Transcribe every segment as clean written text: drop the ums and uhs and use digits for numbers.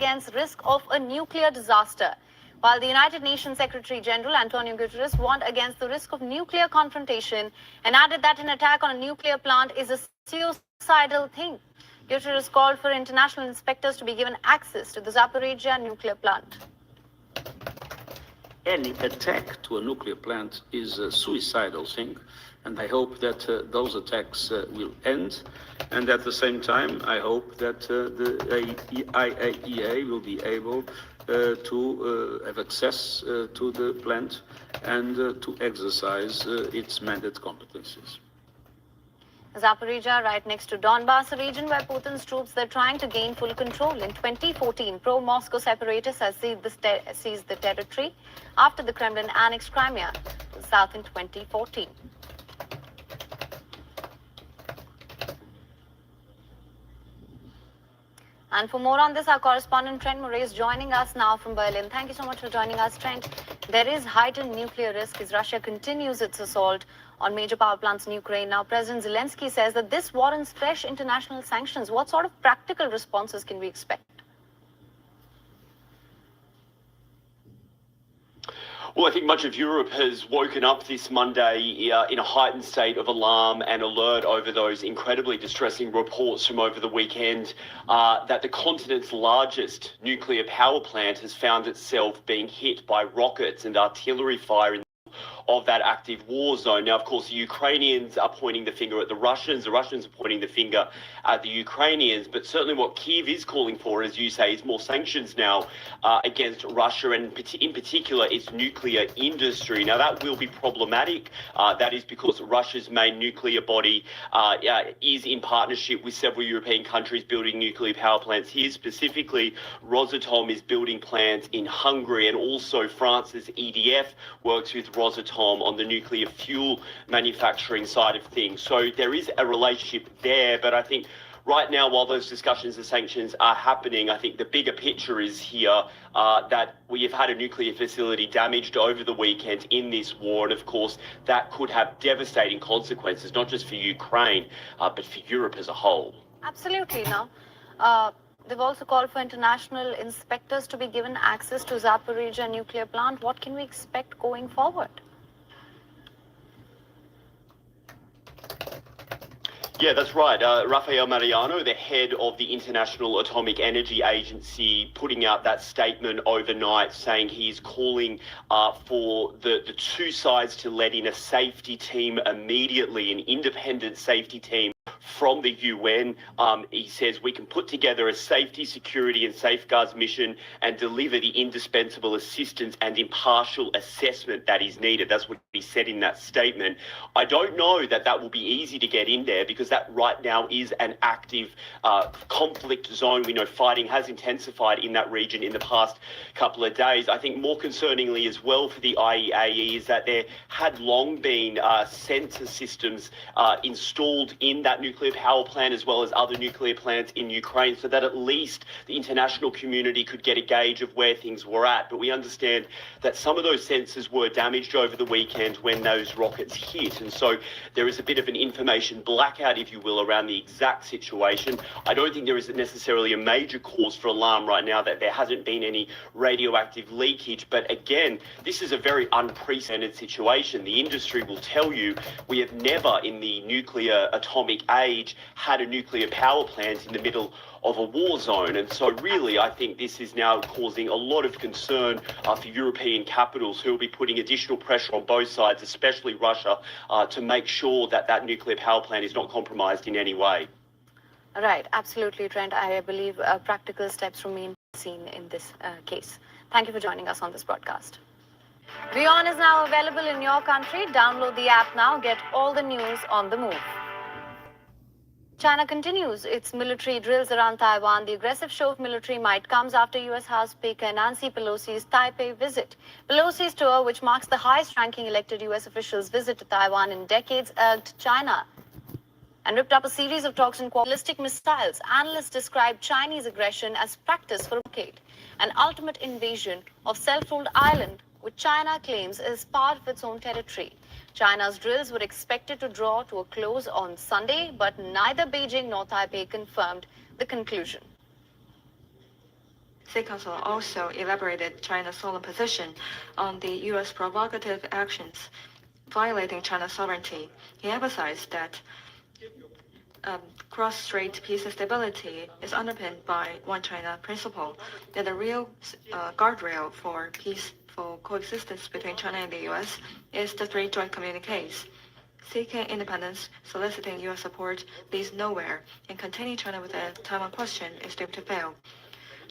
against risk of a nuclear disaster, while the United Nations Secretary General Antonio Guterres warned against the risk of nuclear confrontation and added that an attack on a nuclear plant is a suicidal thing. Guterres called for international inspectors to be given access to the Zaporizhzhia nuclear plant. Any attack to a nuclear plant is a suicidal thing, and I hope that those attacks will end. And at the same time, I hope that the IAEA will be able to have access to the plant and to exercise its mandate competencies. Zaporizhzhia, right next to Donbass, a region where Putin's troops are trying to gain full control. In 2014, pro-Moscow separatists have seized the territory after the Kremlin annexed Crimea to the south in 2014. And for more on this, our correspondent Trent Murray is joining us now from Berlin. Thank you so much for joining us, Trent. There is heightened nuclear risk as Russia continues its assault on major power plants in Ukraine. Now, President Zelensky says that this warrants fresh international sanctions. What sort of practical responses can we expect? Well, I think much of Europe has woken up this Monday in a heightened state of alarm and alert over those incredibly distressing reports from over the weekend that the continent's largest nuclear power plant has found itself being hit by rockets and artillery fire of that active war zone. Now, of course, the Ukrainians are pointing the finger at the Russians are pointing the finger at the Ukrainians, but certainly what Kyiv is calling for, as you say, is more sanctions now against Russia and in particular its nuclear industry. Now, that will be problematic. That is because Russia's main nuclear body is in partnership with several European countries building nuclear power plants here. Specifically, Rosatom is building plants in Hungary, and also France's EDF works with Rosatom on the nuclear fuel manufacturing side of things. So there is a relationship there, but I think right now, while those discussions and sanctions are happening, I think the bigger picture is here that we have had a nuclear facility damaged over the weekend in this war, and of course that could have devastating consequences, not just for Ukraine, but for Europe as a whole. Absolutely. Now, they've also called for international inspectors to be given access to Zaporizhzhia nuclear plant. What can we expect going forward? Yeah, that's right. Rafael Mariano, the head of the International Atomic Energy Agency, putting out that statement overnight saying he's calling for the two sides to let in a safety team immediately, an independent safety team from the UN. He says we can put together a safety, security and safeguards mission and deliver the indispensable assistance and impartial assessment that is needed. That's what he said in that statement. I don't know that that will be easy to get in there because that right now is an active conflict zone. We know fighting has intensified in that region in the past couple of days. I think more concerningly as well for the IAEA is that there had long been sensor systems installed in that nuclear power plant as well as other nuclear plants in Ukraine, so that at least the international community could get a gauge of where things were at. But we understand that some of those sensors were damaged over the weekend when those rockets hit, and so there is a bit of an information blackout, if you will, around the exact situation. I don't think there is necessarily a major cause for alarm right now that there hasn't been any radioactive leakage, but again, this is a very unprecedented situation. The industry will tell you we have never in the nuclear atomic age had a nuclear power plant in the middle of a war zone. And so really, I think this is now causing a lot of concern for European capitals who will be putting additional pressure on both sides, especially Russia, to make sure that that nuclear power plant is not compromised in any way. Right, absolutely, Trent. I believe practical steps remain seen in this case. Thank you for joining us on this broadcast. WION is now available in your country. Download the app now. Get all the news on the move. China continues its military drills around Taiwan. The aggressive show of military might comes after U.S. House Speaker Nancy Pelosi's Taipei visit. Pelosi's tour, which marks the highest-ranking elected U.S. official's visit to Taiwan in decades, irked China and ripped up a series of talks on ballistic missiles. Analysts describe Chinese aggression as practice for a decade, an ultimate invasion of self-ruled island, which China claims is part of its own territory. China's drills were expected to draw to a close on Sunday, but neither Beijing nor Taipei confirmed the conclusion. State Council also elaborated China's solemn position on the U.S. provocative actions violating China's sovereignty. He emphasized that cross-strait peace and stability is underpinned by One China principle, that the real guardrail for peaceful coexistence between China and the U.S. is the 3 joint communiques. Seeking independence, soliciting U.S. support leads nowhere, and containing China with the Taiwan question is doomed to fail.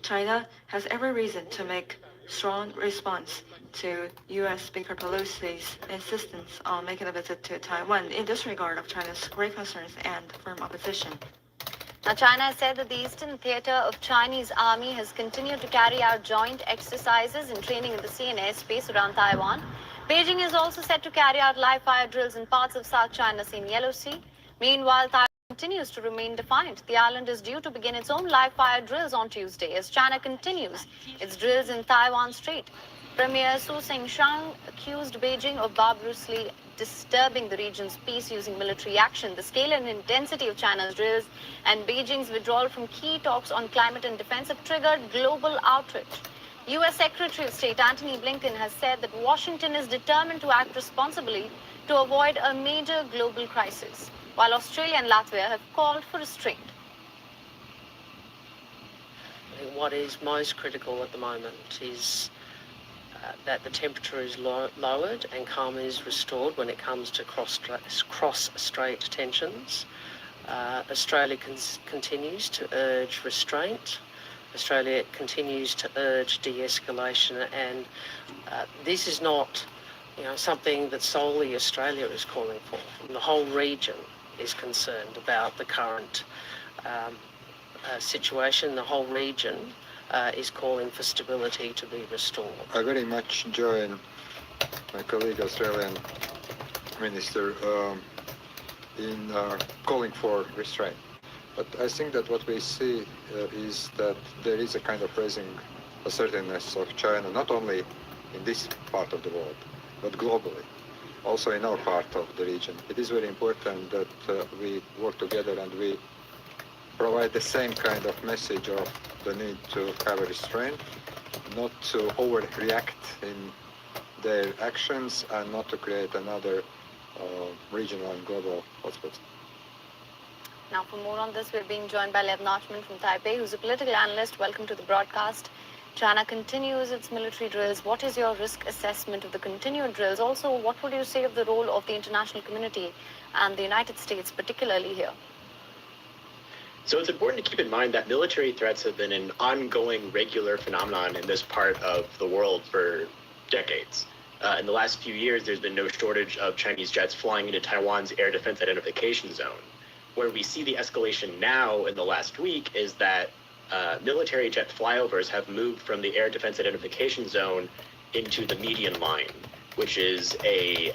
China has every reason to make strong response to U.S. Speaker Pelosi's insistence on making a visit to Taiwan in disregard of China's grave concerns and firm opposition. Now, China has said that the Eastern Theater of Chinese Army has continued to carry out joint exercises and training in the sea and airspace around Taiwan. Beijing is also set to carry out live fire drills in parts of South China Sea and Yellow Sea. Meanwhile, Taiwan continues to remain defiant. The island is due to begin its own live fire drills on Tuesday as China continues its drills in Taiwan Strait. Premier Su Tseng-shang accused Beijing of barbarously disturbing the region's peace using military action. The scale and intensity of China's drills and Beijing's withdrawal from key talks on climate and defense have triggered global outrage. U.S. Secretary of State Antony Blinken has said that Washington is determined to act responsibly to avoid a major global crisis, while Australia and Latvia have called for restraint. I think what is most critical at the moment is that the temperature is lowered and calm is restored when it comes to cross-strait tensions. Australia continues to urge restraint. Australia continues to urge de-escalation, and this is not, something that solely Australia is calling for. The whole region is concerned about the current situation. The whole region is calling for stability to be restored. I very much join my colleague Australian Minister in calling for restraint. But I think that what we see is that there is a kind of raising assertiveness of China, not only in this part of the world, but globally, also in our part of the region. It is very important that we work together and we provide the same kind of message of the need to have a restraint, not to overreact in their actions, and not to create another regional and global hotspot. Now, for more on this, we're being joined by Lev Nachman from Taipei, who's a political analyst. Welcome to the broadcast. China continues its military drills. What is your risk assessment of the continued drills? Also, what would you say of the role of the international community and the United States, particularly here? So it's important to keep in mind that military threats have been an ongoing, regular phenomenon in this part of the world for decades. In the last few years, there's been no shortage of Chinese jets flying into Taiwan's air defense identification zone. Where we see the escalation now in the last week is that military jet flyovers have moved from the air defense identification zone into the median line, which is a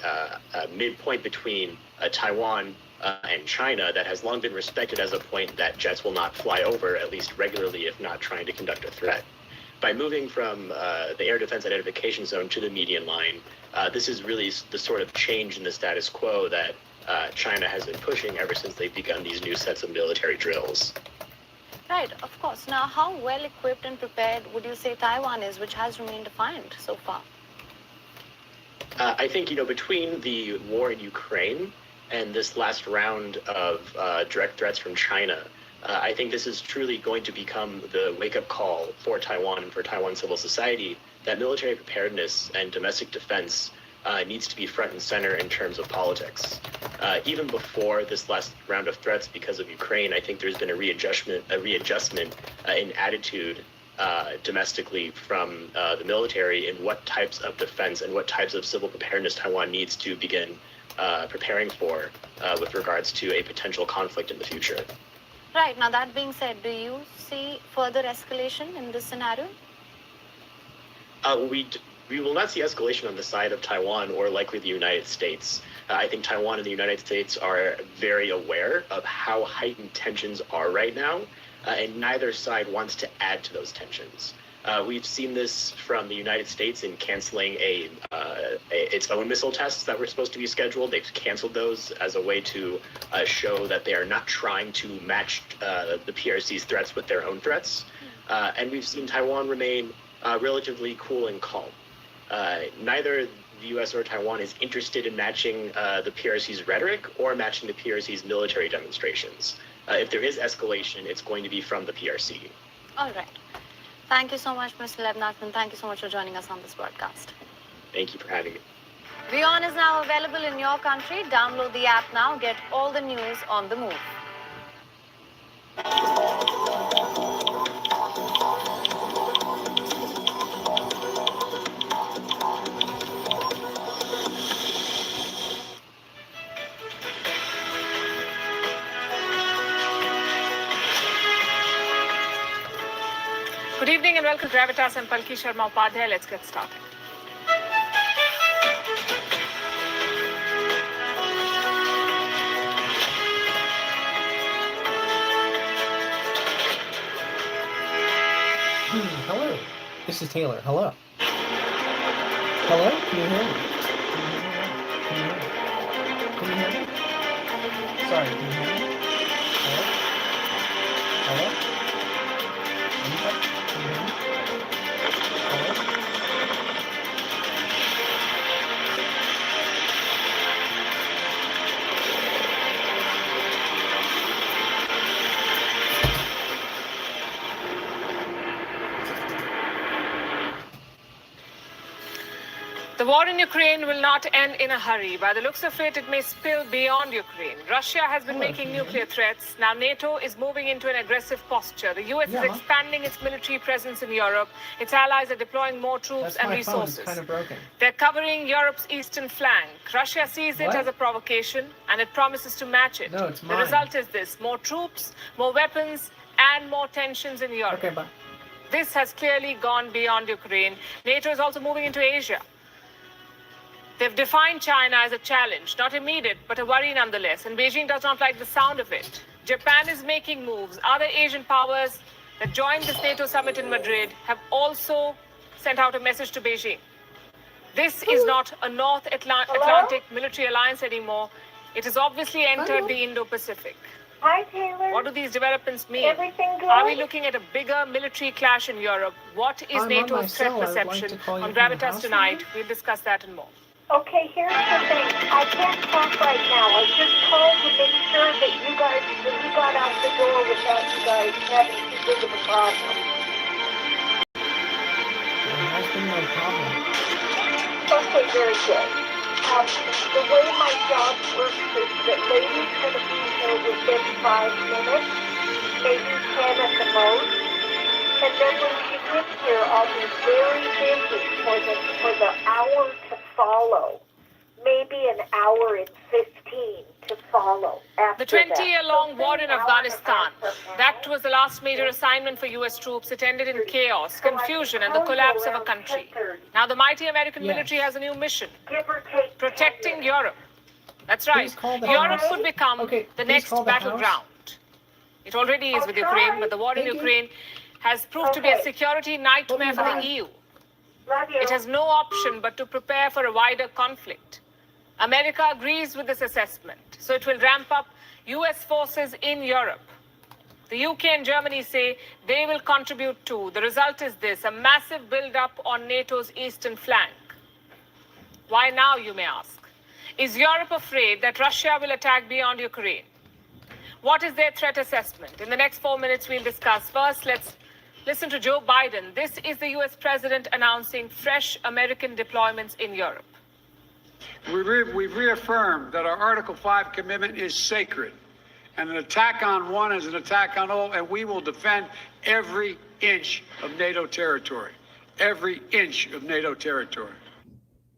midpoint between Taiwan and China that has long been respected as a point that jets will not fly over, at least regularly, if not trying to conduct a threat. By moving from the air defense identification zone to the median line, this is really the sort of change in the status quo that China has been pushing ever since they've begun these new sets of military drills. Right, of course. Now, how well equipped and prepared would you say Taiwan is, which has remained defiant so far? I think, between the war in Ukraine and this last round of direct threats from China, I think this is truly going to become the wake-up call for Taiwan and for Taiwan civil society that military preparedness and domestic defense needs to be front and center in terms of politics. Even before this last round of threats because of Ukraine, I think there's been a readjustment in attitude domestically from the military in what types of defense and what types of civil preparedness Taiwan needs to begin preparing for with regards to a potential conflict in the future. Right. Now, that being said, do you see further escalation in this scenario? We will not see escalation on the side of Taiwan or likely the United States. I think Taiwan and the United States are very aware of how heightened tensions are right now, and neither side wants to add to those tensions. We've seen this from the United States in canceling its own missile tests that were supposed to be scheduled. They've canceled those as a way to show that they are not trying to match the PRC's threats with their own threats. and we've seen Taiwan remain relatively cool and calm. Neither the U.S. or Taiwan is interested in matching the PRC's rhetoric or matching the PRC's military demonstrations. If there is escalation, it's going to be from the PRC. All right. Thank you so much, Mr. Lebnath, and thank you so much for joining us on this broadcast. Thank you for having me. WION is now available in your country. Download the app now. Get all the news on the move. Good evening and welcome to Gravitas. I'm Palki Sharma Upadhyay. Let's get started. Hello, this is Taylor. Hello. Hello, can you hear me? Can you hear me? Sorry, can you hear me? Hello? Hello? Anybody? Can you hear me? Hello? The war in Ukraine will not end in a hurry. By the looks of it, it may spill beyond Ukraine. Russia has been making nuclear threats. Now NATO is moving into an aggressive posture. The US is expanding its military presence in Europe. Its allies are deploying more troops and resources. Kind of broken. They're covering Europe's eastern flank. Russia sees it as a provocation and it promises to match it. No, it's The mine. result is this: more troops, more weapons, and more tensions in Europe. Okay, bye. This has clearly gone beyond Ukraine. NATO is also moving into Asia. They've defined China as a challenge, not immediate, but a worry nonetheless, and Beijing does not like the sound of it. Japan is making moves. Other Asian powers that joined this NATO summit in Madrid have also sent out a message to Beijing. This is not a North Atlantic military alliance anymore. It has obviously entered the Indo-Pacific. Hi, Taylor. What do these developments mean? Everything good? Are we looking at a bigger military clash in Europe? What is I'm on NATO's my threat cell. I would like perception to call you on from the Gravitas house tonight? number. We'll discuss that and more. Okay, here's the thing. I can't talk right now. I just called to make sure that you got out the door without you guys having too big of a problem. There has been no problem. Okay, very good. The way my job works is that ladies are going to be here within 5 minutes, maybe 10 at the most. And then when she gets here, I'll be very busy for the hour to follow. Maybe an hour and 15 to follow after The 20-year-long that. war in Afghanistan, that was the last major assignment for U.S. troops. It ended in chaos, confusion, and the collapse of a country. Now the mighty American military has a new mission: Give or take 10 protecting minutes. Europe. That's right. Please call the Europe House. could become Okay, the please next call the House. battleground. It already is I'll with try. Ukraine, but the war in Thank you. Ukraine has proved to be a Okay. security nightmare for Bye. the EU. Love you. It has no option but to prepare for a wider conflict. America agrees with this assessment, so it will ramp up US forces in Europe. The UK and Germany say they will contribute too. The result is this: a massive build-up on NATO's eastern flank. Why now, you may ask? Is Europe afraid that Russia will attack beyond Ukraine? What is their threat assessment? In the next 4 minutes, we'll discuss. First, let's listen to Joe Biden. This is the US president announcing fresh American deployments in Europe. We've reaffirmed that our Article 5 commitment is sacred, and an attack on one is an attack on all, and we will defend every inch of NATO territory. Every inch of NATO territory.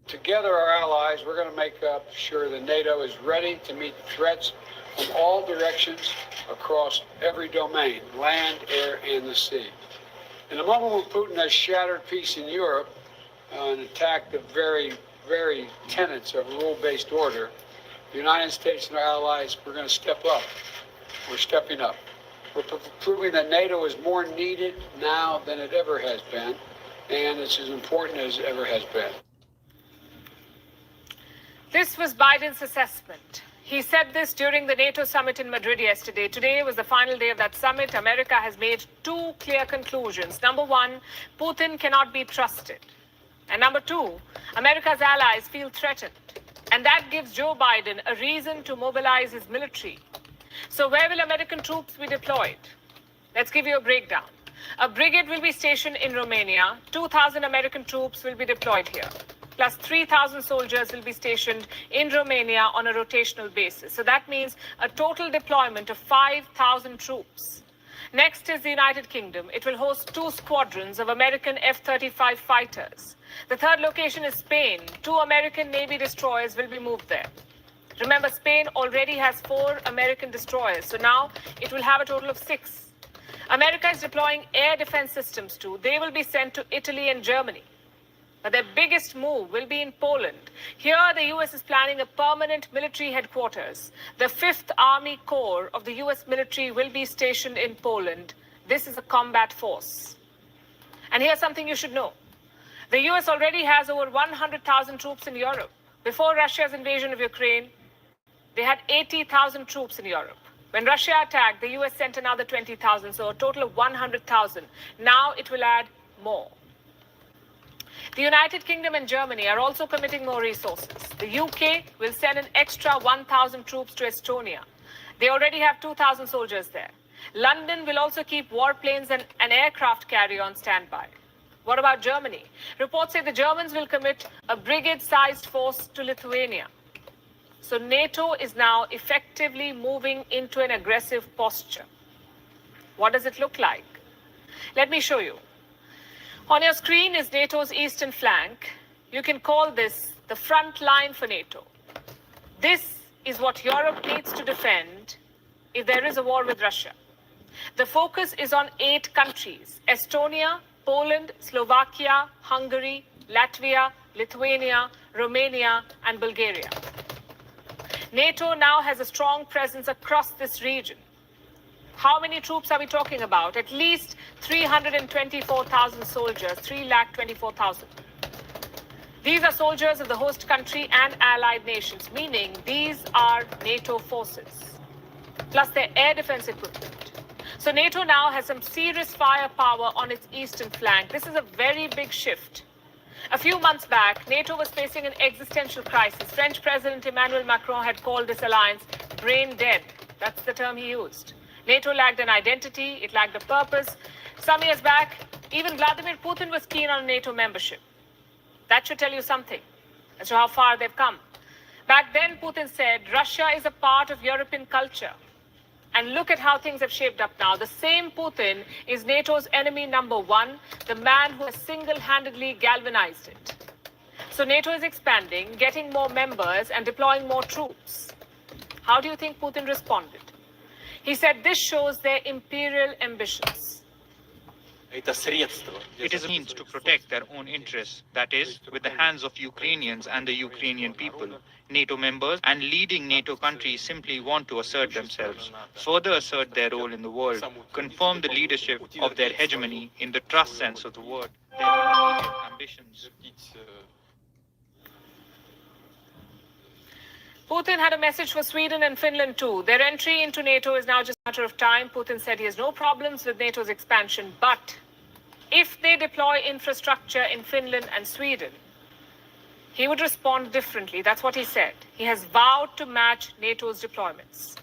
Together, our allies, we're going to make sure that NATO is ready to meet threats from all directions across every domain, land, air, and the sea. In the moment when Putin has shattered peace in Europe and attacked the very tenets of rule-based order, the United States and our allies, we're going to step up. We're stepping up. We're proving that NATO is more needed now than it ever has been, and it's as important as it ever has been. This was Biden's assessment. He said this during the NATO summit in Madrid yesterday. Today was the final day of that summit. America has made two clear conclusions. Number one, Putin cannot be trusted. And number two, America's allies feel threatened. And that gives Joe Biden a reason to mobilize his military. So where will American troops be deployed? Let's give you a breakdown. A brigade will be stationed in Romania. 2,000 American troops will be deployed here. Plus 3,000 soldiers will be stationed in Romania on a rotational basis. So that means a total deployment of 5,000 troops. Next is the United Kingdom. It will host 2 squadrons of American F-35 fighters. The third location is Spain. 2 American Navy destroyers will be moved there. Remember, Spain already has 4 American destroyers, so now it will have a total of 6. America is deploying air defense systems too. They will be sent to Italy and Germany. But their biggest move will be in Poland. Here, the U.S. is planning a permanent military headquarters. The 5th Army Corps of the U.S. military will be stationed in Poland. This is a combat force. And here's something you should know. The U.S. already has over 100,000 troops in Europe. Before Russia's invasion of Ukraine, they had 80,000 troops in Europe. When Russia attacked, the U.S. sent another 20,000, so a total of 100,000. Now it will add more. The United Kingdom and Germany are also committing more resources. The UK will send an extra 1,000 troops to Estonia. They already have 2,000 soldiers there. London will also keep warplanes and an aircraft carrier on standby. What about Germany? Reports say the Germans will commit a brigade-sized force to Lithuania. So NATO is now effectively moving into an aggressive posture. What does it look like? Let me show you. On your screen is NATO's eastern flank. You can call this the front line for NATO. This is what Europe needs to defend if there is a war with Russia. The focus is on 8 countries: Estonia, Poland, Slovakia, Hungary, Latvia, Lithuania, Romania, and Bulgaria. NATO now has a strong presence across this region. How many troops are we talking about? At least 324,000 soldiers, 324,000. These are soldiers of the host country and allied nations, meaning these are NATO forces, plus their air defense equipment. So NATO now has some serious firepower on its eastern flank. This is a very big shift. A few months back, NATO was facing an existential crisis. French President Emmanuel Macron had called this alliance brain dead. That's the term he used. NATO lacked an identity, it lacked a purpose. Some years back, even Vladimir Putin was keen on NATO membership. That should tell you something as to how far they've come. Back then, Putin said, Russia is a part of European culture. And look at how things have shaped up now. The same Putin is NATO's enemy number 1, the man who has single-handedly galvanized it. So NATO is expanding, getting more members, and deploying more troops. How do you think Putin responded? He said this shows their imperial ambitions. It is a means to protect their own interests, that is, with the hands of Ukrainians and the Ukrainian people. NATO members and leading NATO countries simply want to assert themselves, further assert their role in the world, confirm the leadership of their hegemony in the trust sense of the word, their imperial ambitions. Putin had a message for Sweden and Finland too. Their entry into NATO is now just a matter of time. Putin said he has no problems with NATO's expansion, but if they deploy infrastructure in Finland and Sweden, he would respond differently. That's what he said. He has vowed to match NATO's deployments.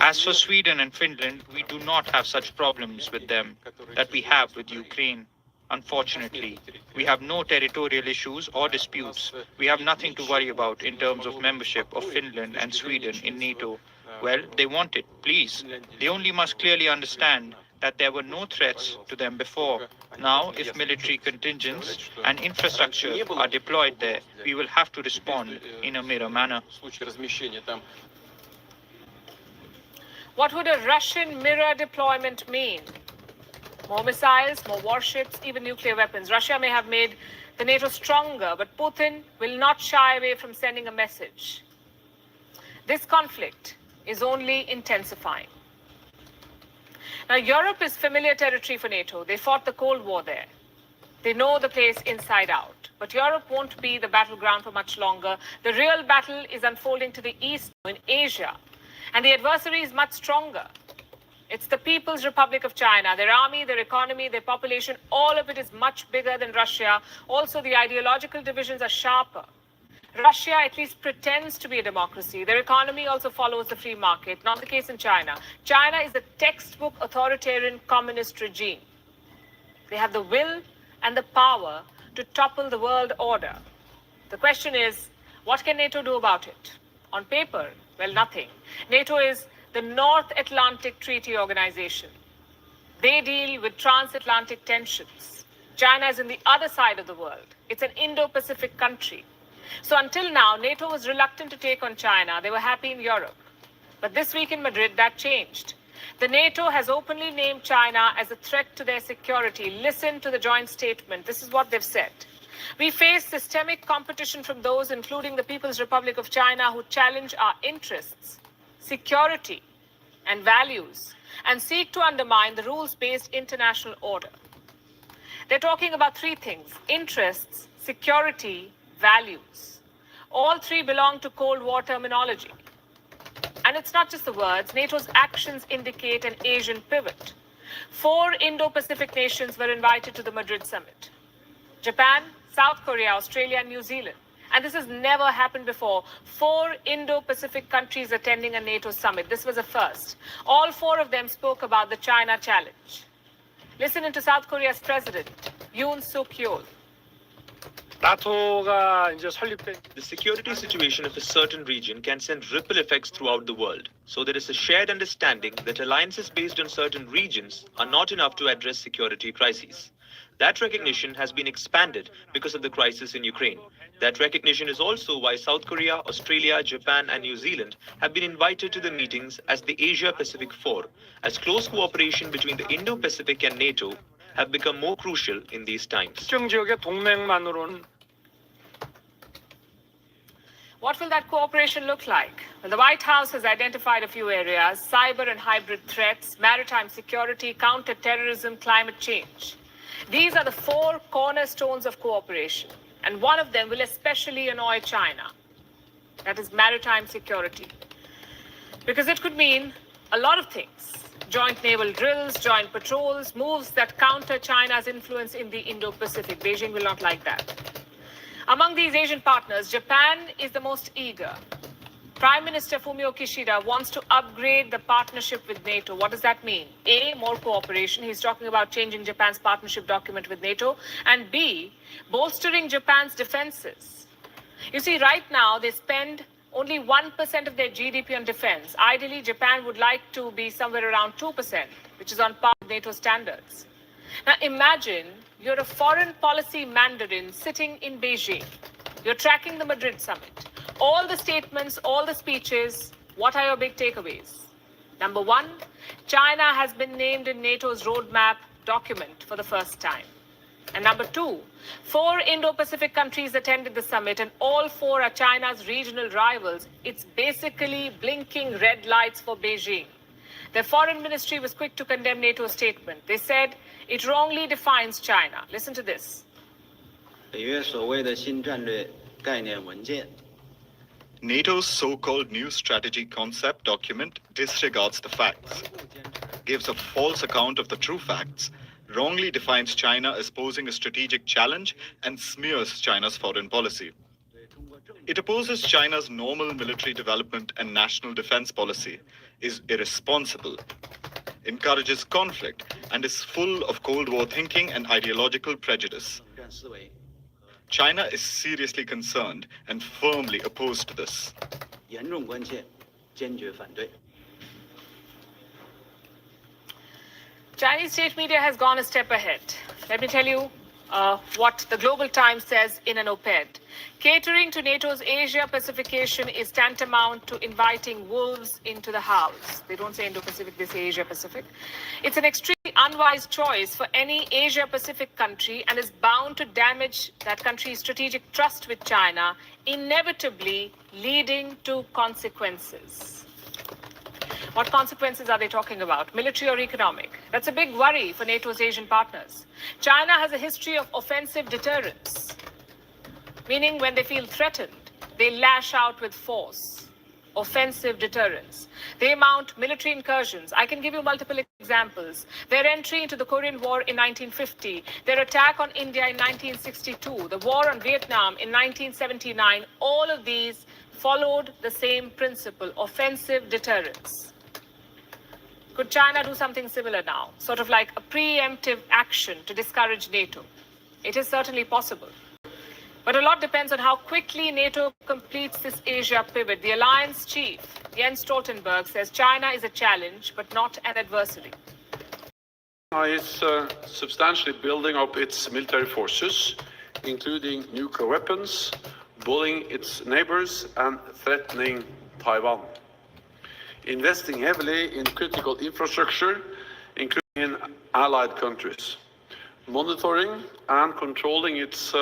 As for Sweden and Finland, we do not have such problems with them that we have with Ukraine. Unfortunately, we have no territorial issues or disputes. We have nothing to worry about in terms of membership of Finland and Sweden in NATO. Well, they want it, please. They only must clearly understand that there were no threats to them before. Now, if military contingents and infrastructure are deployed there, we will have to respond in a mirror manner. What would a Russian mirror deployment mean? More missiles, more warships, even nuclear weapons. Russia may have made the NATO stronger, but Putin will not shy away from sending a message. This conflict is only intensifying. Now, Europe is familiar territory for NATO. They fought the Cold War there. They know the place inside out. But Europe won't be the battleground for much longer. The real battle is unfolding to the east in Asia. And the adversary is much stronger. It's the People's Republic of China. Their army, their economy, their population, all of it is much bigger than Russia. Also, the ideological divisions are sharper. Russia at least pretends to be a democracy. Their economy also follows the free market. Not the case in China. China is a textbook authoritarian communist regime. They have the will and the power to topple the world order. The question is, what can NATO do about it? On paper, well, nothing. NATO is the North Atlantic Treaty Organization. They deal with transatlantic tensions. China is in the other side of the world. It's an Indo-Pacific country. So until now, NATO was reluctant to take on China. They were happy in Europe. But this week in Madrid, that changed. The NATO has openly named China as a threat to their security. Listen to the joint statement. This is what they've said. We face systemic competition from those, including the People's Republic of China, who challenge our interests, security, and values, and seek to undermine the rules-based international order. They're talking about three things: interests, security, values. All three belong to Cold War terminology. And it's not just the words. NATO's actions indicate an Asian pivot. 4 Indo-Pacific nations were invited to the Madrid summit: Japan, South Korea, Australia, and New Zealand. And this has never happened before. 4 Indo-Pacific countries attending a NATO summit. This was a first. All 4 of them spoke about the China challenge. Listen into South Korea's president, Yoon Suk-yeol. The security situation of a certain region can send ripple effects throughout the world. So there is a shared understanding that alliances based on certain regions are not enough to address security crises. That recognition has been expanded because of the crisis in Ukraine. That recognition is also why South Korea, Australia, Japan, and New Zealand have been invited to the meetings as the Asia-Pacific Four, as close cooperation between the Indo-Pacific and NATO have become more crucial in these times. What will that cooperation look like? Well, the White House has identified a few areas: cyber and hybrid threats, maritime security, counter-terrorism, climate change. These are the 4 cornerstones of cooperation, and one of them will especially annoy China. That is maritime security. Because it could mean a lot of things: joint naval drills, joint patrols, moves that counter China's influence in the Indo-Pacific. Beijing will not like that. Among these Asian partners, Japan is the most eager. Prime Minister Fumio Kishida wants to upgrade the partnership with NATO. What does that mean? A, more cooperation. He's talking about changing Japan's partnership document with NATO. And B, bolstering Japan's defenses. You see, right now, they spend only 1% of their GDP on defense. Ideally, Japan would like to be somewhere around 2%, which is on par with NATO standards. Now, imagine you're a foreign policy mandarin sitting in Beijing. You're tracking the Madrid summit. All the statements, all the speeches, what are your big takeaways? Number 1, China has been named in NATO's roadmap document for the first time. And number 2, 4 Indo-Pacific countries attended the summit, and all 4 are China's regional rivals. It's basically blinking red lights for Beijing. The foreign ministry was quick to condemn NATO's statement. They said it wrongly defines China. Listen to this. NATO's so-called new strategy concept document disregards the facts, gives a false account of the true facts, wrongly defines China as posing a strategic challenge, and smears China's foreign policy. It opposes China's normal military development and national defense policy, is irresponsible, encourages conflict, and is full of Cold War thinking and ideological prejudice. China is seriously concerned and firmly opposed to this. Chinese state media has gone a step ahead. Let me tell you what the Global Times says in an op-ed. Catering to NATO's Asia Pacification is tantamount to inviting wolves into the house. They don't say Indo-Pacific, they say Asia Pacific. It's an extremely unwise choice for any Asia Pacific country and is bound to damage that country's strategic trust with China, inevitably leading to consequences. What consequences are they talking about? Military or economic? That's a big worry for NATO's Asian partners. China has a history of offensive deterrence, meaning when they feel threatened, they lash out with force. Offensive deterrence. They mount military incursions. I can give you multiple examples. Their entry into the Korean War in 1950, their attack on India in 1962, the war on Vietnam in 1979, all of these followed the same principle, offensive deterrence. Could China do something similar now? Sort of like a preemptive action to discourage NATO? It is certainly possible. But a lot depends on how quickly NATO completes this Asia pivot. The alliance chief, Jens Stoltenberg, says China is a challenge, but not an adversary. China is substantially building up its military forces, including nuclear weapons, bullying its neighbors, and threatening Taiwan. Investing heavily in critical infrastructure, including in allied countries. Monitoring and controlling its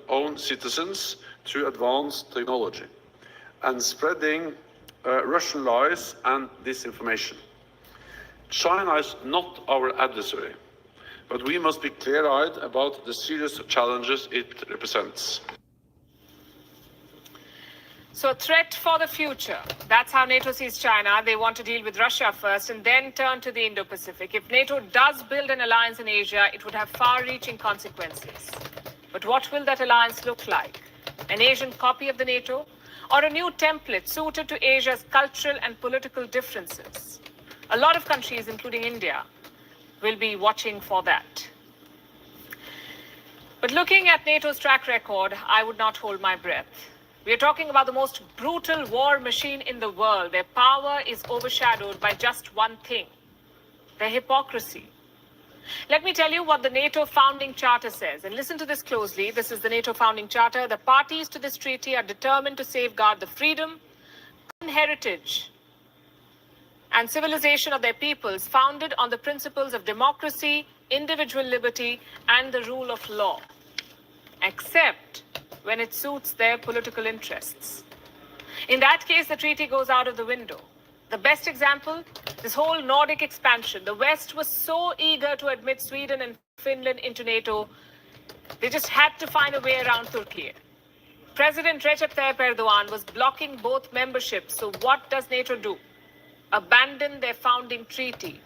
own citizens through advanced technology, and spreading Russian lies and disinformation. China is not our adversary, but we must be clear-eyed about the serious challenges it represents. So a threat for the future. That's how NATO sees China. They want to deal with Russia first and then turn to the Indo-Pacific. If NATO does build an alliance in Asia, it would have far-reaching consequences. But what will that alliance look like? An Asian copy of the NATO? Or a new template suited to Asia's cultural and political differences? A lot of countries, including India, will be watching for that. But looking at NATO's track record, I would not hold my breath. We are talking about the most brutal war machine in the world. Their power is overshadowed by just one thing, their hypocrisy. Let me tell you what the NATO founding charter says. And listen to this closely. This is the NATO founding charter. The parties to this treaty are determined to safeguard the freedom, heritage, and civilization of their peoples, founded on the principles of democracy, individual liberty, and the rule of law, except when it suits their political interests. In that case, the treaty goes out of the window. The best example, this whole Nordic expansion. The West was so eager to admit Sweden and Finland into NATO, they just had to find a way around Turkey. President Recep Tayyip Erdogan was blocking both memberships. So what does NATO do? Abandon their founding treaty.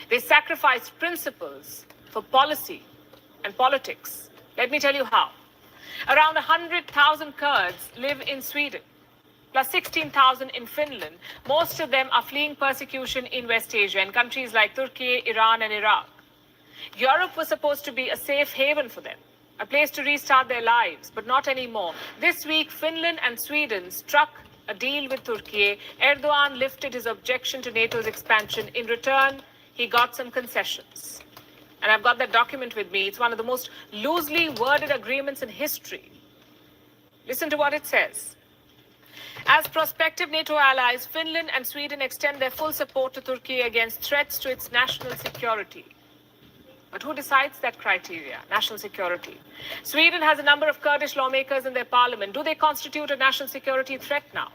They sacrificed principles for policy and politics. Let me tell you how. Around 100,000 Kurds live in Sweden, plus 16,000 in Finland. Most of them are fleeing persecution in West Asia, in countries like Turkey, Iran, and Iraq. Europe was supposed to be a safe haven for them, a place to restart their lives, but not anymore. This week, Finland and Sweden struck a deal with Turkey. Erdogan lifted his objection to NATO's expansion. In return, he got some concessions. And I've got that document with me. It's one of the most loosely worded agreements in history. Listen to what it says. As prospective NATO allies, Finland and Sweden extend their full support to Turkey against threats to its national security. But who decides that criteria, national security? Sweden has a number of Kurdish lawmakers in their parliament. Do they constitute a national security threat now?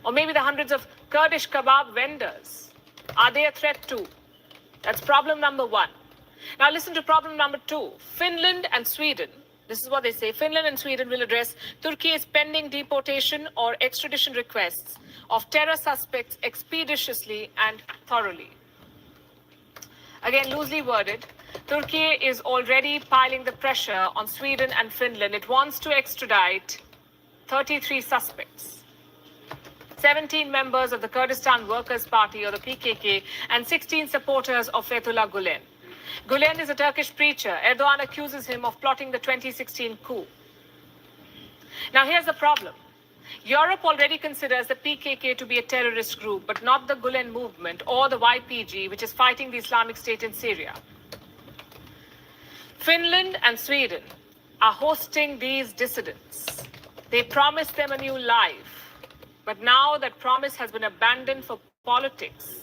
Or maybe the hundreds of Kurdish kebab vendors. Are they a threat too? That's problem number one. Now listen to problem number two. Finland and Sweden, this is what they say, Finland and Sweden will address Turkey's pending deportation or extradition requests of terror suspects expeditiously and thoroughly. Again, loosely worded, Turkey is already piling the pressure on Sweden and Finland. It wants to extradite 33 suspects, 17 members of the Kurdistan Workers' Party or the PKK, and 16 supporters of Fethullah Gulen. Gulen is a Turkish preacher. Erdogan accuses him of plotting the 2016 coup. Now here's the problem. Europe already considers the PKK to be a terrorist group, but not the Gulen movement or the YPG, which is fighting the Islamic State in Syria. Finland and Sweden are hosting these dissidents. They promised them a new life, but now that promise has been abandoned for politics.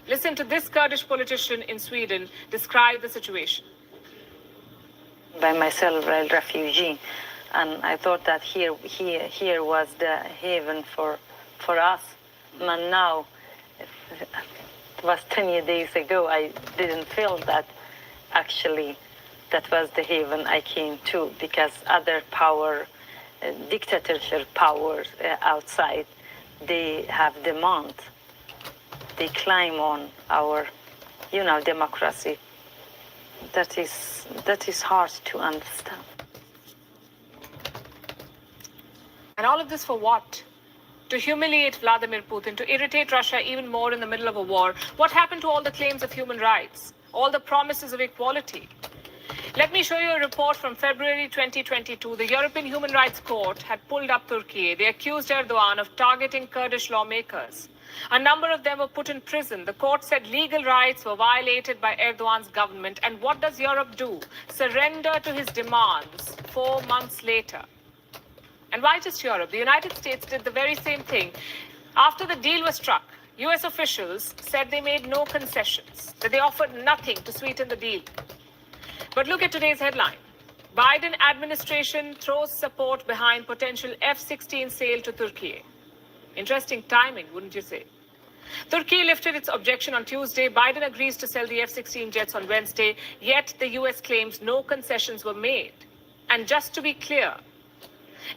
Listen to this Kurdish politician in Sweden describe the situation. By myself, a refugee, and I thought that here was the haven for us. But now, it was 20 days ago. I didn't feel that actually that was the haven I came to, because other power, dictatorship powers outside, they have demand. They climb on our, democracy. That is hard to understand. And all of this for what? To humiliate Vladimir Putin, to irritate Russia even more in the middle of a war. What happened to all the claims of human rights? All the promises of equality? Let me show you a report from February 2022. The European Human Rights Court had pulled up Turkey. They accused Erdogan of targeting Kurdish lawmakers. A number of them were put in prison. The court said legal rights were violated by Erdogan's government. And what does Europe do? Surrender to his demands 4 months later. And why just Europe? The United States did the very same thing. After the deal was struck, US officials said they made no concessions, that they offered nothing to sweeten the deal. But look at today's headline. Biden administration throws support behind potential F-16 sale to Turkey. Interesting timing, wouldn't you say? Turkey lifted its objection on Tuesday. Biden agrees to sell the F-16 jets on Wednesday, yet the US claims no concessions were made. And just to be clear,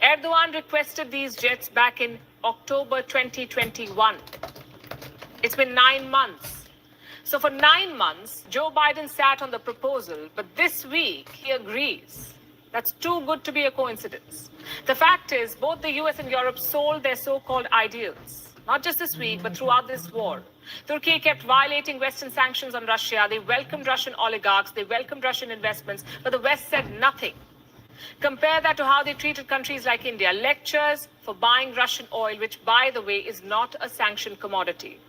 Erdogan requested these jets back in October 2021. It's been 9 months. So for 9 months, Joe Biden sat on the proposal, but this week he agrees. That's too good to be a coincidence. The fact is, both the US and Europe sold their so-called ideals, not just this week, but throughout this war. Turkey kept violating Western sanctions on Russia. They welcomed Russian oligarchs. They welcomed Russian investments, but the West said nothing. Compare that to how they treated countries like India. Lectures for buying Russian oil, which, by the way, is not a sanctioned commodity.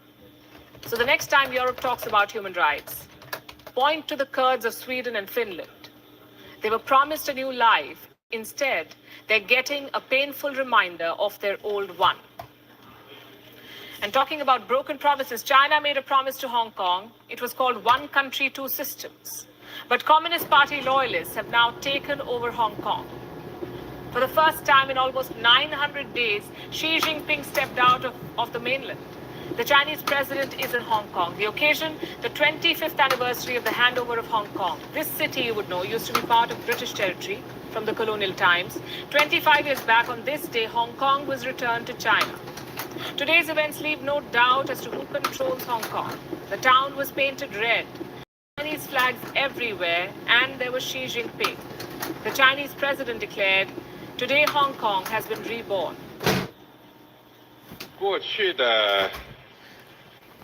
So the next time Europe talks about human rights, point to the Kurds of Sweden and Finland. They were promised a new life. Instead, they're getting a painful reminder of their old one. And talking about broken promises, China made a promise to Hong Kong. It was called One Country, Two Systems. But Communist Party loyalists have now taken over Hong Kong. For the first time in almost 900 days, Xi Jinping stepped out of the mainland. The Chinese president is in Hong Kong. The occasion, the 25th anniversary of the handover of Hong Kong. This city, you would know, used to be part of British territory from the colonial times. 25 years back on this day, Hong Kong was returned to China. Today's events leave no doubt as to who controls Hong Kong. The town was painted red. Chinese flags everywhere, and there was Xi Jinping. The Chinese president declared, "Today Hong Kong has been reborn."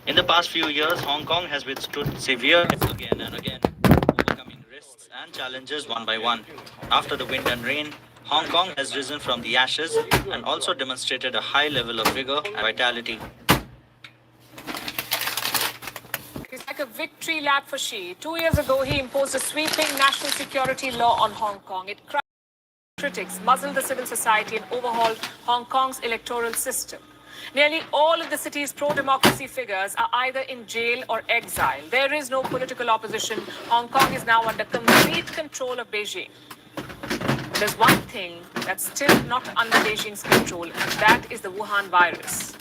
In the past few years, Hong Kong has withstood severe again and again, overcoming risks and challenges one by one. After the wind and rain, Hong Kong has risen from the ashes and also demonstrated a high level of vigor and vitality. It's like a victory lap for Xi. 2 years ago, he imposed a sweeping national security law on Hong Kong. It crushed critics, muzzled the civil society, and overhauled Hong Kong's electoral system. Nearly all of the city's pro-democracy figures are either in jail or exile. There is no political opposition. Hong Kong is now under complete control of Beijing. There's one thing that's still not under Beijing's control, and that is the Wuhan virus.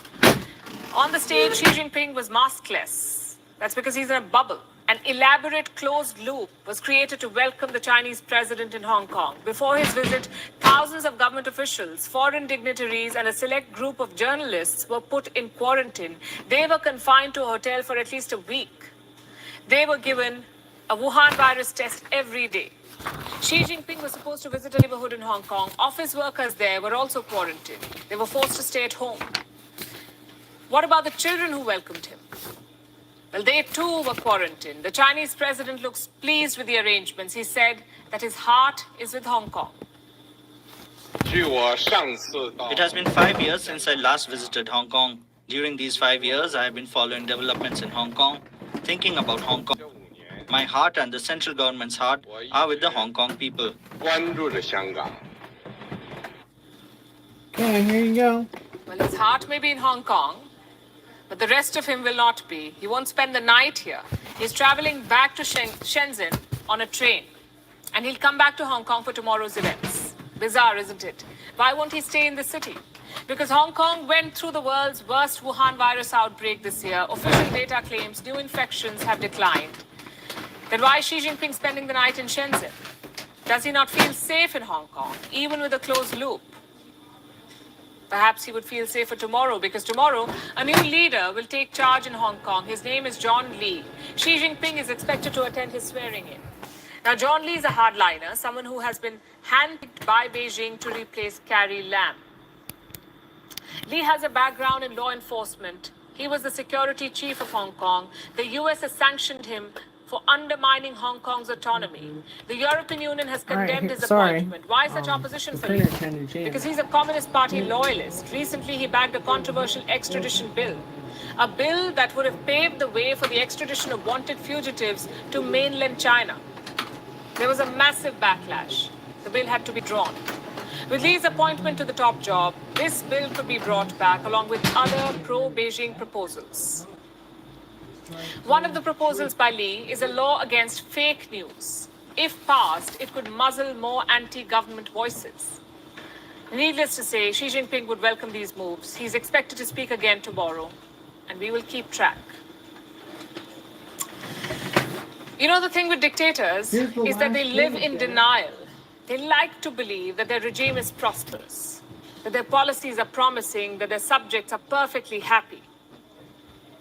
On the stage, Xi Jinping was maskless. That's because he's in a bubble. An elaborate closed loop was created to welcome the Chinese president in Hong Kong. Before his visit, thousands of government officials, foreign dignitaries, and a select group of journalists were put in quarantine. They were confined to a hotel for at least a week. They were given a Wuhan virus test every day. Xi Jinping was supposed to visit a neighborhood in Hong Kong. Office workers there were also quarantined. They were forced to stay at home. What about the children who welcomed him? Well, they too were quarantined. The Chinese president looks pleased with the arrangements. He said that his heart is with Hong Kong. It has been 5 years since I last visited Hong Kong. During these 5 years, I have been following developments in Hong Kong, thinking about Hong Kong. My heart and the central government's heart are with the Hong Kong people. Okay, here you go. Well, his heart may be in Hong Kong, but the rest of him will not be. He won't spend the night here. He's traveling back to Shenzhen on a train. And he'll come back to Hong Kong for tomorrow's events. Bizarre, isn't it? Why won't he stay in the city? Because Hong Kong went through the world's worst Wuhan virus outbreak this year. Official data claims new infections have declined. Then why is Xi Jinping spending the night in Shenzhen? Does he not feel safe in Hong Kong, even with a closed loop? Perhaps he would feel safer tomorrow, because tomorrow a new leader will take charge in Hong Kong. His name is John Lee. Xi Jinping is expected to attend his swearing-in. Now, John Lee is a hardliner, someone who has been handpicked by Beijing to replace Carrie Lam. Lee has a background in law enforcement. He was the security chief of Hong Kong. The US has sanctioned him for undermining Hong Kong's autonomy. The European Union has condemned his appointment. Why such opposition for Lee? Because he's a Communist Party loyalist. Recently, he backed a controversial extradition bill, a bill that would have paved the way for the extradition of wanted fugitives to mainland China. There was a massive backlash. The bill had to be drawn. With Lee's appointment to the top job, this bill could be brought back along with other pro-Beijing proposals. One of the proposals by Lee is a law against fake news. If passed, it could muzzle more anti-government voices. Needless to say, Xi Jinping would welcome these moves. He's expected to speak again tomorrow, and we will keep track. You know, the thing with dictators is that they live in denial. They like to believe that their regime is prosperous, that their policies are promising, that their subjects are perfectly happy.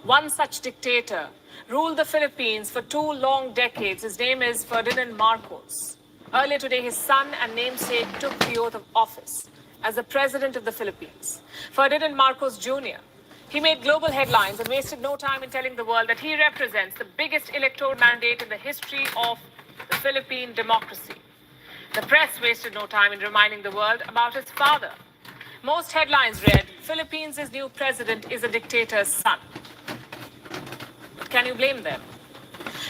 One such dictator ruled the Philippines for 2 long decades. His name is Ferdinand Marcos. Earlier today, his son and namesake took the oath of office as the president of the Philippines. Ferdinand Marcos Jr. He made global headlines and wasted no time in telling the world that he represents the biggest electoral mandate in the history of the Philippine democracy. The press wasted no time in reminding the world about his father. Most headlines read, Philippines' new president is a dictator's son. But can you blame them?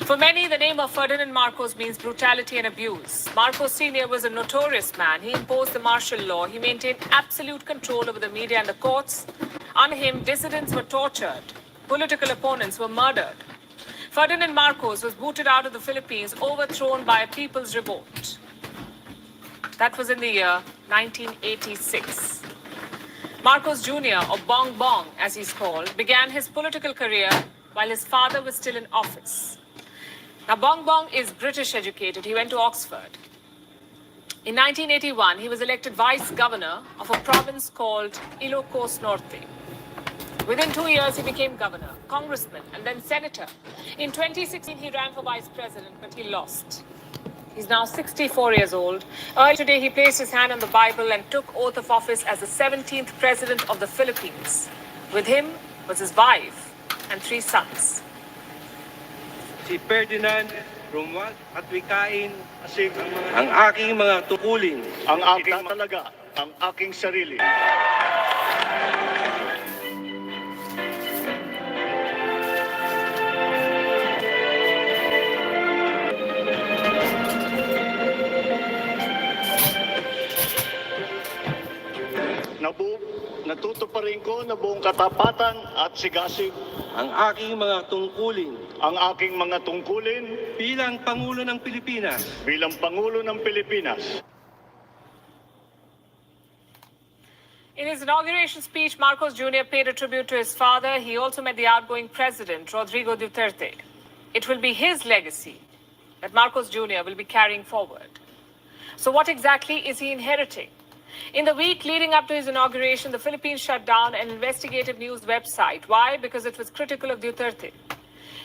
For many, the name of Ferdinand Marcos means brutality and abuse. Marcos Sr. was a notorious man. He imposed the martial law. He maintained absolute control over the media and the courts. Under him, dissidents were tortured. Political opponents were murdered. Ferdinand Marcos was booted out of the Philippines, overthrown by a people's revolt. That was in the year 1986. Marcos Jr., or Bong Bong as he's called, began his political career while his father was still in office. Now, Bong Bong is British educated. He went to Oxford. In 1981, he was elected vice governor of a province called Ilocos Norte. Within 2 years, he became governor, congressman, and then senator. In 2016, he ran for vice president, but he lost. He's now 64 years old. Earlier today, he placed his hand on the Bible and took oath of office as the 17th president of the Philippines. With him was his wife and 3 sons. Si Ferdinand Romuald at wikain ang aking mga tukulin. Ang aking talaga, ang aking sarili. Natutuparin ko na buong katapatan at sigasig Ang aking mga tungkulin. Ang aking mga tungkulin bilang Pangulo ng Pilipinas. Bilang Pangulo ng Pilipinas. In his inauguration speech, Marcos Jr. paid a tribute to his father. He also met the outgoing president, Rodrigo Duterte. It will be his legacy that Marcos Jr. will be carrying forward. So what exactly is he inheriting? In the week leading up to his inauguration, the Philippines shut down an investigative news website. Why? Because it was critical of Duterte.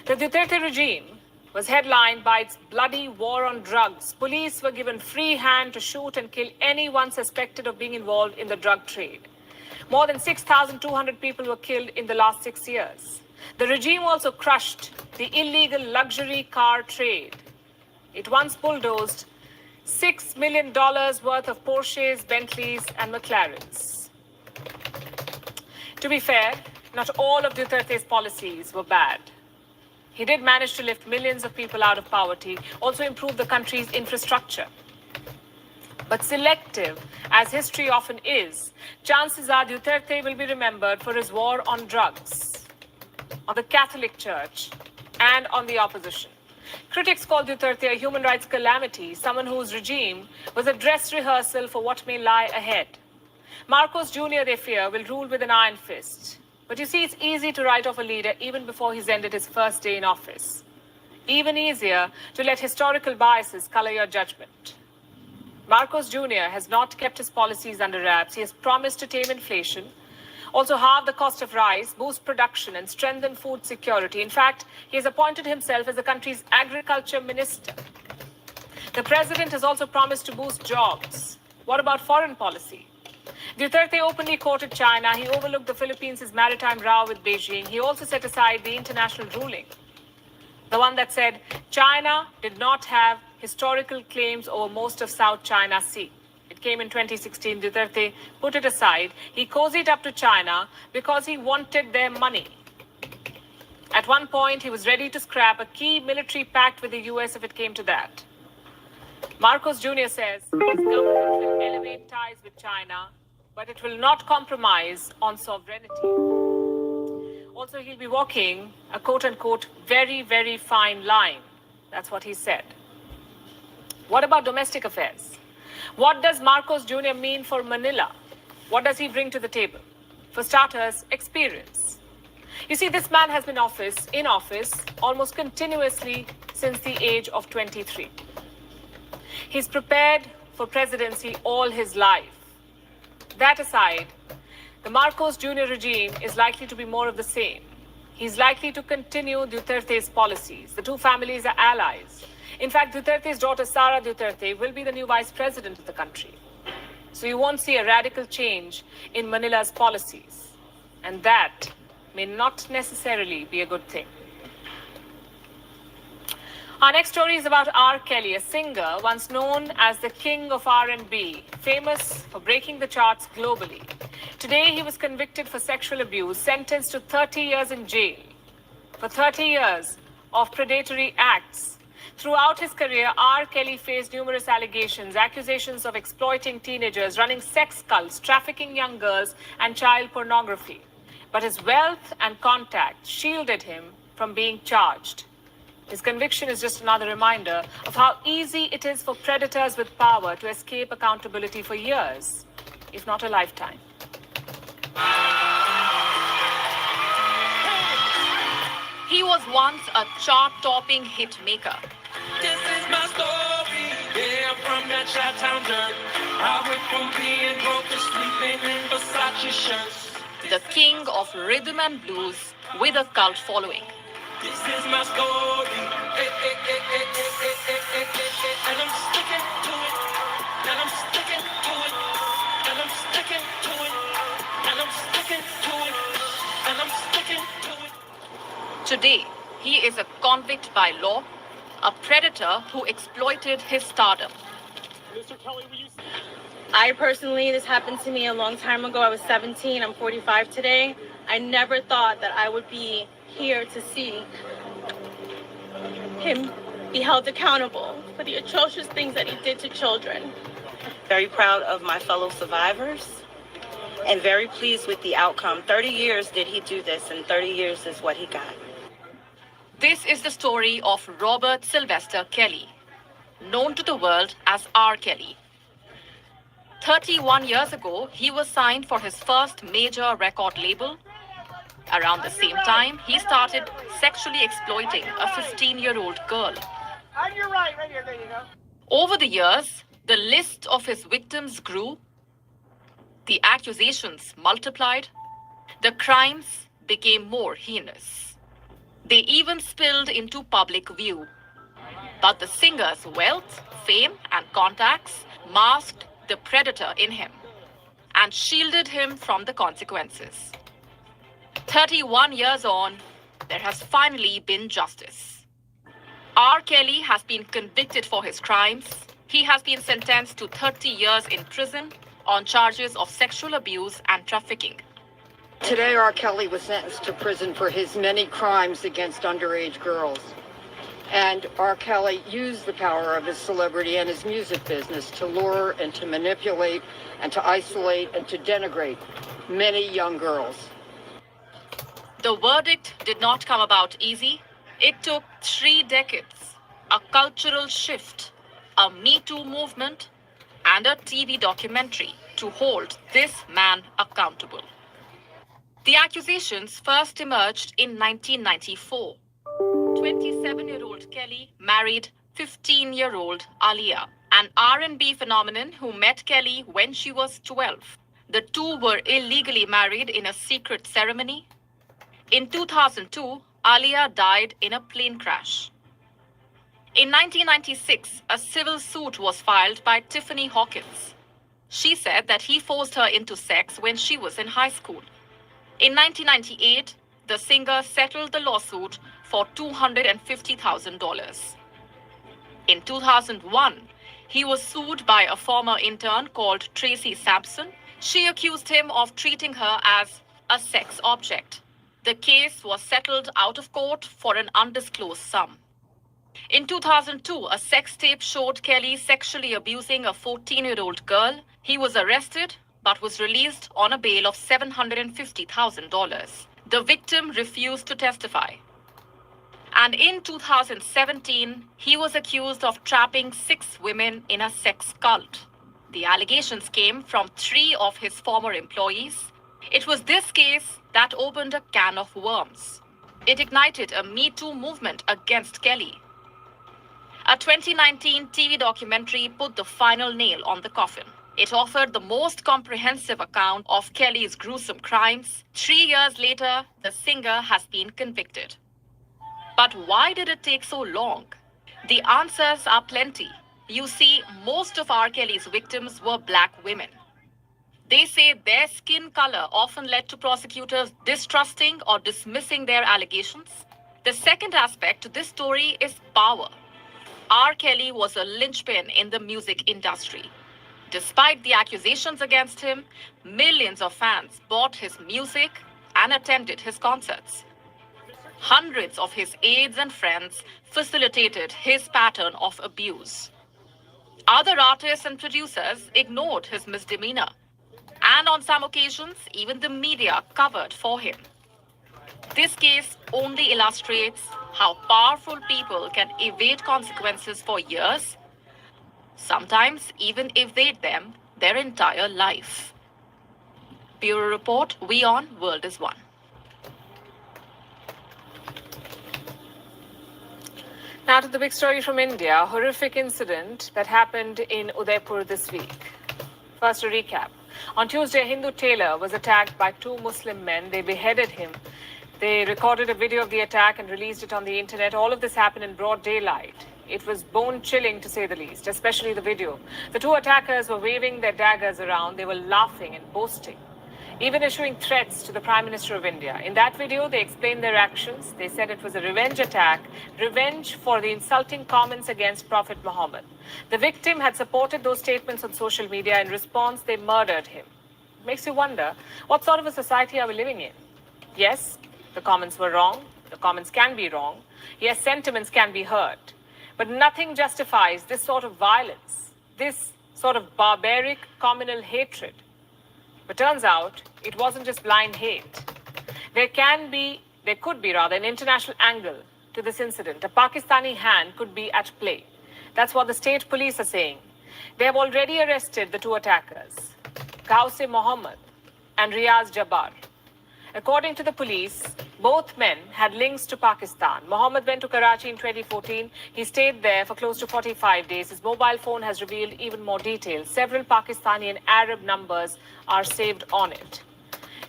The Duterte regime was headlined by its bloody war on drugs. Police were given free hand to shoot and kill anyone suspected of being involved in the drug trade. More than 6,200 people were killed in the last 6 years. The regime also crushed the illegal luxury car trade. It once bulldozed $6 million worth of Porsches, Bentleys, and McLarens. To be fair, not all of Duterte's policies were bad. He did manage to lift millions of people out of poverty, also improve the country's infrastructure. But selective, as history often is, chances are Duterte will be remembered for his war on drugs, on the Catholic Church, and on the opposition. Critics call Duterte a human rights calamity, someone whose regime was a dress rehearsal for what may lie ahead. Marcos Jr., they fear, will rule with an iron fist. But you see, it's easy to write off a leader even before he's ended his first day in office. Even easier to let historical biases color your judgment. Marcos Jr. has not kept his policies under wraps. He has promised to tame inflation, also halve the cost of rice, boost production, and strengthen food security. In fact, he has appointed himself as the country's agriculture minister. The president has also promised to boost jobs. What about foreign policy? Duterte openly quoted China. He overlooked the Philippines' maritime row with Beijing. He also set aside the international ruling, the one that said China did not have historical claims over most of South China Sea. It came in 2016. Duterte put it aside. He cozied up to China because he wanted their money. At one point, he was ready to scrap a key military pact with the US if it came to that. Marcos Jr. says his government will elevate ties with China, but it will not compromise on sovereignty. Also, he'll be walking a quote-unquote very, very fine line. That's what he said. What about domestic affairs? What does Marcos Jr. mean for Manila? What does he bring to the table? For starters, experience. You see, this man has been in office almost continuously since the age of 23. He's prepared for presidency all his life. That aside, the Marcos Jr. regime is likely to be more of the same. He's likely to continue Duterte's policies. The two families are allies. In fact, Duterte's daughter, Sara Duterte, will be the new vice president of the country. So you won't see a radical change in Manila's policies. And that may not necessarily be a good thing. Our next story is about R. Kelly, a singer once known as the king of R&B, famous for breaking the charts globally. Today, he was convicted for sexual abuse, sentenced to 30 years in jail. For 30 years of predatory acts. Throughout his career, R. Kelly faced numerous allegations, accusations of exploiting teenagers, running sex cults, trafficking young girls, and child pornography. But his wealth and contacts shielded him from being charged. His conviction is just another reminder of how easy it is for predators with power to escape accountability for years, if not a lifetime. He was once a chart-topping hit maker. This is my story. Yeah, I'm from that Chi-Town dirt. I went from being broke to sleeping in Versace shirts. The king of rhythm and blues with a cult following. This is my story. And I'm sticking to it. And I'm sticking to it. And I'm sticking to it. And I'm sticking to it. And I'm sticking to it. Today, he is a convict by law, a predator who exploited his stardom. Mr. Kelly, will you... I personally, this happened to me a long time ago. I was 17, I'm 45 today. I never thought that I would be here to see him be held accountable for the atrocious things that he did to children. Very proud of my fellow survivors and very pleased with the outcome. 30 years did he do this, and 30 years is what he got. This is the story of Robert Sylvester Kelly, known to the world as R. Kelly. 31 years ago, he was signed for his first major record label. Around the same time, he started sexually exploiting a 15-year-old girl. On your right here, there you go. Over the years, the list of his victims grew, the accusations multiplied, the crimes became more heinous. They even spilled into public view. But the singer's wealth, fame, and contacts masked the predator in him and shielded him from the consequences. 31 years on, there has finally been justice. R. Kelly has been convicted for his crimes. He has been sentenced to 30 years in prison on charges of sexual abuse and trafficking. Today, R. Kelly was sentenced to prison for his many crimes against underage girls. And R. Kelly used the power of his celebrity and his music business to lure and to manipulate and to isolate and to denigrate many young girls. The verdict did not come about easy. It took 3 decades, a cultural shift, a Me Too movement, and a TV documentary to hold this man accountable. The accusations first emerged in 1994. 27-year-old Kelly married 15-year-old Alia, an R&B phenomenon who met Kelly when she was 12. The two were illegally married in a secret ceremony. In 2002, Alia died in a plane crash. In 1996, a civil suit was filed by Tiffany Hawkins. She said that he forced her into sex when she was in high school. In 1998, the singer settled the lawsuit for $250,000. In 2001, he was sued by a former intern called Tracy Sampson. She accused him of treating her as a sex object. The case was settled out of court for an undisclosed sum. In 2002, a sex tape showed Kelly sexually abusing a 14-year-old girl. He was arrested but was released on a bail of $750,000. The victim refused to testify. And in 2017, he was accused of trapping 6 women in a sex cult. The allegations came from 3 of his former employees. It was this case that opened a can of worms. It ignited a Me Too movement against Kelly. A 2019 TV documentary put the final nail on the coffin. It offered the most comprehensive account of Kelly's gruesome crimes. 3 years later, the singer has been convicted. But why did it take so long? The answers are plenty. You see, most of R. Kelly's victims were black women. They say their skin color often led to prosecutors distrusting or dismissing their allegations. The second aspect to this story is power. R. Kelly was a linchpin in the music industry. Despite the accusations against him, millions of fans bought his music and attended his concerts. Hundreds of his aides and friends facilitated his pattern of abuse. Other artists and producers ignored his misdemeanor. And on some occasions, even the media covered for him. This case only illustrates how powerful people can evade consequences for years, sometimes even evade them their entire life. Bureau Report, WION, World is One. Now to the big story from India, a horrific incident that happened in Udaipur this week. First, a recap. On Tuesday, a Hindu tailor was attacked by 2 Muslim men. They beheaded him. They recorded a video of the attack and released it on the internet. All of this happened in broad daylight. It was bone-chilling, to say the least, especially the video. The 2 attackers were waving their daggers around. They were laughing and boasting, even issuing threats to the Prime Minister of India. In that video, they explained their actions. They said it was a revenge attack, revenge for the insulting comments against Prophet Muhammad. The victim had supported those statements on social media. In response, they murdered him. It makes you wonder, what sort of a society are we living in? Yes, the comments were wrong. The comments can be wrong. Yes, sentiments can be hurt. But nothing justifies this sort of violence, this sort of barbaric communal hatred. But turns out it wasn't just blind hate. There could be an international angle to this incident. A Pakistani hand could be at play. That's what the state police are saying. They have already arrested the 2 attackers, Ghaus-e Mohammed and Riaz Jabbar. According to the police, both men had links to Pakistan. Mohammed went to Karachi in 2014. He stayed there for close to 45 days. His mobile phone has revealed even more details. Several Pakistani and Arab numbers are saved on it.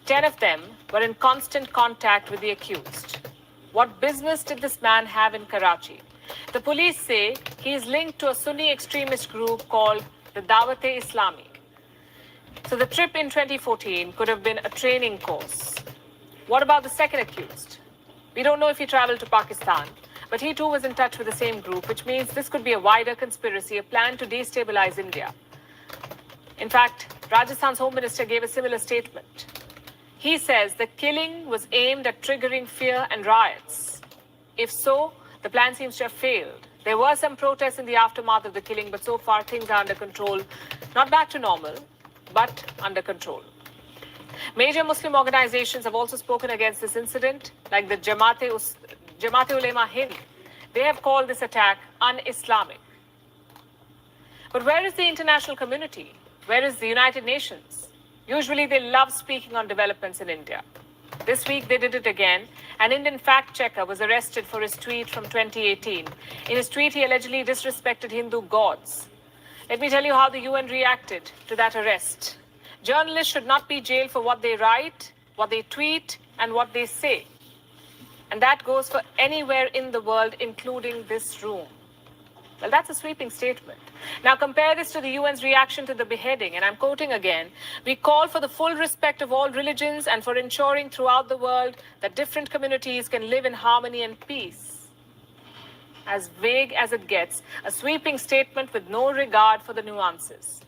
10 of them were in constant contact with the accused. What business did this man have in Karachi? The police say he is linked to a Sunni extremist group called the Dawat-e-Islami. So the trip in 2014 could have been a training course. What about the second accused? We don't know if he traveled to Pakistan, but he too was in touch with the same group, which means this could be a wider conspiracy, a plan to destabilize India. In fact, Rajasthan's Home Minister gave a similar statement. He says the killing was aimed at triggering fear and riots. If so, the plan seems to have failed. There were some protests in the aftermath of the killing, but so far things are under control. Not back to normal, but under control. Major Muslim organizations have also spoken against this incident, like the Jamaat-e Ulema Hind. They have called this attack un-Islamic. But where is the international community? Where is the United Nations? Usually they love speaking on developments in India. This week they did it again. An Indian fact checker was arrested for his tweet from 2018. In his tweet, he allegedly disrespected Hindu gods. Let me tell you how the UN reacted to that arrest. Journalists should not be jailed for what they write, what they tweet, and what they say. And that goes for anywhere in the world, including this room. Well, that's a sweeping statement. Now compare this to the UN's reaction to the beheading, and I'm quoting again. We call for the full respect of all religions and for ensuring throughout the world that different communities can live in harmony and peace. As vague as it gets, a sweeping statement with no regard for the nuances.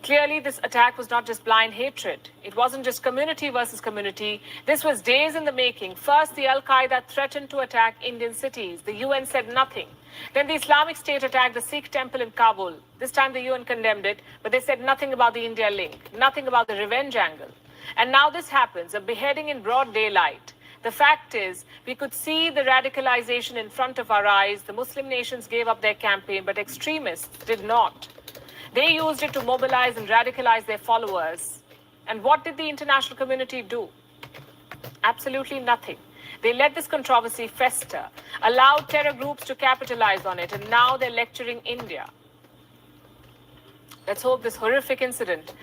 Clearly, this attack was not just blind hatred. It wasn't just community versus community. This was days in the making. First, the Al-Qaeda threatened to attack Indian cities. The UN said nothing. Then the Islamic State attacked the Sikh temple in Kabul. This time the UN condemned it, but they said nothing about the India link, nothing about the revenge angle. And now this happens, a beheading in broad daylight. The fact is, we could see the radicalization in front of our eyes. The Muslim nations gave up their campaign, but extremists did not. They used it to mobilize and radicalize their followers. And what did the international community do? Absolutely nothing. They let this controversy fester, allowed terror groups to capitalize on it, and now they're lecturing India. Let's hope this horrific incident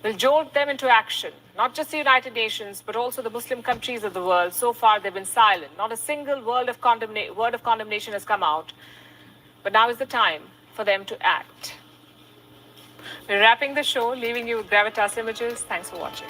will jolt them into action. Not just the United Nations, but also the Muslim countries of the world. So far, they've been silent. Not a single word of condemnation has come out. But now is the time for them to act. We're wrapping the show, leaving you with Gravitas Images. Thanks for watching.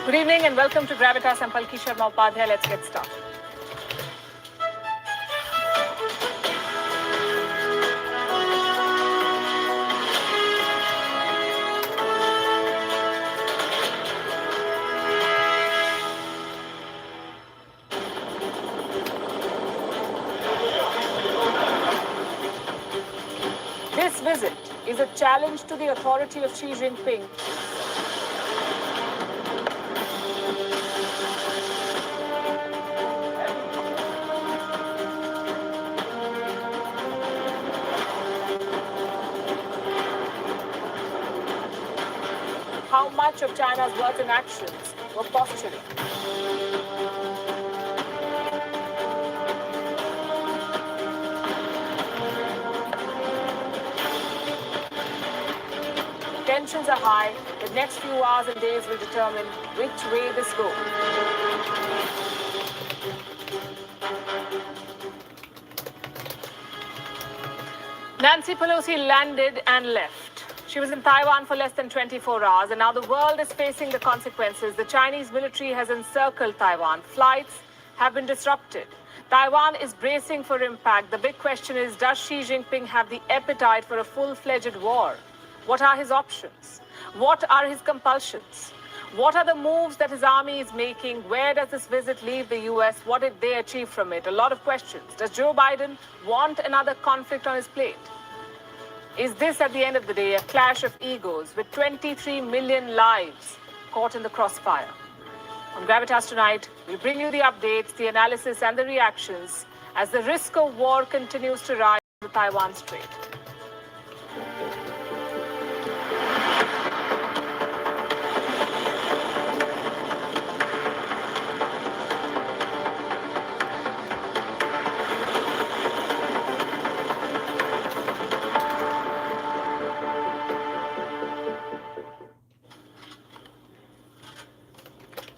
Good evening and welcome to Gravitas. I'm Palki Sharma Upadhyay. Let's get started. This visit is a challenge to the authority of Xi Jinping. How much of China's words and actions were posturing? Tensions are high. The next few hours and days will determine which way this goes. Nancy Pelosi landed and left. She was in Taiwan for less than 24 hours, and now the world is facing the consequences. The Chinese military has encircled Taiwan. Flights have been disrupted. Taiwan is bracing for impact. The big question is, does Xi Jinping have the appetite for a full-fledged war? What are his options? What are his compulsions? What are the moves that his army is making? Where does this visit leave the US? What did they achieve from it? A lot of questions. Does Joe Biden want another conflict on his plate? Is this, at the end of the day, a clash of egos with 23 million lives caught in the crossfire? On Gravitas tonight, we bring you the updates, the analysis, and the reactions as the risk of war continues to rise in the Taiwan Strait.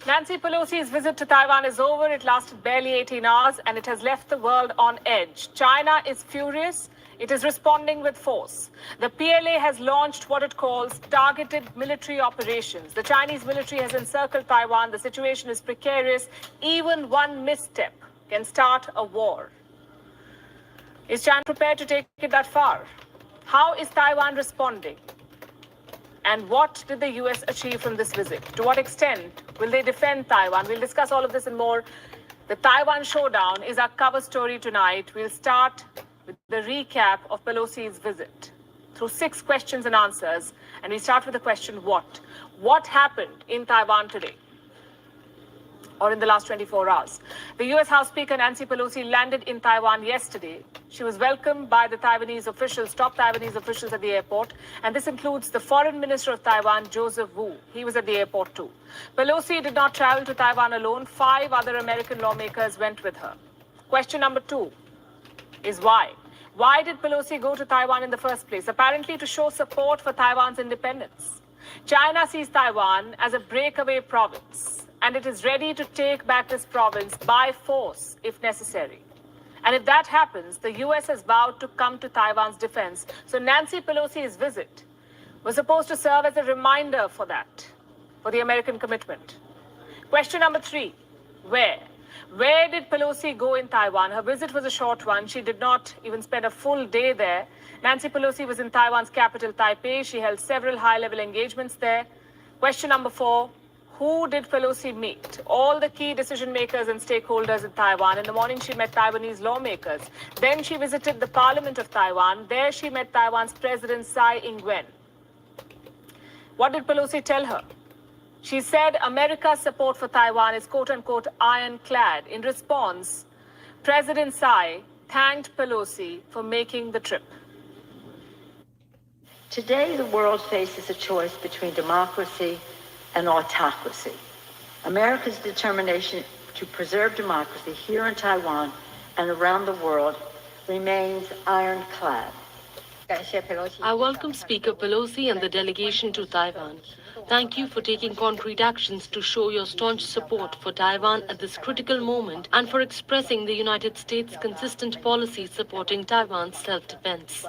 Nancy Pelosi's visit to Taiwan is over. It lasted barely 18 hours and it has left the world on edge. China is furious. It is responding with force. The PLA has launched what it calls targeted military operations. The Chinese military has encircled Taiwan. The situation is precarious. Even one misstep can start a war. Is China prepared to take it that far? How is Taiwan responding? And what did the US achieve from this visit? To what extent will they defend Taiwan? We'll discuss all of this and more. The Taiwan showdown is our cover story tonight. We'll start with the recap of Pelosi's visit through 6 questions and answers. And we start with the question, what? What happened in Taiwan today? Or in the last 24 hours. The US House Speaker Nancy Pelosi landed in Taiwan yesterday. She was welcomed by the Taiwanese officials, top Taiwanese officials at the airport, and this includes the Foreign Minister of Taiwan, Joseph Wu. He was at the airport too. Pelosi did not travel to Taiwan alone. 5 other American lawmakers went with her. Question number 2 is why? Why did Pelosi go to Taiwan in the first place? Apparently to show support for Taiwan's independence. China sees Taiwan as a breakaway province, and it is ready to take back this province by force if necessary. And if that happens, the US has vowed to come to Taiwan's defense. So Nancy Pelosi's visit was supposed to serve as a reminder for that, for the American commitment. Question number 3, where? Where did Pelosi go in Taiwan? Her visit was a short one. She did not even spend a full day there. Nancy Pelosi was in Taiwan's capital, Taipei. She held several high-level engagements there. Question number 4, who did Pelosi meet? All the key decision makers and stakeholders in Taiwan. In the morning, she met Taiwanese lawmakers. Then she visited the Parliament of Taiwan. There she met Taiwan's President Tsai Ing-wen. What did Pelosi tell her? She said America's support for Taiwan is quote-unquote ironclad. In response, President Tsai thanked Pelosi for making the trip. Today, the world faces a choice between democracy and autocracy. America's determination to preserve democracy here in Taiwan and around the world remains ironclad. I welcome Speaker Pelosi and the delegation to Taiwan. Thank you for taking concrete actions to show your staunch support for Taiwan at this critical moment and for expressing the United States' consistent policy supporting Taiwan's self-defense.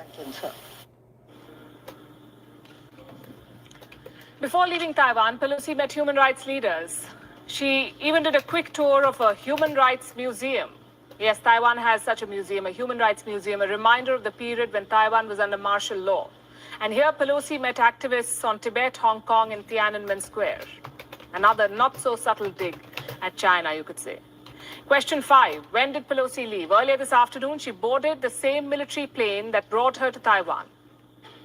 Before leaving Taiwan, Pelosi met human rights leaders. She even did a quick tour of a human rights museum. Yes, Taiwan has such a museum, a human rights museum, a reminder of the period when Taiwan was under martial law. And here Pelosi met activists on Tibet, Hong Kong, and Tiananmen Square. Another not-so-subtle dig at China, you could say. Question 5, when did Pelosi leave? Earlier this afternoon, she boarded the same military plane that brought her to Taiwan.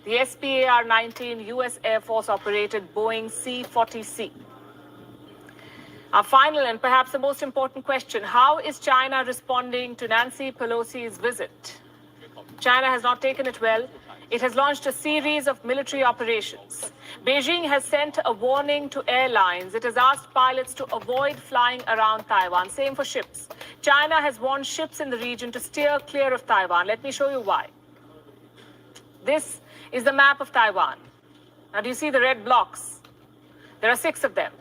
The SPAR-19 U.S. Air Force-operated Boeing C-40C. Our final and perhaps the most important question, how is China responding to Nancy Pelosi's visit? China has not taken it well. It has launched a series of military operations. Beijing has sent a warning to airlines. It has asked pilots to avoid flying around Taiwan. Same for ships. China has warned ships in the region to steer clear of Taiwan. Let me show you why. This is the map of Taiwan. Now, do you see the red blocks? There are 6 of them.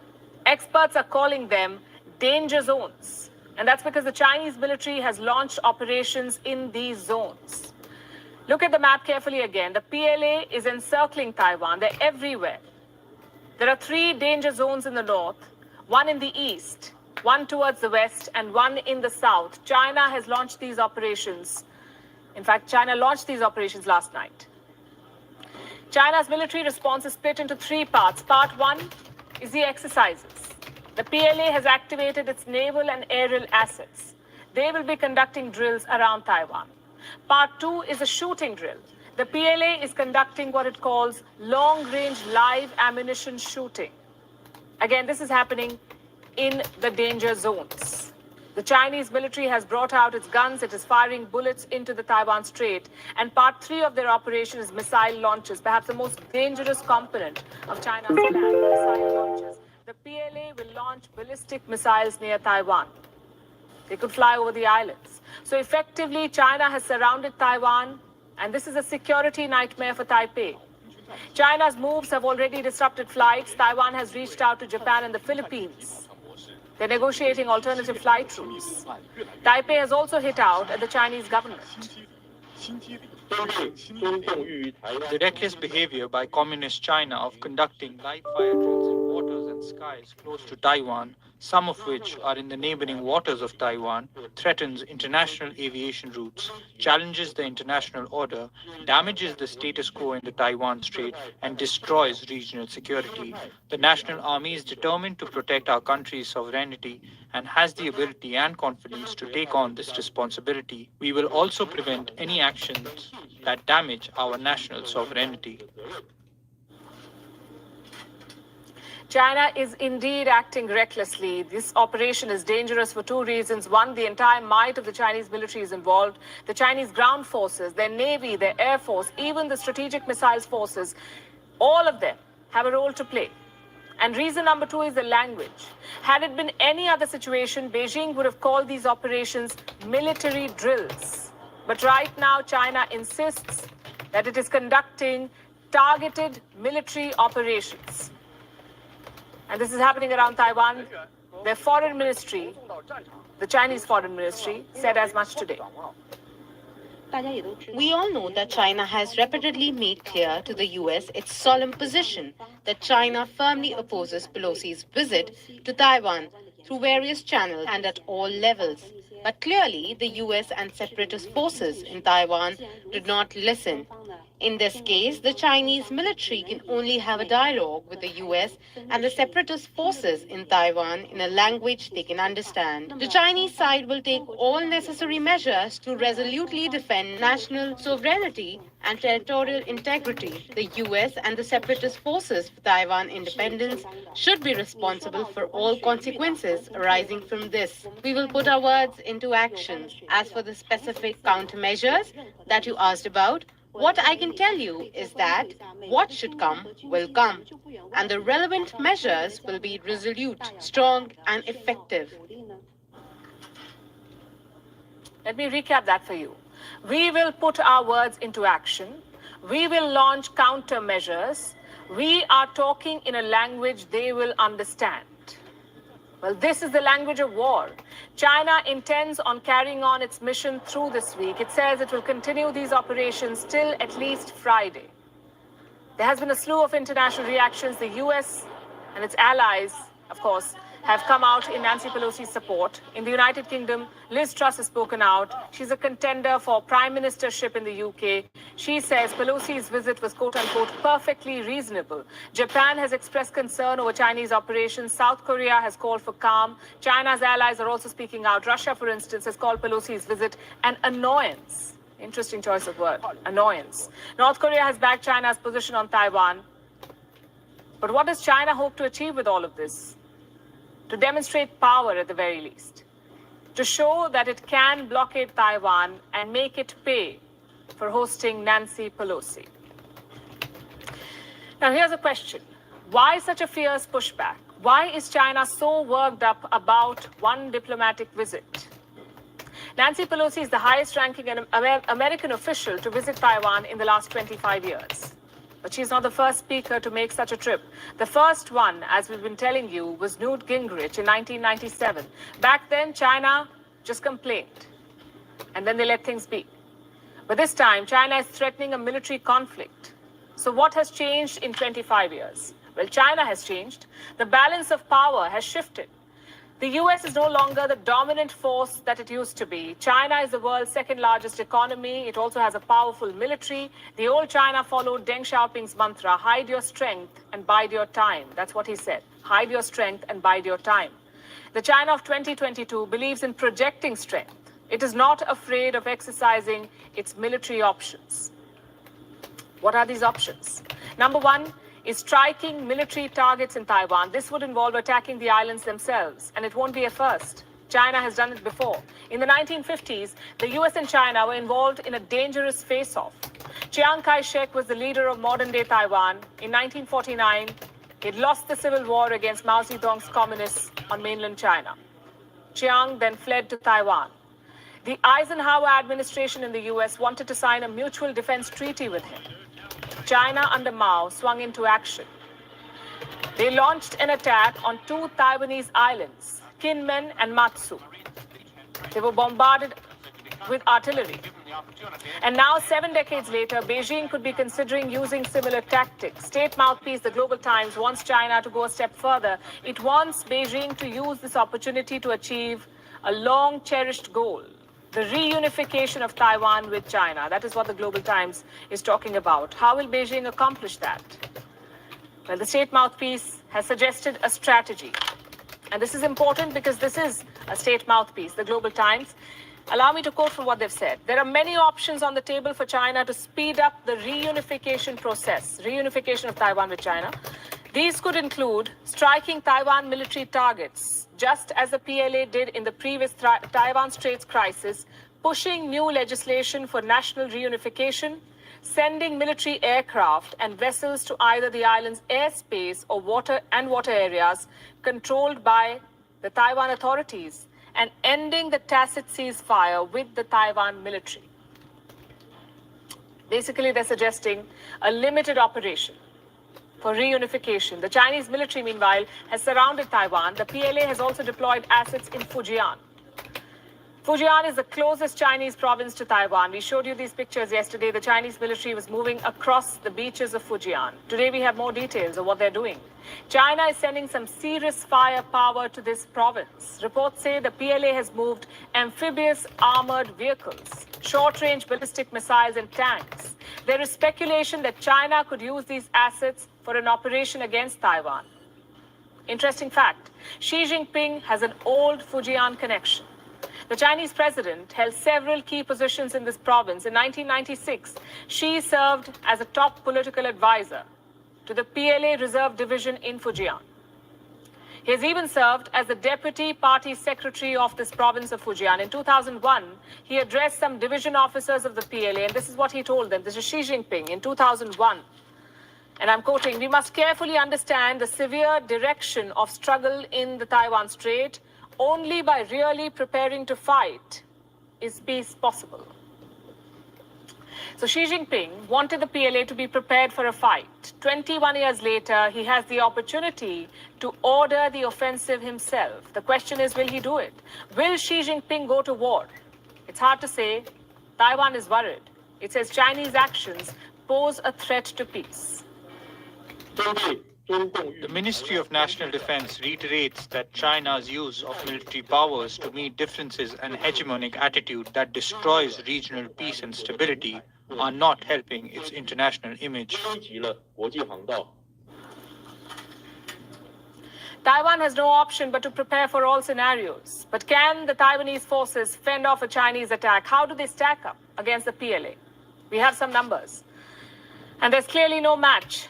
Experts are calling them danger zones. And that's because the Chinese military has launched operations in these zones. Look at the map carefully again. The PLA is encircling Taiwan. They're everywhere. There are 3 danger zones in the north, 1 in the east, 1 towards the west, and 1 in the south. China has launched these operations. In fact, China launched these operations last night. China's military response is split into 3 parts. Part 1 is the exercises. The PLA has activated its naval and aerial assets. They will be conducting drills around Taiwan. Part 2 is a shooting drill. The PLA is conducting what it calls long-range live ammunition shooting. Again, this is happening in the danger zones. The Chinese military has brought out its guns. It is firing bullets into the Taiwan Strait. And part 3 of their operation is missile launches, perhaps the most dangerous component of China's plan, missile launches. The PLA will launch ballistic missiles near Taiwan. They could fly over the islands. So effectively, China has surrounded Taiwan, and this is a security nightmare for Taipei. China's moves have already disrupted flights. Taiwan has reached out to Japan and the Philippines They're negotiating alternative flight routes. Taipei has also hit out at the Chinese government. The reckless behavior by Communist China of conducting live fire drills in waters and skies close to Taiwan, some of which are in the neighboring waters of Taiwan, threatens international aviation routes, challenges the international order, damages the status quo in the Taiwan Strait, and destroys regional security. The National Army is determined to protect our country's sovereignty and has the ability and confidence to take on this responsibility. We will also prevent any actions that damage our national sovereignty. China is indeed acting recklessly. This operation is dangerous for two reasons. One, the entire might of the Chinese military is involved. The Chinese ground forces, their navy, their air force, even the strategic missiles forces, all of them have a role to play. And reason number two is the language. Had it been any other situation, Beijing would have called these operations military drills. But right now, China insists that it is conducting targeted military operations. And this is happening around Taiwan. Their foreign ministry, the Chinese foreign ministry, said as much today. We all know that China has repeatedly made clear to the US its solemn position that China firmly opposes Pelosi's visit to Taiwan through various channels and at all levels. But clearly, the US and separatist forces in Taiwan did not listen. In this case, the Chinese military can only have a dialogue with the US and the separatist forces in Taiwan in a language they can understand. The Chinese side will take all necessary measures to resolutely defend national sovereignty and territorial integrity. The US and the separatist forces for Taiwan independence should be responsible for all consequences arising from this. We will put our words into actions. As for the specific countermeasures that you asked about, what I can tell you is that what should come will come, and the relevant measures will be resolute, strong, and effective. Let me recap that for you. We will put our words into action. We will launch countermeasures. We are talking in a language they will understand. Well, this is the language of war. China intends on carrying on its mission through this week. It says it will continue these operations till at least Friday. There has been a slew of international reactions. The US and its allies, of course, have come out in Nancy Pelosi's support. In the United Kingdom, Liz Truss has spoken out. She's a contender for prime ministership in the UK. She says Pelosi's visit was, quote unquote, perfectly reasonable. Japan has expressed concern over Chinese operations. South Korea has called for calm. China's allies are also speaking out. Russia, for instance, has called Pelosi's visit an annoyance. Interesting choice of word, annoyance. North Korea has backed China's position on Taiwan. But what does China hope to achieve with all of this? To demonstrate power at the very least. To show that it can blockade Taiwan and make it pay for hosting Nancy Pelosi. Now here's a question. Why such a fierce pushback? Why is China so worked up about one diplomatic visit? Nancy Pelosi is the highest ranking American official to visit Taiwan in the last 25 years. But she's not the first speaker to make such a trip. The first one, as we've been telling you, was Newt Gingrich in 1997. Back then, China just complained. And then they let things be. But this time, China is threatening a military conflict. So what has changed in 25 years? Well, China has changed. The balance of power has shifted. The US is no longer the dominant force that it used to be. China is the world's second largest economy. It also has a powerful military. The old China followed Deng Xiaoping's mantra, hide your strength and bide your time. That's what he said. Hide your strength and bide your time. The China of 2022 believes in projecting strength. It is not afraid of exercising its military options. What are these options? Number one, is striking military targets in Taiwan. This would involve attacking the islands themselves, and it won't be a first. China has done it before. In the 1950s, the US and China were involved in a dangerous face-off. Chiang Kai-shek was the leader of modern-day Taiwan. In 1949, he'd lost the civil war against Mao Zedong's communists on mainland China. Chiang then fled to Taiwan. The Eisenhower administration in the US wanted to sign a mutual defense treaty with him. China under Mao swung into action. They launched an attack on two Taiwanese islands, Kinmen, and Matsu. They were bombarded with artillery. And now, 7 decades later, Beijing could be considering using similar tactics. State mouthpiece, the Global Times, wants China to go a step further. It wants Beijing to use this opportunity to achieve a long-cherished goal, the reunification of Taiwan with China. That is what the Global Times is talking about. How will Beijing accomplish that? Well, the state mouthpiece has suggested a strategy. And this is important because this is a state mouthpiece, the Global Times. Allow me to quote from what they've said. There are many options on the table for China to speed up the reunification process, reunification of Taiwan with China. These could include striking Taiwan military targets, just as the PLA did in the previous Taiwan Straits crisis, pushing new legislation for national reunification, sending military aircraft and vessels to either the island's airspace or water areas controlled by the Taiwan authorities, and ending the tacit ceasefire with the Taiwan military. Basically, they're suggesting a limited operation for reunification. The Chinese military, meanwhile, has surrounded Taiwan. The PLA has also deployed assets in Fujian. Fujian is the closest Chinese province to Taiwan. We showed you these pictures yesterday. The Chinese military was moving across the beaches of Fujian. Today we have more details of what they're doing. China is sending some serious firepower to this province. Reports say the PLA has moved amphibious armored vehicles, short-range ballistic missiles and tanks. There is speculation that China could use these assets for an operation against Taiwan. Interesting fact, Xi Jinping has an old Fujian connection. The Chinese president held several key positions in this province. In 1996, Xi served as a top political advisor to the PLA Reserve Division in Fujian. He has even served as the deputy party secretary of this province of Fujian. In 2001, he addressed some division officers of the PLA, and this is what he told them. This is Xi Jinping in 2001. And I'm quoting, "We must carefully understand the severe direction of struggle in the Taiwan Strait. Only by really preparing to fight is peace possible." So Xi Jinping wanted the PLA to be prepared for a fight. 21 years later, he has the opportunity to order the offensive himself. The question is, will he do it? Will Xi Jinping go to war? It's hard to say. Taiwan is worried. It says Chinese actions pose a threat to peace. The Ministry of National Defense reiterates that China's use of military powers to meet differences and hegemonic attitude that destroys regional peace and stability are not helping its international image. Taiwan has no option but to prepare for all scenarios. But can the Taiwanese forces fend off a Chinese attack? How do they stack up against the PLA? We have some numbers. And there's clearly no match.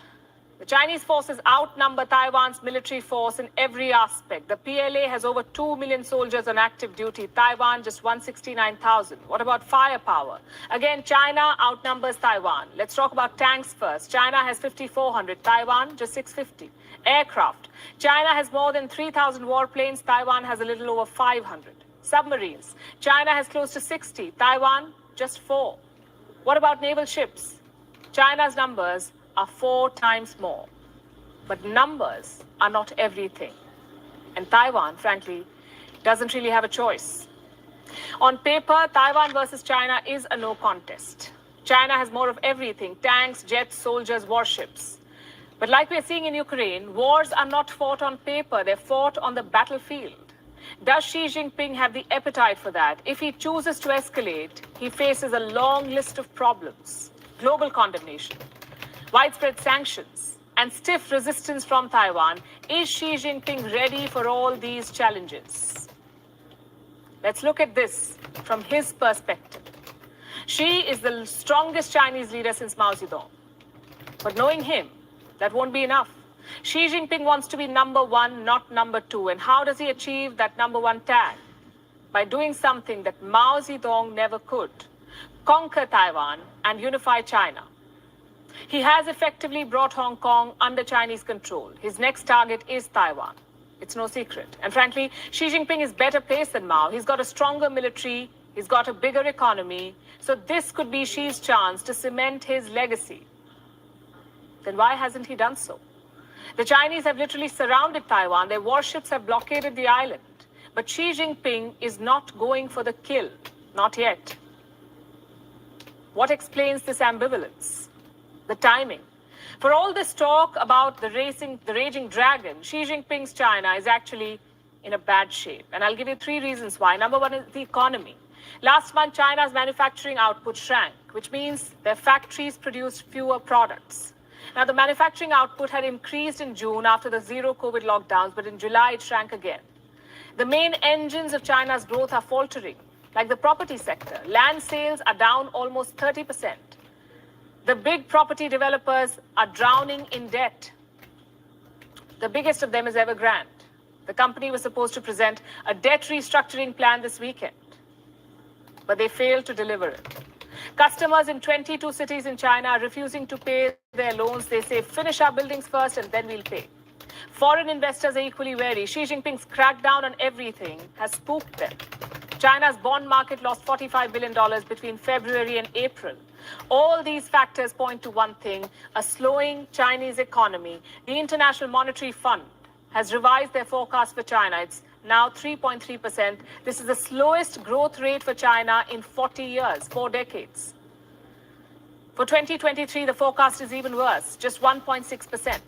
The Chinese forces outnumber Taiwan's military force in every aspect. The PLA has over 2 million soldiers on active duty. Taiwan, just 169,000. What about firepower? Again, China outnumbers Taiwan. Let's talk about tanks first. China has 5,400. Taiwan, just 650. Aircraft. China has more than 3,000 warplanes. Taiwan has a little over 500. Submarines. China has close to 60. Taiwan, just 4. What about naval ships? China's numbers are 4 times more. But numbers are not everything. And Taiwan, frankly, doesn't really have a choice. On paper, Taiwan versus China is a no contest. China has more of everything: tanks, jets, soldiers, warships. But like we're seeing in Ukraine, wars are not fought on paper, they're fought on the battlefield. Does Xi Jinping have the appetite for that? If he chooses to escalate, he faces a long list of problems: global condemnation, widespread sanctions, and stiff resistance from Taiwan. Is Xi Jinping ready for all these challenges? Let's look at this from his perspective. Xi is the strongest Chinese leader since Mao Zedong. But knowing him, that won't be enough. Xi Jinping wants to be number one, not number two. And how does he achieve that number one tag? By doing something that Mao Zedong never could: conquer Taiwan and unify China. He has effectively brought Hong Kong under Chinese control. His next target is Taiwan. It's no secret. And frankly, Xi Jinping is better placed than Mao. He's got a stronger military. He's got a bigger economy. So this could be Xi's chance to cement his legacy. Then why hasn't he done so? The Chinese have literally surrounded Taiwan. Their warships have blockaded the island. But Xi Jinping is not going for the kill, not yet. What explains this ambivalence? The timing. For all this talk about the raging dragon, Xi Jinping's China is actually in a bad shape. And I'll give you 3 reasons why. Number 1 is the economy. Last month, China's manufacturing output shrank, which means their factories produced fewer products. Now, the manufacturing output had increased in June after the zero COVID lockdowns, but in July it shrank again. The main engines of China's growth are faltering, like the property sector. Land sales are down almost 30%. The big property developers are drowning in debt. The biggest of them is Evergrande. The company was supposed to present a debt restructuring plan this weekend, but they failed to deliver it. Customers in 22 cities in China are refusing to pay their loans. They say, finish our buildings first and then we'll pay. Foreign investors are equally wary. Xi Jinping's crackdown on everything has spooked them. China's bond market lost $45 billion between February and April. All these factors point to one thing, a slowing Chinese economy. The International Monetary Fund has revised their forecast for China. It's now 3.3%. This is the slowest growth rate for China in 40 years, 4 decades. For 2023, the forecast is even worse, just 1.6%.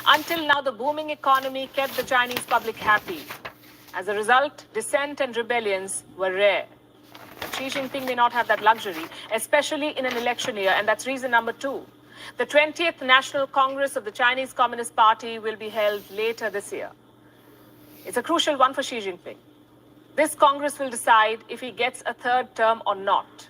Until now, the booming economy kept the Chinese public happy. As a result, dissent and rebellions were rare. But Xi Jinping may not have that luxury, especially in an election year, and that's reason number 2. The 20th National Congress of the Chinese Communist Party will be held later this year. It's a crucial one for Xi Jinping. This Congress will decide if he gets a 3rd term or not.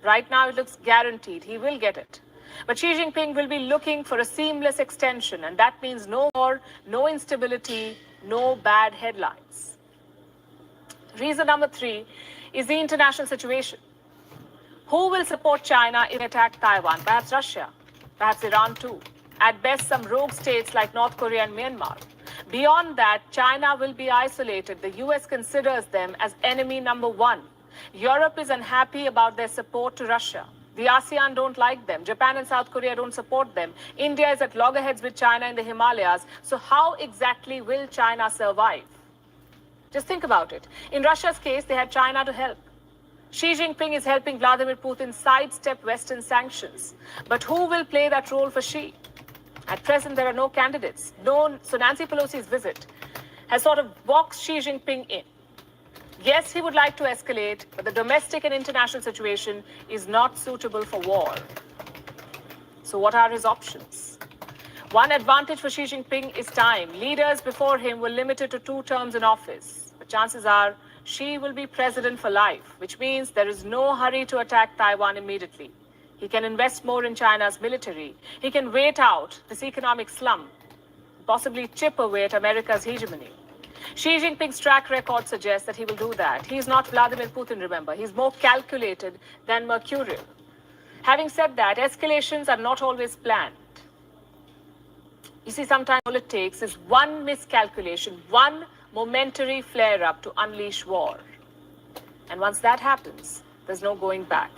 Right now, it looks guaranteed he will get it. But Xi Jinping will be looking for a seamless extension, and that means no war, no instability, no bad headlines. Reason number 3 is the international situation. Who will support China if they attack Taiwan? Perhaps Russia, perhaps Iran too. At best, some rogue states like North Korea and Myanmar. Beyond that, China will be isolated. The US considers them as enemy number 1. Europe is unhappy about their support to Russia. The ASEAN don't like them. Japan and South Korea don't support them. India is at loggerheads with China in the Himalayas. So how exactly will China survive? Just think about it. In Russia's case, they had China to help. Xi Jinping is helping Vladimir Putin sidestep Western sanctions. But who will play that role for Xi? At present, there are no candidates. So Nancy Pelosi's visit has sort of boxed Xi Jinping in. Yes, he would like to escalate, but the domestic and international situation is not suitable for war. So what are his options? One advantage for Xi Jinping is time. Leaders before him were limited to 2 terms in office. The chances are Xi will be president for life, which means there is no hurry to attack Taiwan immediately. He can invest more in China's military. He can wait out this economic slump, possibly chip away at America's hegemony. Xi Jinping's track record suggests that he will do that. He's not Vladimir Putin, remember. He's more calculated than mercurial. Having said that, escalations are not always planned. You see, sometimes all it takes is one miscalculation, one momentary flare-up to unleash war. And once that happens, there's no going back.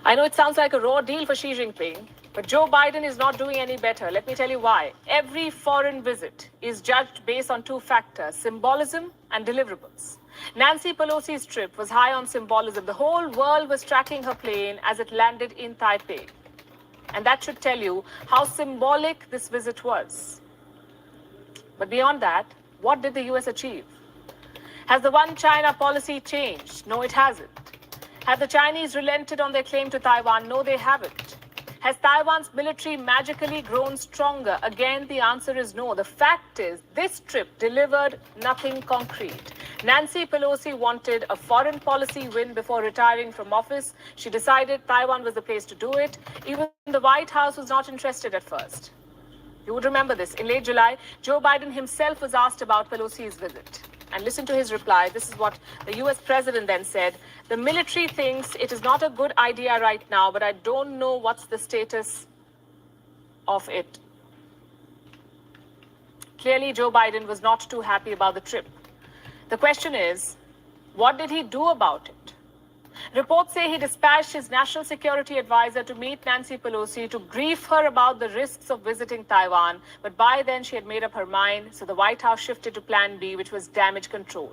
I know it sounds like a raw deal for Xi Jinping, but Joe Biden is not doing any better. Let me tell you why. Every foreign visit is judged based on 2 factors, symbolism and deliverables. Nancy Pelosi's trip was high on symbolism. The whole world was tracking her plane as it landed in Taipei. And that should tell you how symbolic this visit was. But beyond that, what did the US achieve? Has the one China policy changed? No, it hasn't. Have the Chinese relented on their claim to Taiwan? No, they haven't. Has Taiwan's military magically grown stronger? Again, the answer is no. The fact is, this trip delivered nothing concrete. Nancy Pelosi wanted a foreign policy win before retiring from office. She decided Taiwan was the place to do it. Even the White House was not interested at first. You would remember this. In late July, Joe Biden himself was asked about Pelosi's visit. And listen to his reply. This is what the US president then said. The military thinks it is not a good idea right now, but I don't know what's the status of it. Clearly, Joe Biden was not too happy about the trip. The question is, what did he do about it? Reports say he dispatched his national security advisor to meet Nancy Pelosi to brief her about the risks of visiting Taiwan, but by then she had made up her mind, so the White House shifted to Plan B, which was damage control.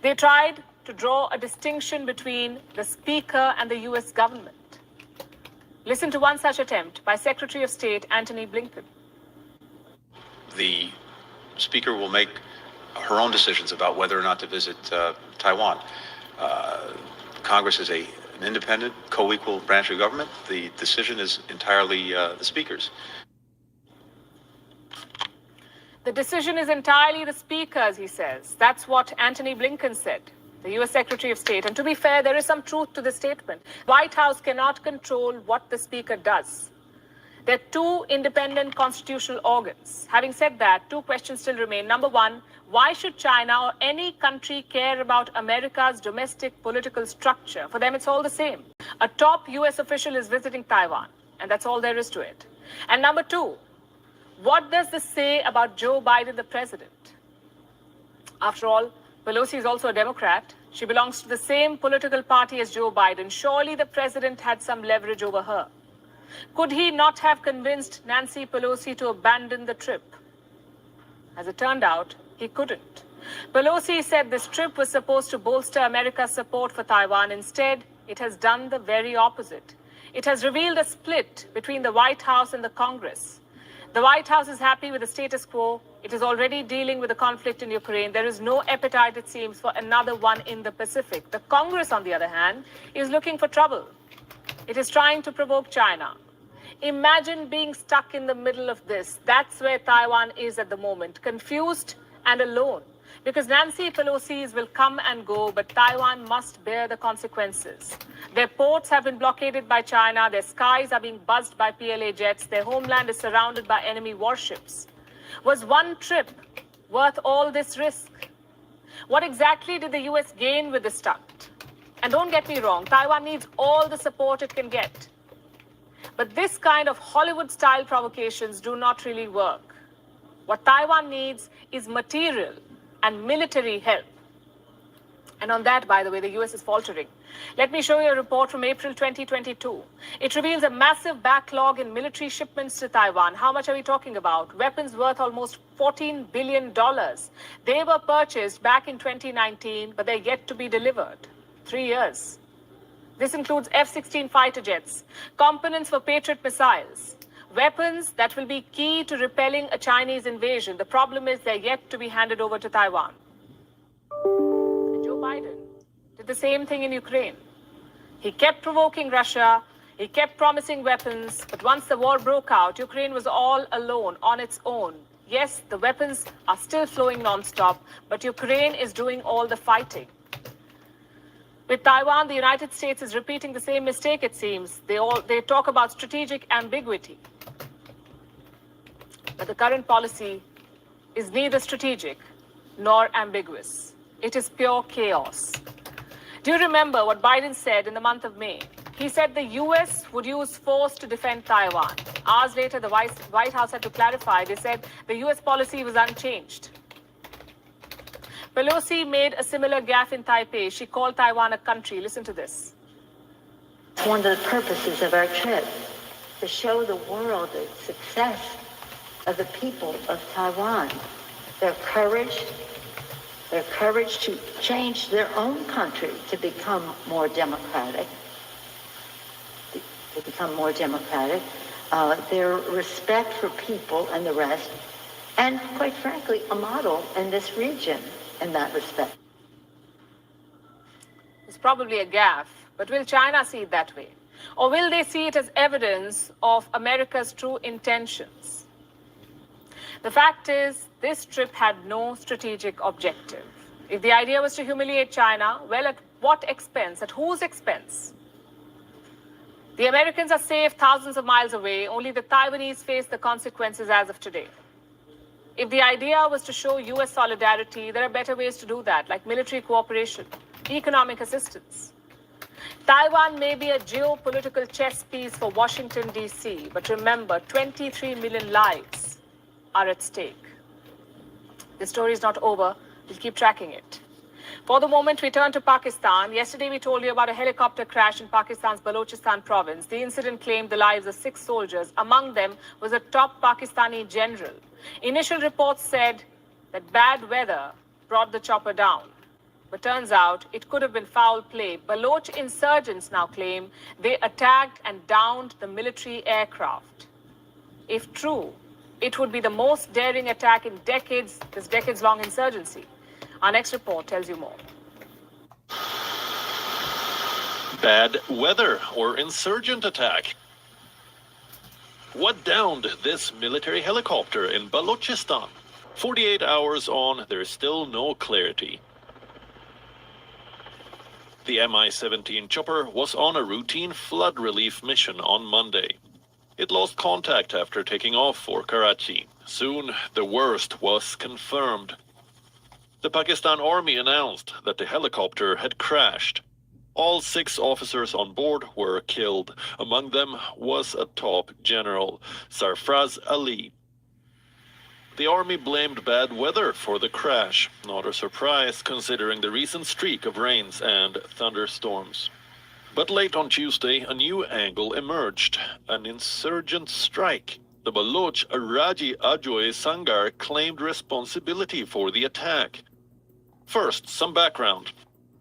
They tried to draw a distinction between the Speaker and the U.S. government. Listen to one such attempt by Secretary of State Antony Blinken. The Speaker will make her own decisions about whether or not to visit Taiwan. Congress is an independent, co-equal branch of government. The decision is entirely the Speaker's. The decision is entirely the Speaker's, he says. That's what Antony Blinken said, the U.S. Secretary of State. And to be fair, there is some truth to the statement. White House cannot control what the Speaker does. There are two independent constitutional organs. Having said that, two questions still remain. Number one, why should China or any country care about America's domestic political structure? For them, it's all the same. A top U.S. official is visiting Taiwan, and that's all there is to it. And number two, what does this say about Joe Biden, the president? After all, Pelosi is also a Democrat. She belongs to the same political party as Joe Biden. Surely the president had some leverage over her. Could he not have convinced Nancy Pelosi to abandon the trip? As it turned out, he couldn't. Pelosi said this trip was supposed to bolster America's support for Taiwan. Instead, it has done the very opposite. It has revealed a split between the White House and the Congress. The White House is happy with the status quo. It is already dealing with the conflict in Ukraine. There is no appetite, it seems, for another one in the Pacific. The Congress, on the other hand, is looking for trouble. It is trying to provoke China. Imagine being stuck in the middle of this. That's where Taiwan is at the moment, confused and alone. Because Nancy Pelosi's will come and go, but Taiwan must bear the consequences. Their ports have been blockaded by China. Their skies are being buzzed by PLA jets. Their homeland is surrounded by enemy warships. Was one trip worth all this risk? What exactly did the U.S. gain with this stunt? And don't get me wrong, Taiwan needs all the support it can get. But this kind of Hollywood-style provocations do not really work. What Taiwan needs is material and military help. And on that, by the way, the US is faltering. Let me show you a report from April 2022. It reveals a massive backlog in military shipments to Taiwan. How much are we talking about? Weapons worth almost $14 billion. They were purchased back in 2019, but they're yet to be delivered. 3 years. This includes F-16 fighter jets, components for Patriot missiles, weapons that will be key to repelling a Chinese invasion. The problem is they're yet to be handed over to Taiwan. And Joe Biden did the same thing in Ukraine. He kept provoking Russia. He kept promising weapons. But once the war broke out, Ukraine was all alone, on its own. Yes, the weapons are still flowing nonstop, but Ukraine is doing all the fighting. With Taiwan, the United States is repeating the same mistake, it seems. They talk about strategic ambiguity. But the current policy is neither strategic nor ambiguous. It is pure chaos. Do you remember what Biden said in the month of May? He said the US would use force to defend Taiwan. Hours later, the White House had to clarify. They said the US policy was unchanged. Pelosi made a similar gaffe in Taipei. She called Taiwan a country. Listen to this. One of the purposes of our trip, to show the world the success of the people of Taiwan, their courage to change their own country to become more democratic, their respect for people and the rest, and quite frankly, a model in this region in that respect. It's probably a gaffe, but will China see it that way? Or will they see it as evidence of America's true intentions? The fact is, this trip had no strategic objective. If the idea was to humiliate China, well, at what expense? At whose expense? The Americans are safe thousands of miles away. Only the Taiwanese face the consequences as of today. If the idea was to show US solidarity, there are better ways to do that, like military cooperation, economic assistance. Taiwan may be a geopolitical chess piece for Washington, D.C., but remember, 23 million lives are at stake. The story is not over. We'll keep tracking it. For the moment, we turn to Pakistan. Yesterday, we told you about a helicopter crash in Pakistan's Balochistan province. The incident claimed the lives of 6 soldiers. Among them was a top Pakistani general. Initial reports said that bad weather brought the chopper down. But turns out it could have been foul play. Baloch insurgents now claim they attacked and downed the military aircraft. If true, it would be the most daring attack in decades, this decades-long insurgency. Our next report tells you more. Bad weather or insurgent attack. What downed this military helicopter in Balochistan? 48 hours on, there's still no clarity. The Mi-17 chopper was on a routine flood relief mission on Monday. It lost contact after taking off for Karachi. Soon, the worst was confirmed. The Pakistan Army announced that the helicopter had crashed. All 6 officers on board were killed. Among them was a top general, Sarfraz Ali. The army blamed bad weather for the crash. Not a surprise considering the recent streak of rains and thunderstorms. But late on Tuesday, a new angle emerged, an insurgent strike. The Baloch Raji Ajoy Sangar claimed responsibility for the attack. First, some background.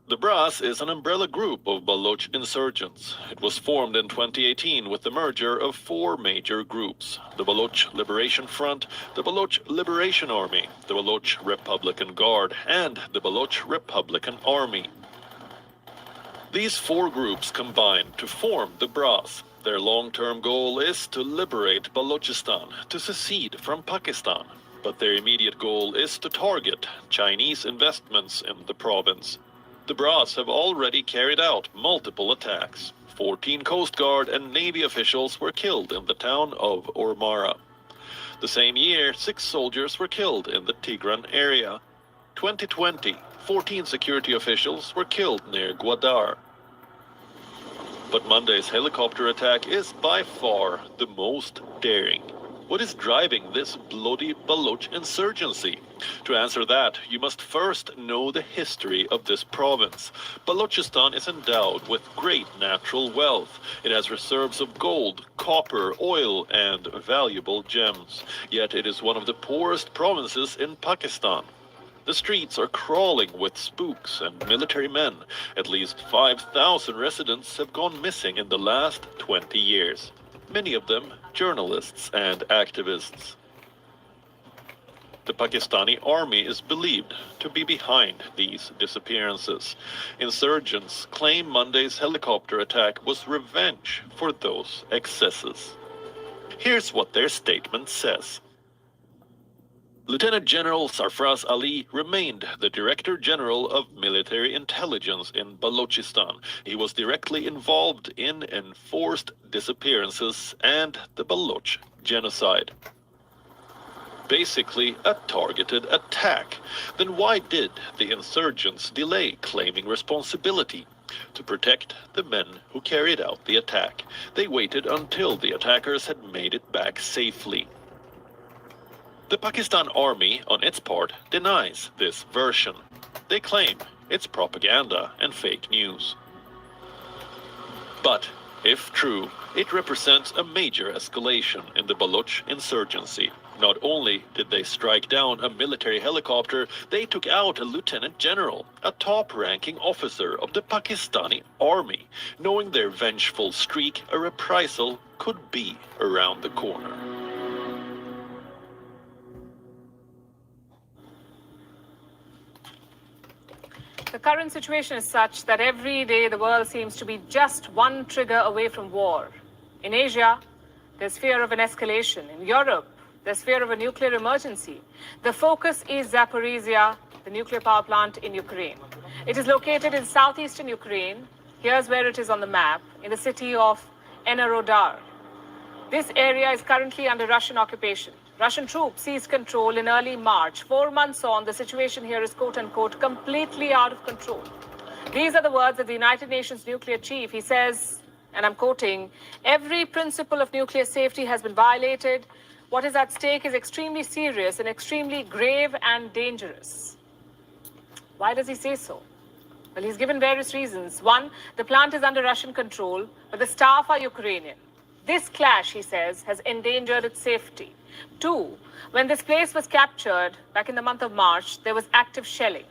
The BRAS is an umbrella group of Baloch insurgents. It was formed in 2018 with the merger of 4 major groups: the Baloch Liberation Front, the Baloch Liberation Army, the Baloch Republican Guard, and the Baloch Republican Army. These 4 groups combined to form the BRAS. Their long-term goal is to liberate Balochistan, to secede from Pakistan. But their immediate goal is to target Chinese investments in the province. The BRAS have already carried out multiple attacks. 14 Coast Guard and Navy officials were killed in the town of Ormara. The same year, 6 soldiers were killed in the Tigran area. 2020, 14 security officials were killed near Gwadar. But Monday's helicopter attack is by far the most daring. What is driving this bloody Baloch insurgency? To answer that, you must first know the history of this province. Balochistan is endowed with great natural wealth. It has reserves of gold, copper, oil, and valuable gems. Yet it is one of the poorest provinces in Pakistan. The streets are crawling with spooks and military men. At least 5,000 residents have gone missing in the last 20 years. Many of them journalists and activists. The Pakistani army is believed to be behind these disappearances. Insurgents claim Monday's helicopter attack was revenge for those excesses. Here's what their statement says. Lieutenant General Sarfraz Ali remained the Director General of Military Intelligence in Balochistan. He was directly involved in enforced disappearances and the Baloch genocide. Basically, a targeted attack. Then why did the insurgents delay claiming responsibility? To protect the men who carried out the attack. They waited until the attackers had made it back safely. The Pakistan Army, on its part, denies this version. They claim it's propaganda and fake news. But, if true, it represents a major escalation in the Baloch insurgency. Not only did they strike down a military helicopter, they took out a lieutenant general, a top-ranking officer of the Pakistani Army, knowing their vengeful streak, a reprisal could be around the corner. The current situation is such that every day the world seems to be just one trigger away from war. In Asia, there's fear of an escalation. In Europe, there's fear of a nuclear emergency. The focus is Zaporizhia, the nuclear power plant in Ukraine. It is located in southeastern Ukraine. Here's where it is on the map, in the city of Enerhodar. This area is currently under Russian occupation. Russian troops seized control in early March. 4 months on, the situation here is quote-unquote completely out of control. These are the words of the United Nations nuclear chief. He says, and I'm quoting, "Every principle of nuclear safety has been violated. What is at stake is extremely serious and extremely grave and dangerous." Why does he say so? Well, he's given various reasons. One, the plant is under Russian control, but the staff are Ukrainian. This clash, he says, has endangered its safety. Two, when this place was captured back in the month of March, there was active shelling.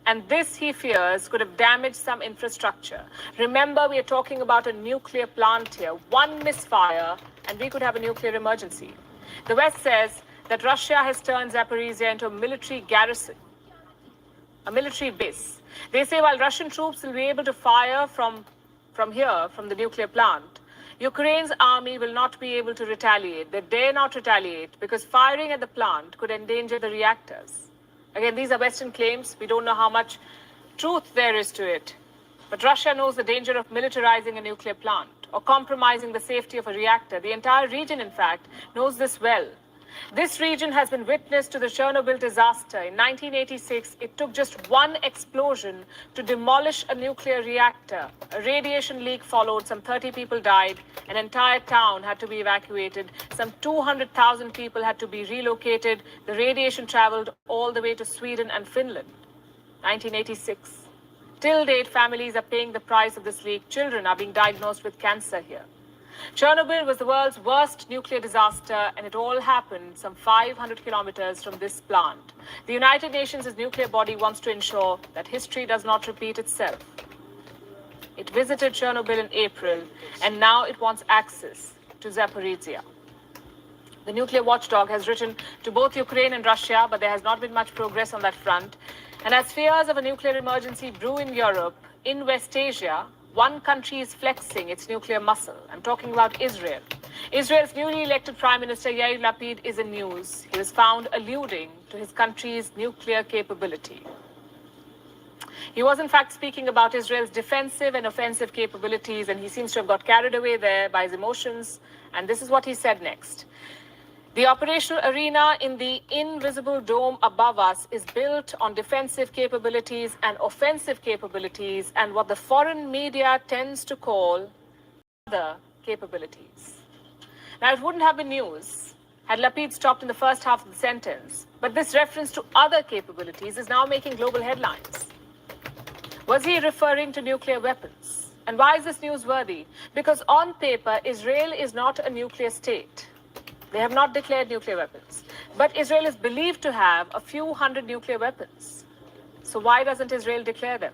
And this, he fears, could have damaged some infrastructure. Remember, we are talking about a nuclear plant here. One misfire, and we could have a nuclear emergency. The West says that Russia has turned Zaporizhia into a military garrison, a military base. They say while Russian troops will be able to fire from here, from the nuclear plant, Ukraine's army will not be able to retaliate. They dare not retaliate because firing at the plant could endanger the reactors. Again, these are Western claims. We don't know how much truth there is to it. But Russia knows the danger of militarizing a nuclear plant or compromising the safety of a reactor. The entire region, in fact, knows this well. This region has been witness to the Chernobyl disaster. In 1986, it took just one explosion to demolish a nuclear reactor. A radiation leak followed, some 30 people died, an entire town had to be evacuated, some 200,000 people had to be relocated. The radiation traveled all the way to Sweden and Finland. 1986. Till date, families are paying the price of this leak. Children are being diagnosed with cancer here. Chernobyl was the world's worst nuclear disaster, and it all happened some 500 kilometers from this plant. The United Nations' nuclear body wants to ensure that history does not repeat itself. It visited Chernobyl in April, and now it wants access to Zaporizhia. The nuclear watchdog has written to both Ukraine and Russia, but there has not been much progress on that front. And as fears of a nuclear emergency brew in Europe, in West Asia, one country is flexing its nuclear muscle. I'm talking about Israel. Israel's newly elected Prime Minister Yair Lapid is in news. He was found alluding to his country's nuclear capability. He was in fact speaking about Israel's defensive and offensive capabilities, and he seems to have got carried away there by his emotions. And this is what he said next. The operational arena in the invisible dome above us is built on defensive capabilities and offensive capabilities and what the foreign media tends to call other capabilities. Now, it wouldn't have been news had Lapid stopped in the first half of the sentence, but this reference to other capabilities is now making global headlines. Was he referring to nuclear weapons? And why is this newsworthy? Because on paper, Israel is not a nuclear state. They have not declared nuclear weapons. But Israel is believed to have a few hundred nuclear weapons. So why doesn't Israel declare them?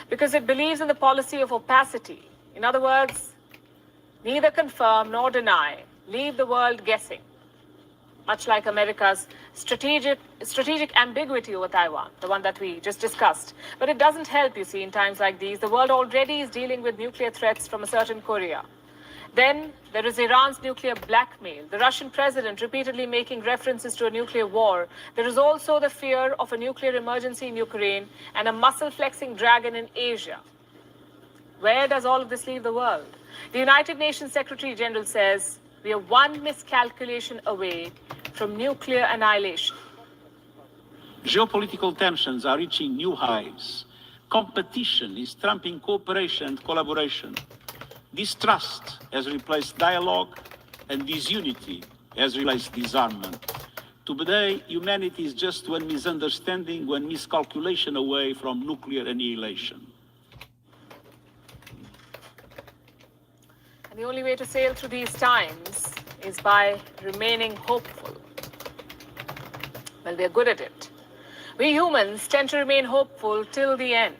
Because it believes in the policy of opacity. In other words, neither confirm nor deny. Leave the world guessing. Much like America's strategic ambiguity over Taiwan, the one that we just discussed. But it doesn't help, you see, in times like these. The world already is dealing with nuclear threats from a certain Korea. Then there is Iran's nuclear blackmail, the Russian president repeatedly making references to a nuclear war. There is also the fear of a nuclear emergency in Ukraine and a muscle-flexing dragon in Asia. Where does all of this leave the world? The United Nations Secretary General says we are one miscalculation away from nuclear annihilation. Geopolitical tensions are reaching new highs. Competition is trumping cooperation and collaboration. Distrust has replaced dialogue, and disunity has replaced disarmament. Today, humanity is just one misunderstanding, one miscalculation away from nuclear annihilation. And the only way to sail through these times is by remaining hopeful. Well, we are good at it. We humans tend to remain hopeful till the end.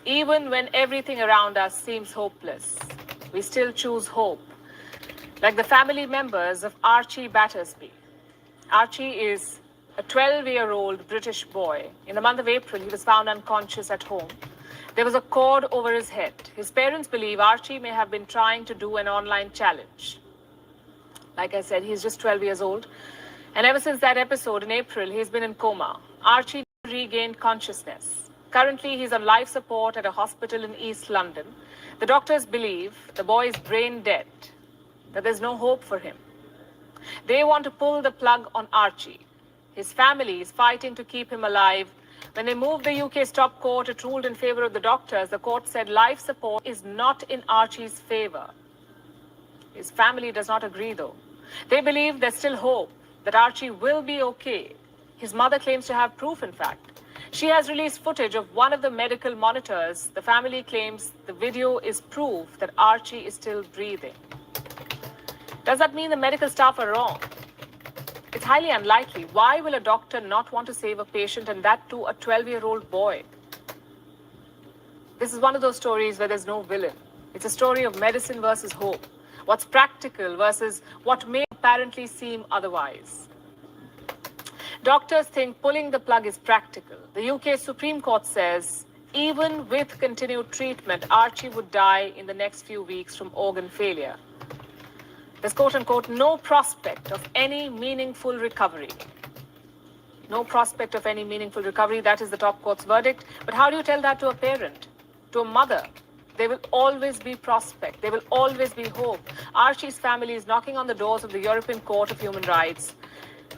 Even when everything around us seems hopeless, we still choose hope. Like the family members of Archie Battersby. Archie is a 12-year-old British boy. In the month of April, he was found unconscious at home. There was a cord over his head. His parents believe Archie may have been trying to do an online challenge. Like I said, he's just 12 years old. And ever since that episode in April, he's been in coma. Archie regained consciousness. Currently, he's on life support at a hospital in East London. The doctors believe the boy is brain dead, that there's no hope for him. They want to pull the plug on Archie. His family is fighting to keep him alive. When they moved the UK's top court, it ruled in favor of the doctors. The court said life support is not in Archie's favor. His family does not agree, though. They believe there's still hope that Archie will be okay. His mother claims to have proof, in fact. She has released footage of one of the medical monitors. The family claims the video is proof that Archie is still breathing. Does that mean the medical staff are wrong? It's highly unlikely. Why will a doctor not want to save a patient, and that too a 12-year-old boy? This is one of those stories where there's no villain. It's a story of medicine versus hope. What's practical versus what may apparently seem otherwise. Doctors think pulling the plug is practical. The UK Supreme Court says even with continued treatment, Archie would die in the next few weeks from organ failure. There's quote-unquote no prospect of any meaningful recovery. No prospect of any meaningful recovery. That is the top court's verdict. But how do you tell that to a parent, to a mother? There will always be prospect. There will always be hope. Archie's family is knocking on the doors of the European Court of Human Rights.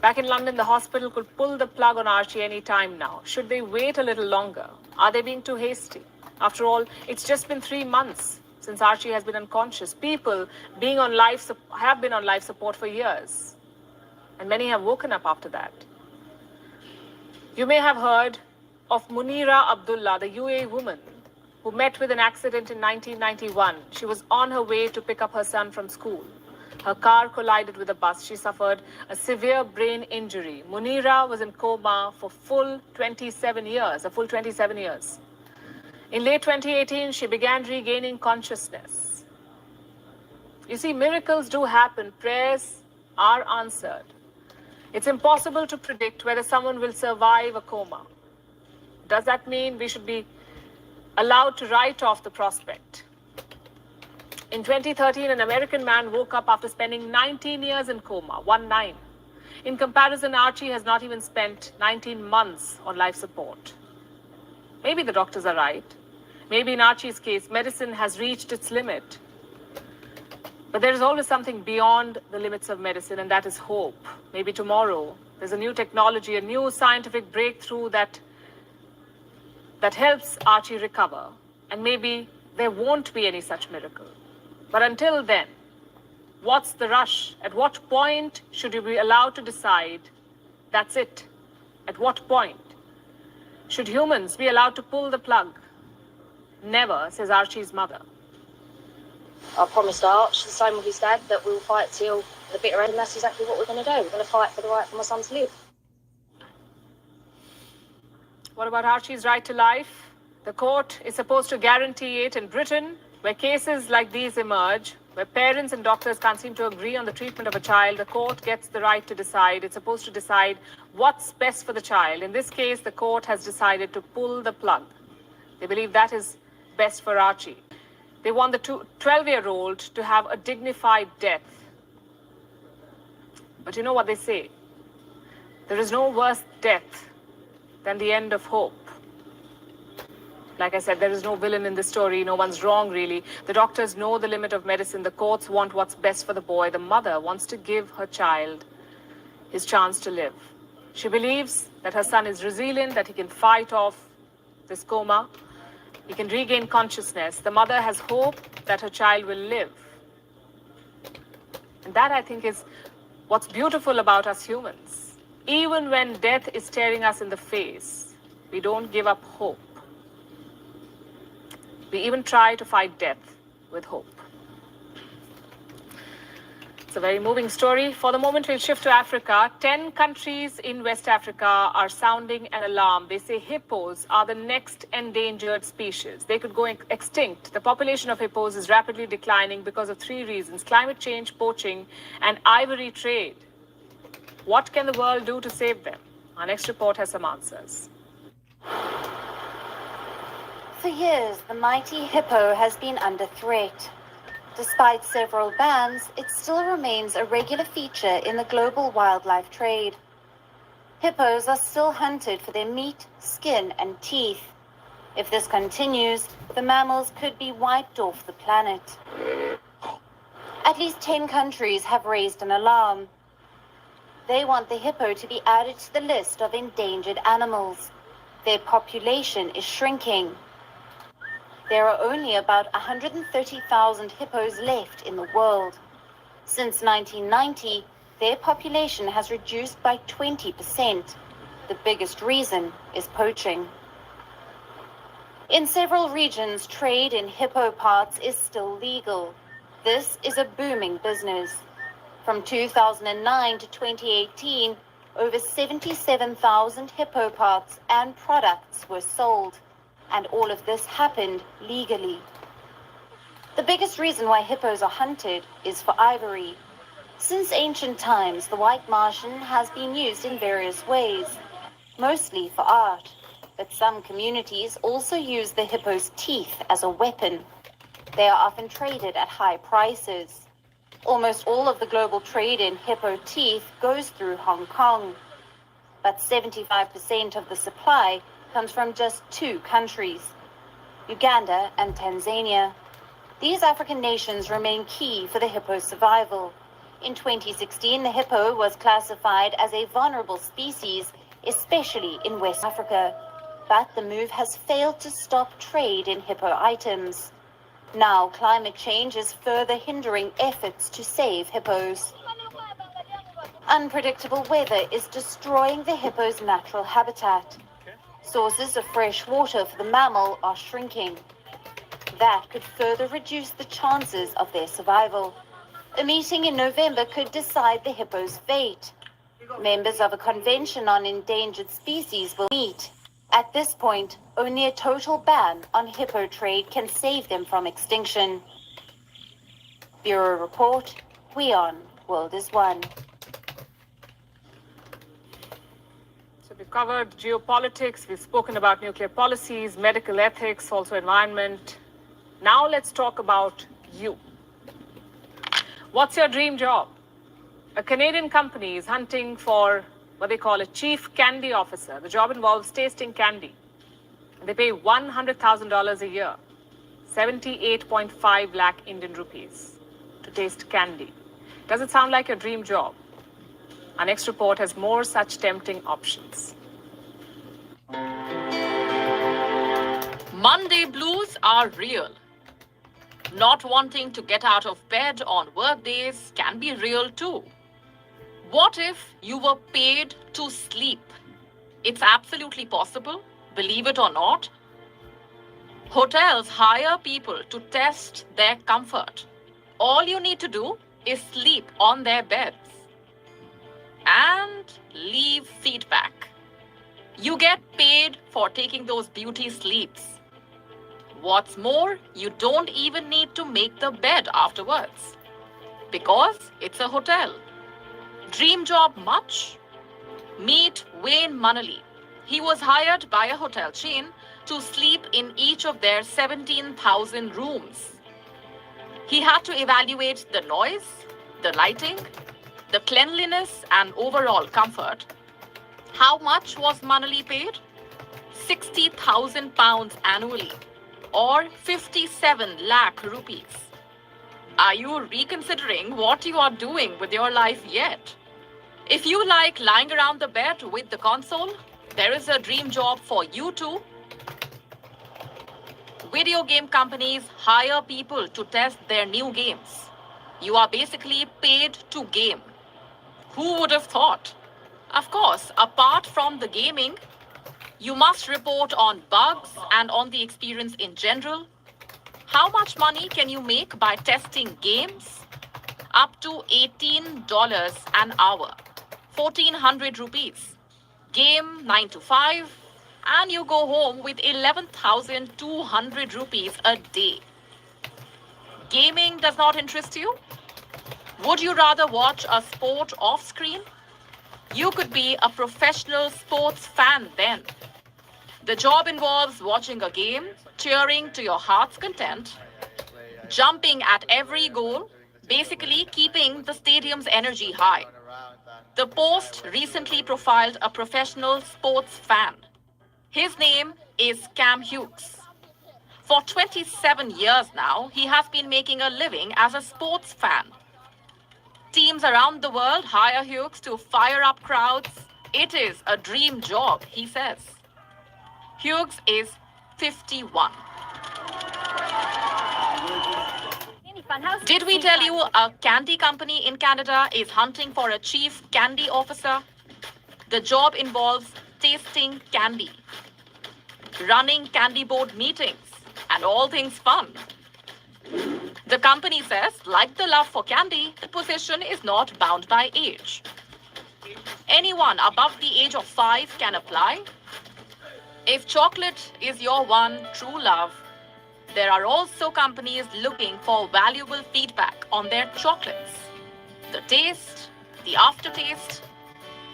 Back in London, the hospital could pull the plug on Archie any time now. Should they wait a little longer? Are they being too hasty? After all, it's just been 3 months since Archie has been unconscious. People have been on life support for years. And many have woken up after that. You may have heard of Munira Abdullah, the UAE woman who met with an accident in 1991. She was on her way to pick up her son from school. Her car collided with a bus. She suffered a severe brain injury. Munira was in coma for a full 27 years. In late 2018, she began regaining consciousness. You see, miracles do happen. Prayers are answered. It's impossible to predict whether someone will survive a coma. Does that mean we should be allowed to write off the prospect? In 2013, an American man woke up after spending 19 years in coma, 19. In comparison, Archie has not even spent 19 months on life support. Maybe the doctors are right. Maybe in Archie's case, medicine has reached its limit. But there is always something beyond the limits of medicine, and that is hope. Maybe tomorrow there's a new technology, a new scientific breakthrough that helps Archie recover. And maybe there won't be any such miracle. But until then, what's the rush? At what point should you be allowed to decide that's it? At what point? Should humans be allowed to pull the plug? Never, says Archie's mother. I promised Arch, the same with his dad, that we'll fight till the bitter end, and that's exactly what we're going to do. We're going to fight for the right for my son to live. What about Archie's right to life? The court is supposed to guarantee it. In Britain, where cases like these emerge, where parents and doctors can't seem to agree on the treatment of a child, the court gets the right to decide. It's supposed to decide what's best for the child. In this case, the court has decided to pull the plug. They believe that is best for Archie. They want the 12-year-old to have a dignified death. But you know what they say? There is no worse death than the end of hope. Like I said, there is no villain in this story. No one's wrong, really. The doctors know the limit of medicine. The courts want what's best for the boy. The mother wants to give her child his chance to live. She believes that her son is resilient, that he can fight off this coma. He can regain consciousness. The mother has hope that her child will live. And that, I think, is what's beautiful about us humans. Even when death is staring us in the face, we don't give up hope. We even try to fight death with hope. It's a very moving story. For the moment, we'll shift to Africa. 10 countries in West Africa are sounding an alarm. They say hippos are the next endangered species. They could go extinct. The population of hippos is rapidly declining because of 3 reasons: climate change, poaching, and ivory trade. What can the world do to save them? Our next report has some answers. For years, the mighty hippo has been under threat. Despite several bans, it still remains a regular feature in the global wildlife trade. Hippos are still hunted for their meat, skin, and teeth. If this continues, the mammals could be wiped off the planet. At least 10 countries have raised an alarm. They want the hippo to be added to the list of endangered animals. Their population is shrinking. There are only about 130,000 hippos left in the world. Since 1990, their population has reduced by 20%. The biggest reason is poaching. In several regions, trade in hippo parts is still legal. This is a booming business. From 2009 to 2018, over 77,000 hippo parts and products were sold, and all of this happened legally. The biggest reason why hippos are hunted is for ivory. Since ancient times, the white Martian has been used in various ways, mostly for art, but some communities also use the hippo's teeth as a weapon. They are often traded at high prices. Almost all of the global trade in hippo teeth goes through Hong Kong, but 75% of the supply comes from just two countries, Uganda and Tanzania. These African nations remain key for the hippo's survival. In 2016, the hippo was classified as a vulnerable species, especially in West Africa. But the move has failed to stop trade in hippo items. Now, climate change is further hindering efforts to save hippos. Unpredictable weather is destroying the hippo's natural habitat. Sources of fresh water for the mammal are shrinking. That could further reduce the chances of their survival. A meeting in November could decide the hippo's fate. Members of a convention on endangered species will meet. At this point, only a total ban on hippo trade can save them from extinction. Bureau Report, WION, World is One. So we've covered geopolitics, we've spoken about nuclear policies, medical ethics, also environment. Now let's talk about you. What's your dream job? A Canadian company is hunting for what they call a chief candy officer. The job involves tasting candy. They pay $100,000 a year, 78.5 lakh Indian rupees, to taste candy. Does it sound like your dream job? Our next report has more such tempting options. Monday blues are real. Not wanting to get out of bed on work days can be real too. What if you were paid to sleep? It's absolutely possible, believe it or not. Hotels hire people to test their comfort. All you need to do is sleep on their beds and leave feedback. You get paid for taking those beauty sleeps. What's more, you don't even need to make the bed afterwards because it's a hotel. Dream job much? Meet Wayne Munnelly. He was hired by a hotel chain to sleep in each of their 17,000 rooms. He had to evaluate the noise, the lighting, the cleanliness, and overall comfort. How much was Munnelly paid? 60,000 pounds annually, or 57 lakh rupees. Are you reconsidering what you are doing with your life yet? If you like lying around the bed with the console, there is a dream job for you too. Video game companies hire people to test their new games. You are basically paid to game. Who would have thought? Of course, apart from the gaming, you must report on bugs and on the experience in general. How much money can you make by testing games? Up to $18 an hour, 1,400 rupees. Game 9 to 5, and you go home with 11,200 rupees a day. Gaming does not interest you? Would you rather watch a sport off screen? You could be a professional sports fan then. The job involves watching a game, cheering to your heart's content, jumping at every goal, basically keeping the stadium's energy high. The Post recently profiled a professional sports fan. His name is Cam Hughes. For 27 years now, he has been making a living as a sports fan. Teams around the world hire Hughes to fire up crowds. It is a dream job, he says. Hughes is 51. Did we tell you a candy company in Canada is hunting for a chief candy officer? The job involves tasting candy, running candy board meetings, and all things fun. The company says, like the love for candy, the position is not bound by age. Anyone above the age of 5 can apply. If chocolate is your one true love, there are also companies looking for valuable feedback on their chocolates. The taste, the aftertaste,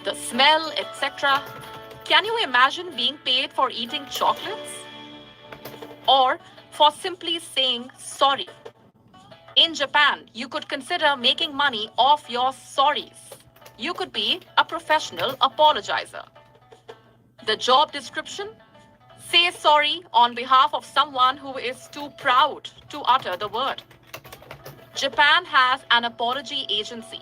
the smell, etc. Can you imagine being paid for eating chocolates? Or for simply saying sorry? In Japan, you could consider making money off your sorries. You could be a professional apologizer. The job description? Say sorry on behalf of someone who is too proud to utter the word. Japan has an apology agency.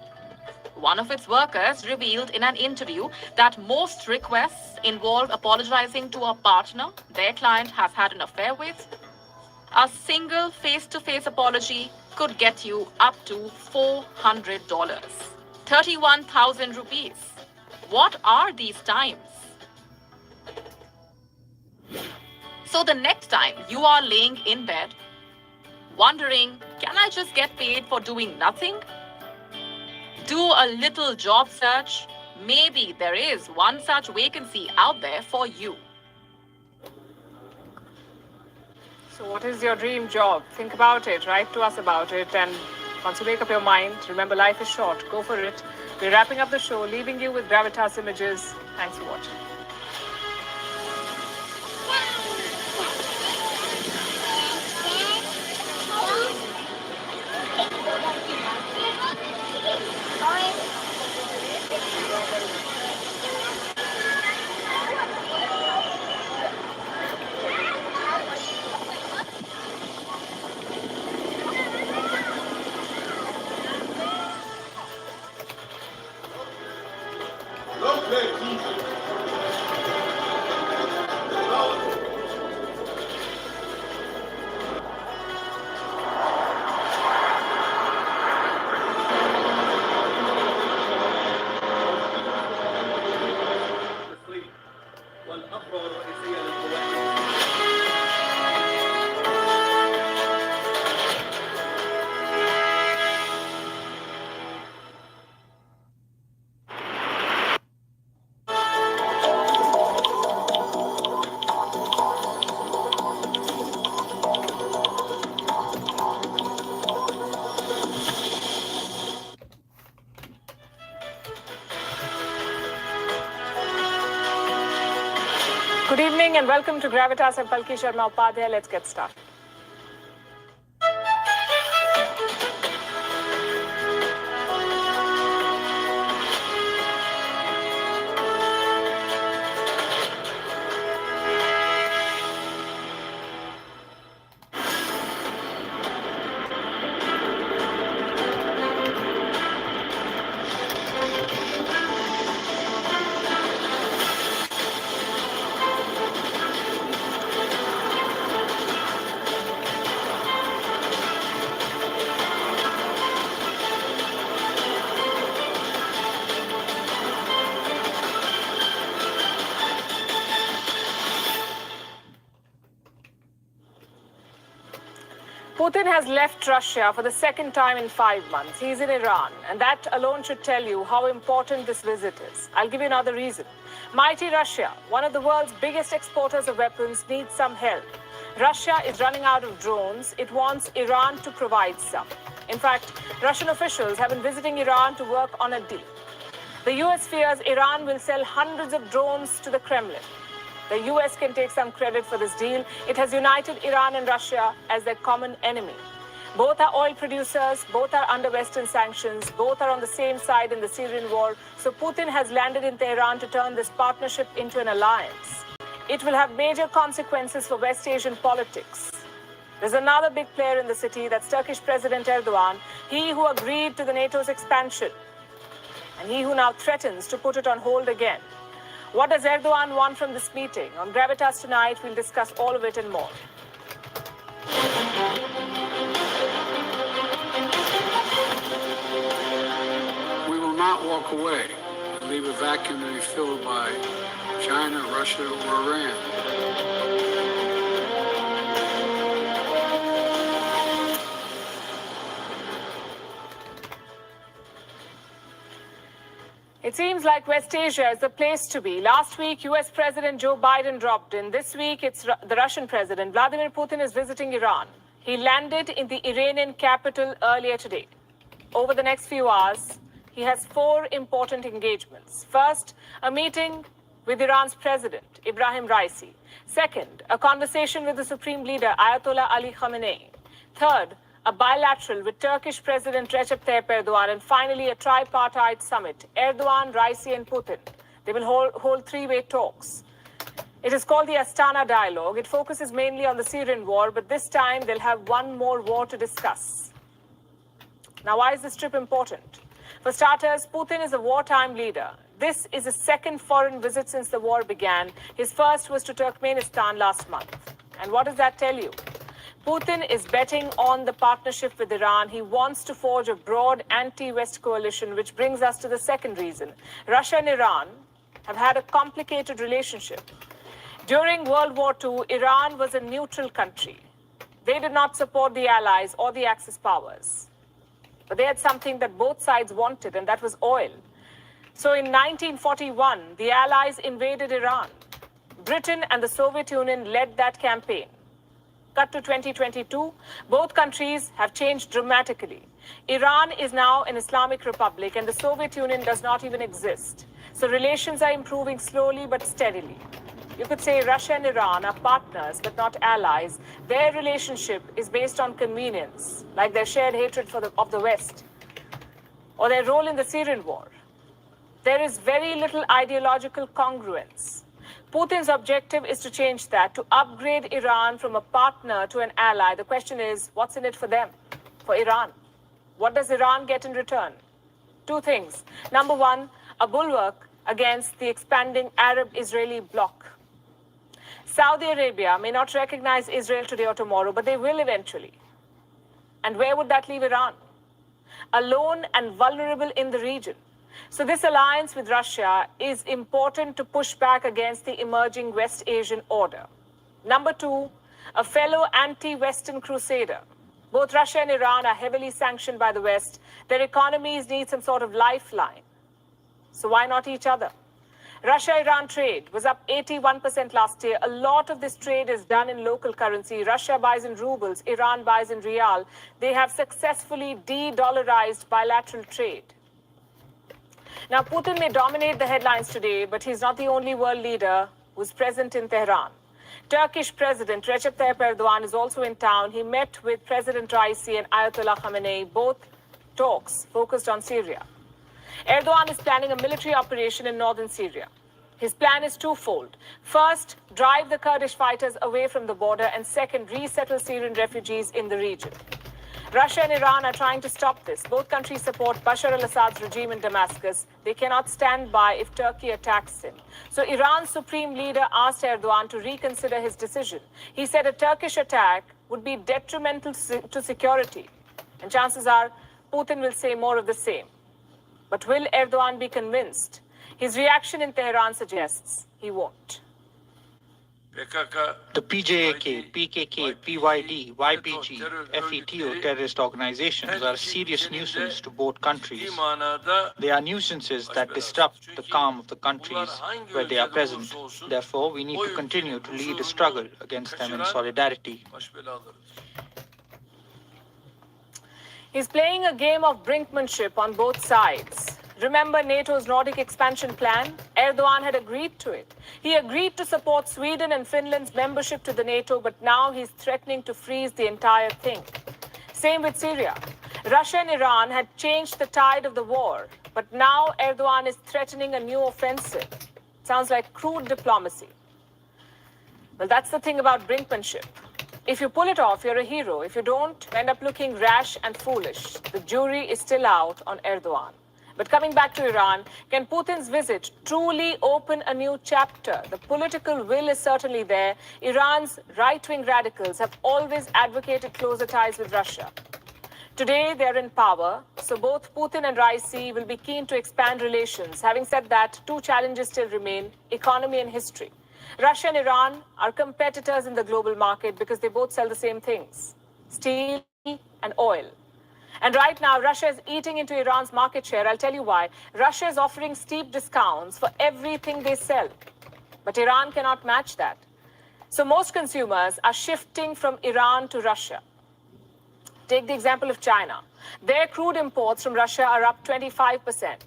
One of its workers revealed in an interview that most requests involve apologizing to a partner their client has had an affair with. A single face-to-face apology could get you up to $400, 31,000 rupees. What are these times? So the next time you are laying in bed, wondering, can I just get paid for doing nothing? Do a little job search. Maybe there is one such vacancy out there for you. So what is your dream job? Think about it, write to us about it, and once you make up your mind, remember life is short, go for it. We're wrapping up the show, leaving you with Gravitas Images. Thanks for watching. Good evening and welcome to Gravitas. I'm Palki Sharma Upadhyay. Let's get started. Putin has left Russia for the second time in 5 months. He's in Iran, and that alone should tell you how important this visit is. I'll give you another reason. Mighty Russia, one of the world's biggest exporters of weapons, needs some help. Russia is running out of drones. It wants Iran to provide some. In fact, Russian officials have been visiting Iran to work on a deal. The US fears Iran will sell hundreds of drones to the Kremlin. The US can take some credit for this deal. It has united Iran and Russia as their common enemy. Both are oil producers, both are under Western sanctions, both are on the same side in the Syrian war. So Putin has landed in Tehran to turn this partnership into an alliance. It will have major consequences for West Asian politics. There's another big player in the city, that's Turkish President Erdogan, he who agreed to the NATO's expansion, and he who now threatens to put it on hold again. What does Erdogan want from this meeting? On Gravitas tonight, we'll discuss all of it and more. We will not walk away leave a vacuum to be filled by China, Russia, or Iran. It seems like West Asia is the place to be. Last week, US President Joe Biden dropped in. This week, it's the Russian president. Vladimir Putin is visiting Iran. He landed in the Iranian capital earlier today. Over the next few hours, he has 4 important engagements. First, a meeting with Iran's president, Ibrahim Raisi. Second, a conversation with the supreme leader, Ayatollah Ali Khamenei. Third, a bilateral with Turkish President Recep Tayyip Erdogan, and finally a tripartite summit, Erdogan, Raisi and Putin. They will hold 3-way talks. It is called the Astana Dialogue. It focuses mainly on the Syrian war, but this time they'll have one more war to discuss. Now, why is this trip important? For starters, Putin is a wartime leader. This is his second foreign visit since the war began. His first was to Turkmenistan last month. And what does that tell you? Putin is betting on the partnership with Iran. He wants to forge a broad anti-West coalition, which brings us to the second reason. Russia and Iran have had a complicated relationship. During World War II, Iran was a neutral country. They did not support the Allies or the Axis powers. But they had something that both sides wanted, and that was oil. So in 1941, the Allies invaded Iran. Britain and the Soviet Union led that campaign. Cut to 2022, both countries have changed dramatically. Iran is now an Islamic republic, and the Soviet Union does not even exist. So relations are improving slowly but steadily. You could say Russia and Iran are partners but not allies. Their relationship is based on convenience, like their shared hatred of the West, or their role in the Syrian war. There is very little ideological congruence. Putin's objective is to change that, to upgrade Iran from a partner to an ally. The question is, what's in it for them, for Iran? What does Iran get in return? 2 things. Number 1, a bulwark against the expanding Arab-Israeli bloc. Saudi Arabia may not recognize Israel today or tomorrow, but they will eventually. And where would that leave Iran? Alone and vulnerable in the region. So this alliance with Russia is important to push back against the emerging West Asian order. Number 2, a fellow anti-Western crusader. Both Russia and Iran are heavily sanctioned by the West. Their economies need some sort of lifeline. So why not each other? Russia-Iran trade was up 81% last year. A lot of this trade is done in local currency. Russia buys in rubles, Iran buys in rial. They have successfully de-dollarized bilateral trade. Now, Putin may dominate the headlines today, but he's not the only world leader who's present in Tehran. Turkish President Recep Tayyip Erdogan is also in town. He met with President Raisi and Ayatollah Khamenei. Both talks focused on Syria. Erdogan is planning a military operation in northern Syria. His plan is twofold. First, drive the Kurdish fighters away from the border, and second, resettle Syrian refugees in the region. Russia and Iran are trying to stop this. Both countries support Bashar al-Assad's regime in Damascus. They cannot stand by if Turkey attacks him. So Iran's supreme leader asked Erdogan to reconsider his decision. He said a Turkish attack would be detrimental to security. And chances are Putin will say more of the same. But will Erdogan be convinced? His reaction in Tehran suggests he won't. The PJAK, PKK, PYD, YPG, FETO terrorist organizations are a serious nuisance to both countries. They are nuisances that disrupt the calm of the countries where they are present. Therefore, we need to continue to lead a struggle against them in solidarity. He's playing a game of brinkmanship on both sides. Remember NATO's Nordic expansion plan? Erdogan had agreed to it. He agreed to support Sweden and Finland's membership to the NATO, but now he's threatening to freeze the entire thing. Same with Syria. Russia and Iran had changed the tide of the war, but now Erdogan is threatening a new offensive. Sounds like crude diplomacy. Well, that's the thing about brinkmanship. If you pull it off, you're a hero. If you don't, you end up looking rash and foolish. The jury is still out on Erdogan. But coming back to Iran, can Putin's visit truly open a new chapter? The political will is certainly there. Iran's right-wing radicals have always advocated closer ties with Russia. Today, they're in power, so both Putin and Raisi will be keen to expand relations. Having said that, two challenges still remain: economy and history. Russia and Iran are competitors in the global market because they both sell the same things: steel and oil. And right now, Russia is eating into Iran's market share. I'll tell you why. Russia is offering steep discounts for everything they sell, but Iran cannot match that. So most consumers are shifting from Iran to Russia. Take the example of China. Their crude imports from Russia are up 25%,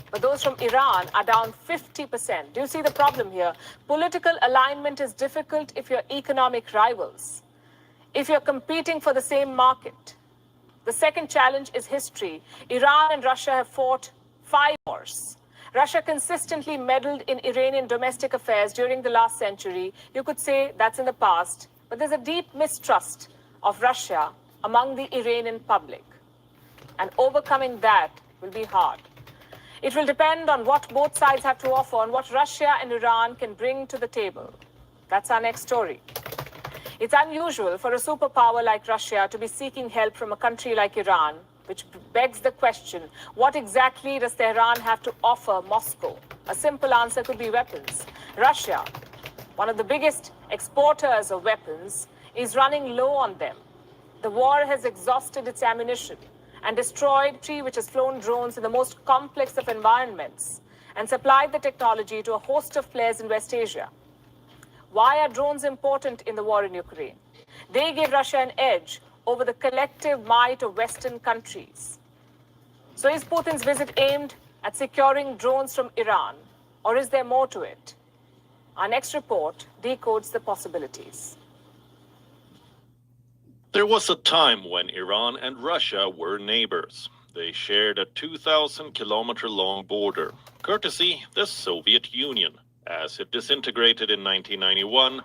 but those from Iran are down 50%. Do you see the problem here? Political alignment is difficult if you're economic rivals, if you're competing for the same market. The second challenge is history. Iran and Russia have fought 5 wars. Russia consistently meddled in Iranian domestic affairs during the last century. You could say that's in the past, but there's a deep mistrust of Russia among the Iranian public. And overcoming that will be hard. It will depend on what both sides have to offer and what Russia and Iran can bring to the table. That's our next story. It's unusual for a superpower like Russia to be seeking help from a country like Iran, which begs the question, what exactly does Tehran have to offer Moscow? A simple answer could be weapons. Russia, one of the biggest exporters of weapons, is running low on them. The war has exhausted its ammunition and destroyed tree which has flown drones in the most complex of environments and supplied the technology to a host of players in West Asia. Why are drones important in the war in Ukraine? They give Russia an edge over the collective might of Western countries. So is Putin's visit aimed at securing drones from Iran, or is there more to it? Our next report decodes the possibilities. There was a time when Iran and Russia were neighbors. They shared a 2,000-kilometer-long border, courtesy the Soviet Union. As it disintegrated in 1991,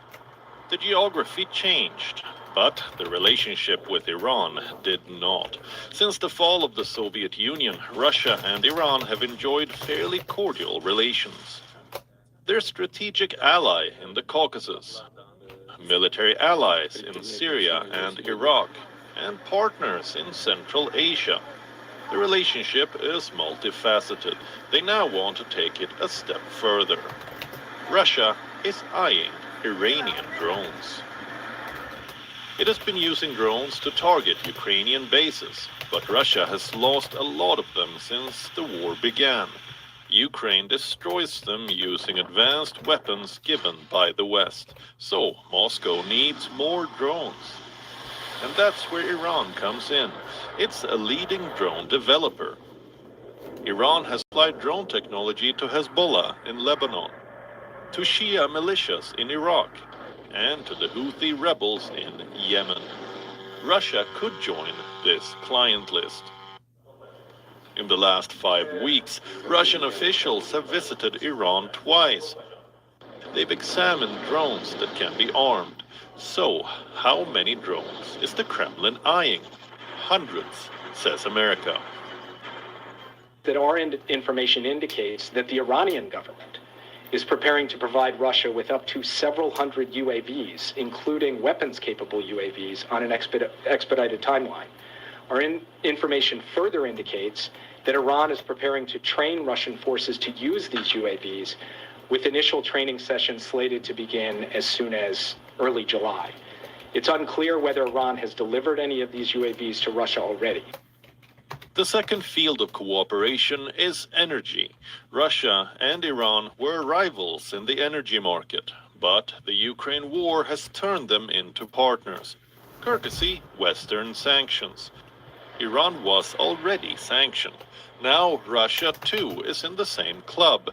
the geography changed, but the relationship with Iran did not. Since the fall of the Soviet Union, Russia and Iran have enjoyed fairly cordial relations. They're strategic ally in the Caucasus, military allies in Syria and Iraq, and partners in Central Asia. The relationship is multifaceted. They now want to take it a step further. Russia is eyeing Iranian drones. It has been using drones to target Ukrainian bases, but Russia has lost a lot of them since the war began. Ukraine destroys them using advanced weapons given by the West. So Moscow needs more drones. And that's where Iran comes in. It's a leading drone developer. Iran has applied drone technology to Hezbollah in Lebanon, to Shia militias in Iraq, and to the Houthi rebels in Yemen. Russia could join this client list. In the last 5 weeks, Russian officials have visited Iran twice. They've examined drones that can be armed. So, how many drones is the Kremlin eyeing? Hundreds, says America. That our information indicates that the Iranian government is preparing to provide Russia with up to several hundred UAVs, including weapons-capable UAVs, on an expedited timeline. Our information further indicates that Iran is preparing to train Russian forces to use these UAVs, with initial training sessions slated to begin as soon as early July. It's unclear whether Iran has delivered any of these UAVs to Russia already. The second field of cooperation is energy. Russia and Iran were rivals in the energy market, but the Ukraine war has turned them into partners, courtesy Western sanctions. Iran was already sanctioned. Now Russia too is in the same club.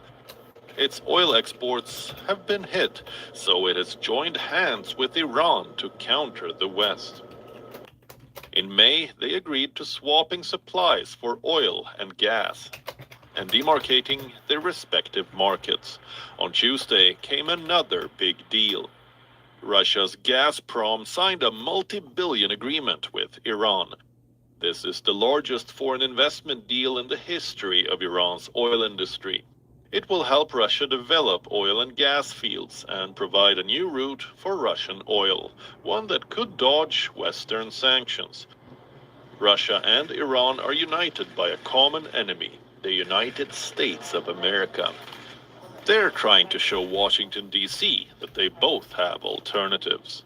Its oil exports have been hit, so it has joined hands with Iran to counter the West. In May, they agreed to swapping supplies for oil and gas and demarcating their respective markets. On Tuesday came another big deal. Russia's Gazprom signed a multi-billion agreement with Iran. This is the largest foreign investment deal in the history of Iran's oil industry. It will help Russia develop oil and gas fields and provide a new route for Russian oil, one that could dodge Western sanctions. Russia and Iran are united by a common enemy, the United States of America. They're trying to show Washington, D.C. that they both have alternatives.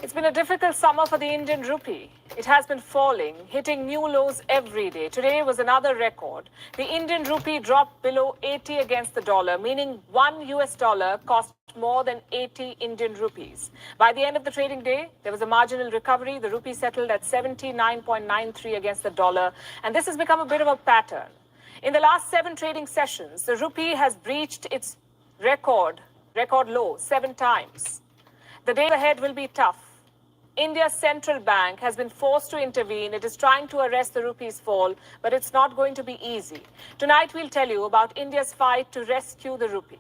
It's been a difficult summer for the Indian rupee. It has been falling, hitting new lows every day. Today was another record. The Indian rupee dropped below 80 against the dollar, meaning $1 cost more than 80 Indian rupees. By the end of the trading day, there was a marginal recovery. The rupee settled at 79.93 against the dollar, and this has become a bit of a pattern. In the last 7 trading sessions, the rupee has breached its record low 7 times. The day ahead will be tough. India's central bank has been forced to intervene. It is trying to arrest the rupee's fall, but it's not going to be easy. Tonight, we'll tell you about India's fight to rescue the rupee.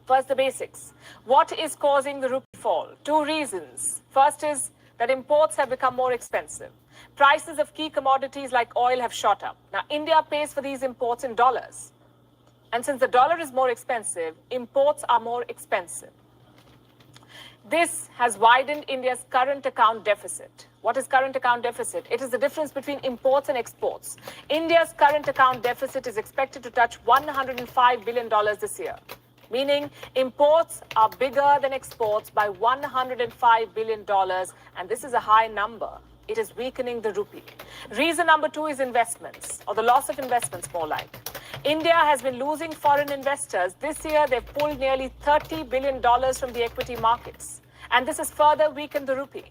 First, the basics. What is causing the rupee fall? 2 reasons. First is that imports have become more expensive. Prices of key commodities like oil have shot up. Now, India pays for these imports in dollars. And since the dollar is more expensive, imports are more expensive. This has widened India's current account deficit. What is current account deficit? It is the difference between imports and exports. India's current account deficit is expected to touch $105 billion this year, meaning imports are bigger than exports by $105 billion, and this is a high number. It is weakening the rupee. Reason number 2 is investments, or the loss of investments more like. India has been losing foreign investors. This year, they've pulled nearly $30 billion from the equity markets. And this has further weakened the rupee.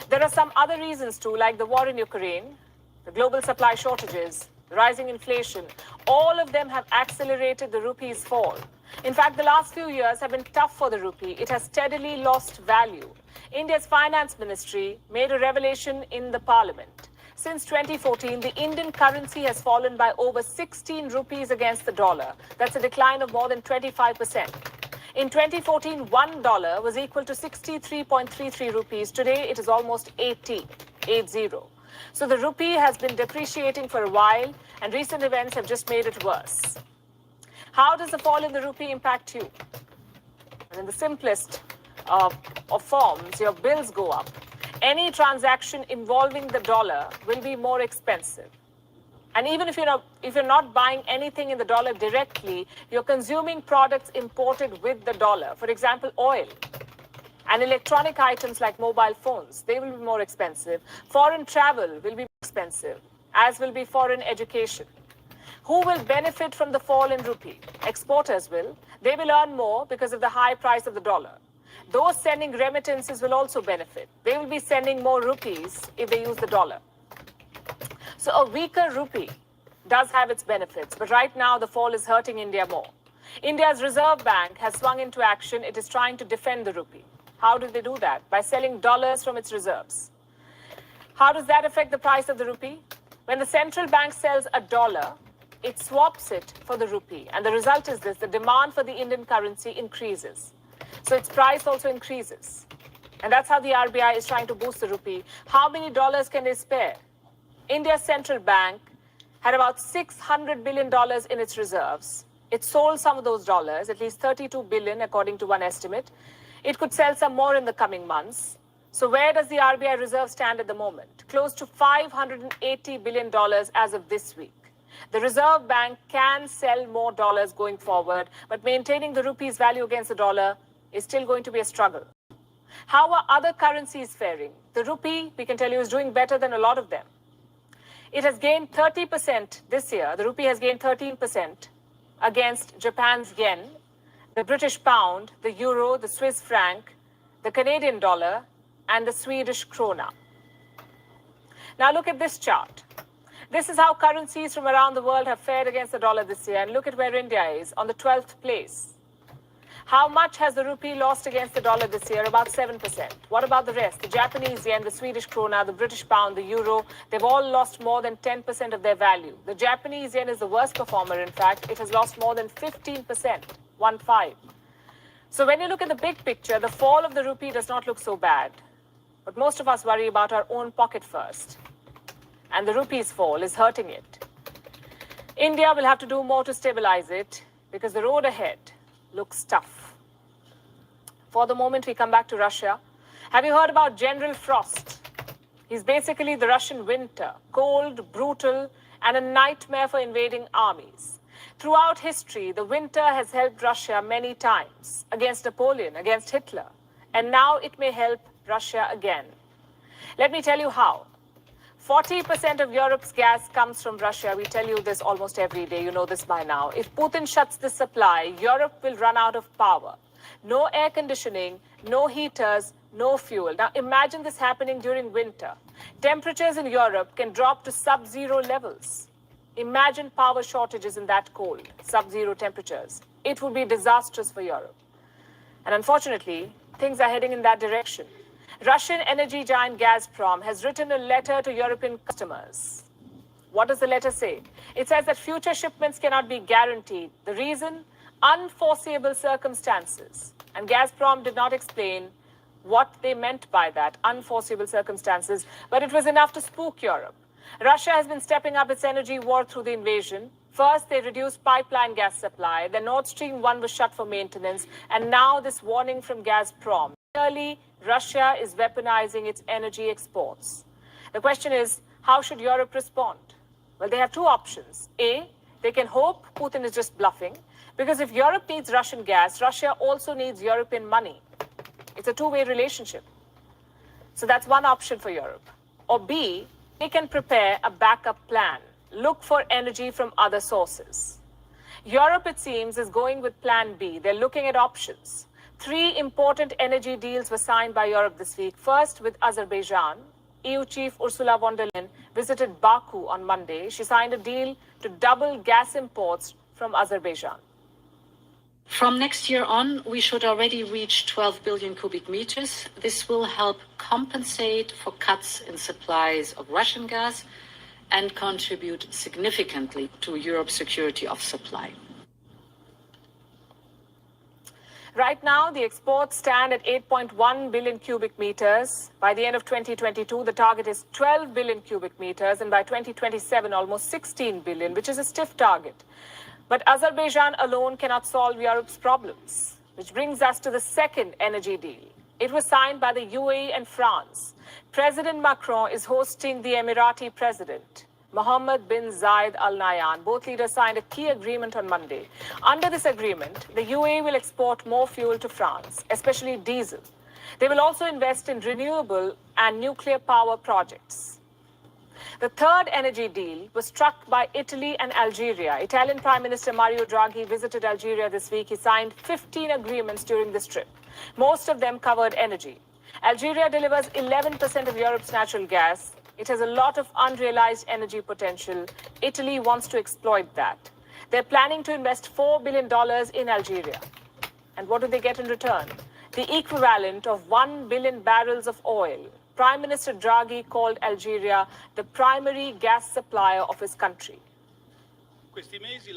There are some other reasons too, like the war in Ukraine, the global supply shortages, rising inflation. All of them have accelerated the rupee's fall. In fact, the last few years have been tough for the rupee. It has steadily lost value. India's finance ministry made a revelation in the parliament. Since 2014, the Indian currency has fallen by over 16 rupees against the dollar. That's a decline of more than 25%. In 2014, $1 was equal to 63.33 rupees. Today, it is almost 80. So the rupee has been depreciating for a while, and recent events have just made it worse. How does the fall in the rupee impact you? In the simplest of forms, your bills go up. Any transaction involving the dollar will be more expensive. And even if you're not buying anything in the dollar directly, you're consuming products imported with the dollar. For example, oil and electronic items like mobile phones, they will be more expensive. Foreign travel will be expensive, as will be foreign education. Who will benefit from the fall in rupee? Exporters will. They will earn more because of the high price of the dollar. Those sending remittances will also benefit. They will be sending more rupees if they use the dollar. So a weaker rupee does have its benefits, but right now the fall is hurting India more. India's Reserve Bank has swung into action. It is trying to defend the rupee. How do they do that? By selling dollars from its reserves. How does that affect the price of the rupee? When the central bank sells a dollar, it swaps it for the rupee. And the result is this: the demand for the Indian currency increases. So its price also increases. And that's how the RBI is trying to boost the rupee. How many dollars can they spare? India's central bank had about $600 billion in its reserves. It sold some of those dollars, at least 32 billion according to one estimate. It could sell some more in the coming months. So where does the RBI reserve stand at the moment? Close to $580 billion as of this week. The Reserve Bank can sell more dollars going forward, but maintaining the rupee's value against the dollar is still going to be a struggle. How are other currencies faring? The rupee, we can tell you, is doing better than a lot of them. It has gained 30% this year. The rupee has gained 13% against Japan's yen, the British pound, the euro, the Swiss franc, the Canadian dollar, and the Swedish krona. Now look at this chart. This is how currencies from around the world have fared against the dollar this year. And look at where India is, on the 12th place. How much has the rupee lost against the dollar this year? About 7%. What about the rest? The Japanese yen, the Swedish krona, the British pound, the euro, they've all lost more than 10% of their value. The Japanese yen is the worst performer, in fact. It has lost more than 15%, 1-5. So when you look at the big picture, the fall of the rupee does not look so bad. But most of us worry about our own pocket first. And the rupee's fall is hurting it. India will have to do more to stabilize it because the road ahead looks tough. For the moment, we come back to Russia. Have you heard about General Frost? He's basically the Russian winter, cold, brutal, and a nightmare for invading armies. Throughout history, the winter has helped Russia many times against Napoleon, against Hitler, and now it may help Russia again. Let me tell you how. 40% of Europe's gas comes from Russia. We tell you this almost every day. You know this by now. If Putin shuts the supply, Europe will run out of power. No air conditioning, no heaters, no fuel. Now imagine this happening during winter. Temperatures in Europe can drop to sub-zero levels. Imagine power shortages in that cold, sub-zero temperatures. It would be disastrous for Europe. And unfortunately, things are heading in that direction. Russian energy giant Gazprom has written a letter to European customers. What does the letter say? It says that future shipments cannot be guaranteed. The reason? Unforeseeable circumstances. And Gazprom did not explain what they meant by that, unforeseeable circumstances, but it was enough to spook Europe. Russia has been stepping up its energy war through the invasion. First, they reduced pipeline gas supply. Then Nord Stream 1 was shut for maintenance. And now this warning from Gazprom. Clearly, Russia is weaponizing its energy exports. The question is, how should Europe respond? Well, they have two options. A, they can hope Putin is just bluffing, because if Europe needs Russian gas, Russia also needs European money. It's a two-way relationship. So that's one option for Europe. Or B, they can prepare a backup plan, look for energy from other sources. Europe, it seems, is going with plan B. They're looking at options. 3 important energy deals were signed by Europe this week. First, with Azerbaijan. EU chief Ursula von der Leyen visited Baku on Monday. She signed a deal to double gas imports from Azerbaijan. From next year on, we should already reach 12 billion cubic meters. This will help compensate for cuts in supplies of Russian gas and contribute significantly to Europe's security of supply. Right now, the exports stand at 8.1 billion cubic meters. By the end of 2022, the target is 12 billion cubic meters, and by 2027, almost 16 billion, which is a stiff target. But Azerbaijan alone cannot solve Europe's problems, which brings us to the second energy deal. It was signed by the UAE and France. President Macron is hosting the Emirati president, Mohammed bin Zayed Al Nahyan. Both leaders signed a key agreement on Monday. Under this agreement, the UAE will export more fuel to France, especially diesel. They will also invest in renewable and nuclear power projects. The third energy deal was struck by Italy and Algeria. Italian Prime Minister Mario Draghi visited Algeria this week. He signed 15 agreements during this trip. Most of them covered energy. Algeria delivers 11% of Europe's natural gas. It has a lot of unrealized energy potential. Italy wants to exploit that. They're planning to invest $4 billion in Algeria. And what do they get in return? The equivalent of 1 billion barrels of oil. Prime Minister Draghi called Algeria the primary gas supplier of his country.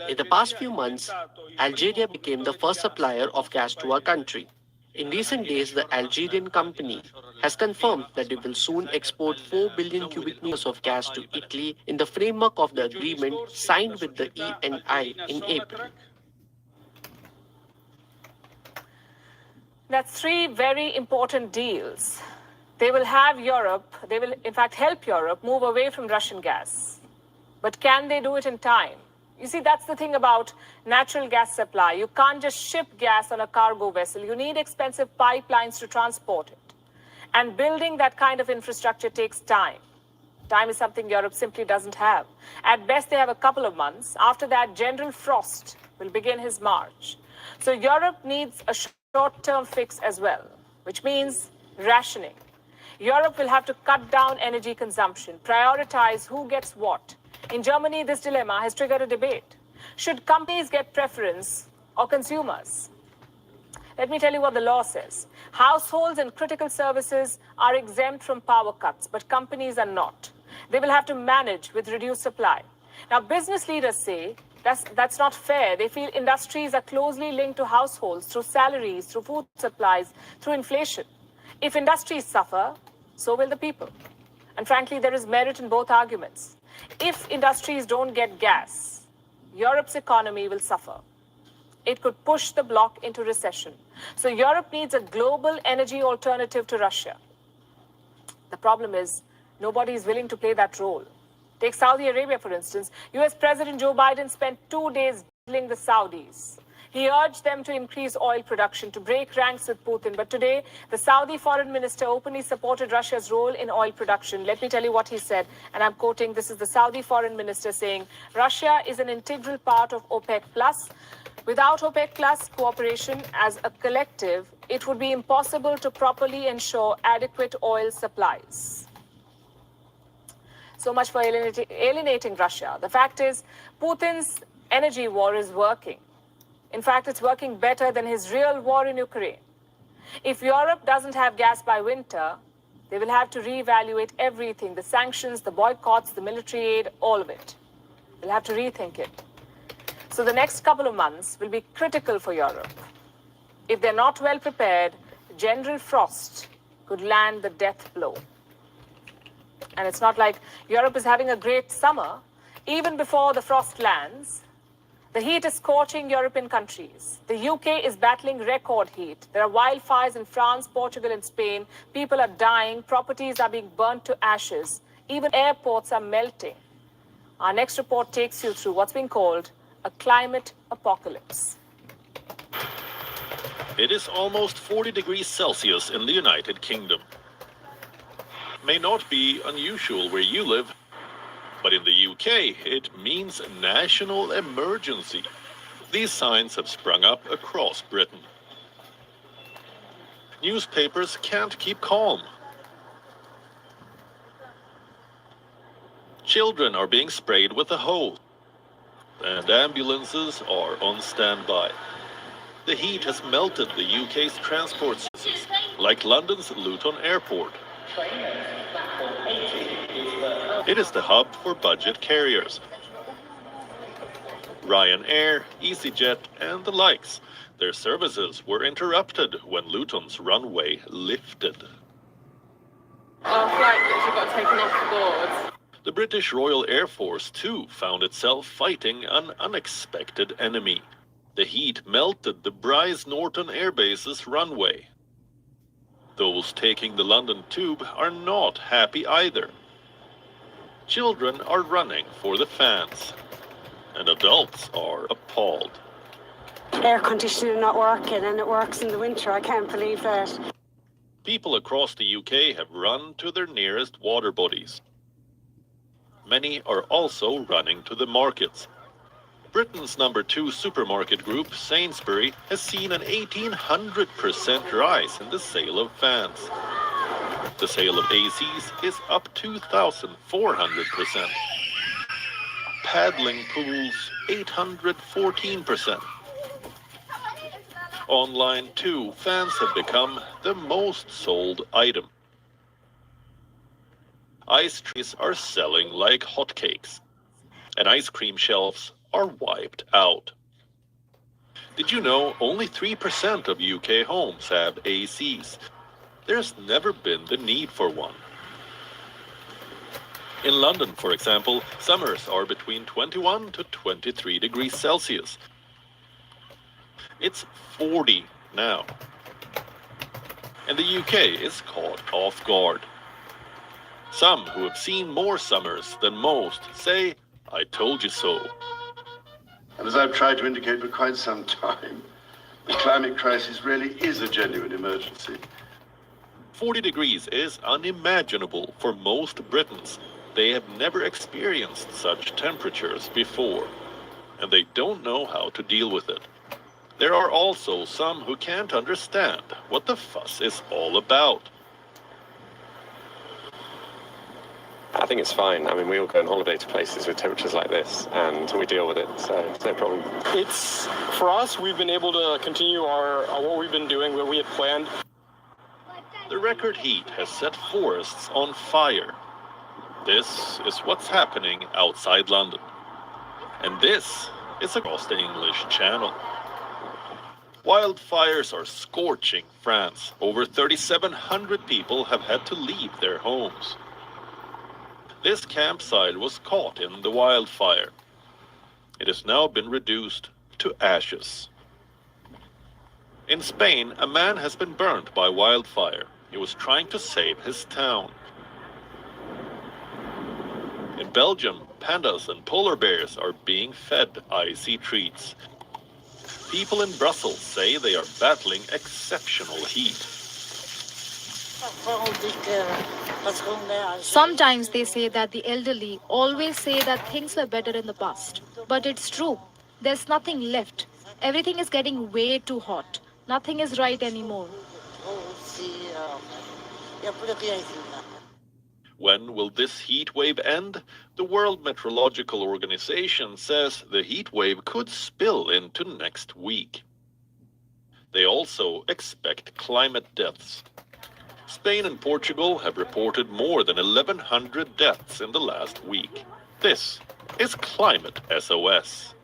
In the past few months, Algeria became the first supplier of gas to our country. In recent days, the Algerian company has confirmed that it will soon export 4 billion cubic meters of gas to Italy in the framework of the agreement signed with the ENI in April. That's 3 very important deals. They will have Europe, they will in fact help Europe move away from Russian gas. But can they do it in time? You see, that's the thing about natural gas supply. You can't just ship gas on a cargo vessel. You need expensive pipelines to transport it. And building that kind of infrastructure takes time. Time is something Europe simply doesn't have. At best, they have a couple of months. After that, General Frost will begin his march. So Europe needs a short-term fix as well, which means rationing. Europe will have to cut down energy consumption, prioritize who gets what. In Germany, this dilemma has triggered a debate. Should companies get preference or consumers? Let me tell you what the law says. Households and critical services are exempt from power cuts, but companies are not. They will have to manage with reduced supply. Now, business leaders say that's not fair. They feel industries are closely linked to households through salaries, through food supplies, through inflation. If industries suffer, so will the people. And frankly, there is merit in both arguments. If industries don't get gas, Europe's economy will suffer. it could push the bloc into recession. So Europe needs a global energy alternative to Russia. The problem is, nobody is willing to play that role. Take Saudi Arabia, for instance. US President Joe Biden spent 2 days dealing the Saudis. He urged them to increase oil production, to break ranks with Putin. But today, the Saudi foreign minister openly supported Russia's role in oil production. Let me tell you what he said, and I'm quoting, this is the Saudi foreign minister saying, Russia is an integral part of OPEC+. Without OPEC Plus cooperation as a collective, it would be impossible to properly ensure adequate oil supplies. So much for alienating Russia. The fact is, Putin's energy war is working. In fact, it's working better than his real war in Ukraine. If Europe doesn't have gas by winter, they will have to reevaluate everything, the sanctions, the boycotts, the military aid, all of it. They'll have to rethink it. So the next couple of months will be critical for Europe. If they're not well prepared, General Frost could land the death blow. And it's not like Europe is having a great summer. Even before the frost lands, the heat is scorching European countries. The UK is battling record heat. There are wildfires in France, Portugal, and Spain. People are dying. Properties are being burnt to ashes. Even airports are melting. Our next report takes you through what's being called a climate apocalypse. It is almost 40 degrees Celsius in the United Kingdom. May not be unusual where you live, but in the UK, it means national emergency. These signs have sprung up across Britain. Newspapers can't keep calm. Children are being sprayed with a hose, and ambulances are on standby. The heat has melted the UK's transport systems, like London's Luton Airport. It is the hub for budget carriers. Ryanair, EasyJet, and the likes. Their services were interrupted when Luton's runway lifted. Our flight literally got taken off the board. The British Royal Air Force, too, found itself fighting an unexpected enemy. The heat melted the Brize Norton Air Base's runway. Those taking the London Tube are not happy either. Children are running for the fans, and adults are appalled. Air conditioning not working, and it works in the winter. I can't believe that. People across the UK have run to their nearest water bodies. Many are also running to the markets. Britain's #2 supermarket group, Sainsbury, has seen an 1,800% rise in the sale of fans. The sale of ACs is up 2,400%. Paddling pools, 814%. Online, too, fans have become the most sold item. Ice trees are selling like hotcakes, and ice cream shelves are wiped out. Did you know only 3% of UK homes have ACs? There's never been the need for one. In London, for example, summers are between 21 to 23 degrees Celsius. It's 40 now. And the UK is caught off guard. Some who have seen more summers than most say, "I told you so." And as I've tried to indicate for quite some time, the climate crisis really is a genuine emergency. 40 degrees is unimaginable for most Britons. They have never experienced such temperatures before, and they don't know how to deal with it. There are also some who can't understand what the fuss is all about. I think it's fine. I mean, we all go on holiday to places with temperatures like this, and we deal with it, so it's no problem. It's, for us, we've been able to continue what we've been doing, what we had planned. The record heat has set forests on fire. This is what's happening outside London. And this is across the English Channel. Wildfires are scorching France. Over 3,700 people have had to leave their homes. This campsite was caught in the wildfire. It has now been reduced to ashes. In Spain, a man has been burnt by wildfire. He was trying to save his town. In Belgium, pandas and polar bears are being fed icy treats. People in Brussels say they are battling exceptional heat. Sometimes they say that the elderly always say that things were better in the past. But it's true. There's nothing left. Everything is getting way too hot. Nothing is right anymore. When will this heat wave end? The World Meteorological Organization says the heat wave could spill into next week. They also expect climate deaths. Spain and Portugal have reported more than 1,100 deaths in the last week. This is Climate SOS.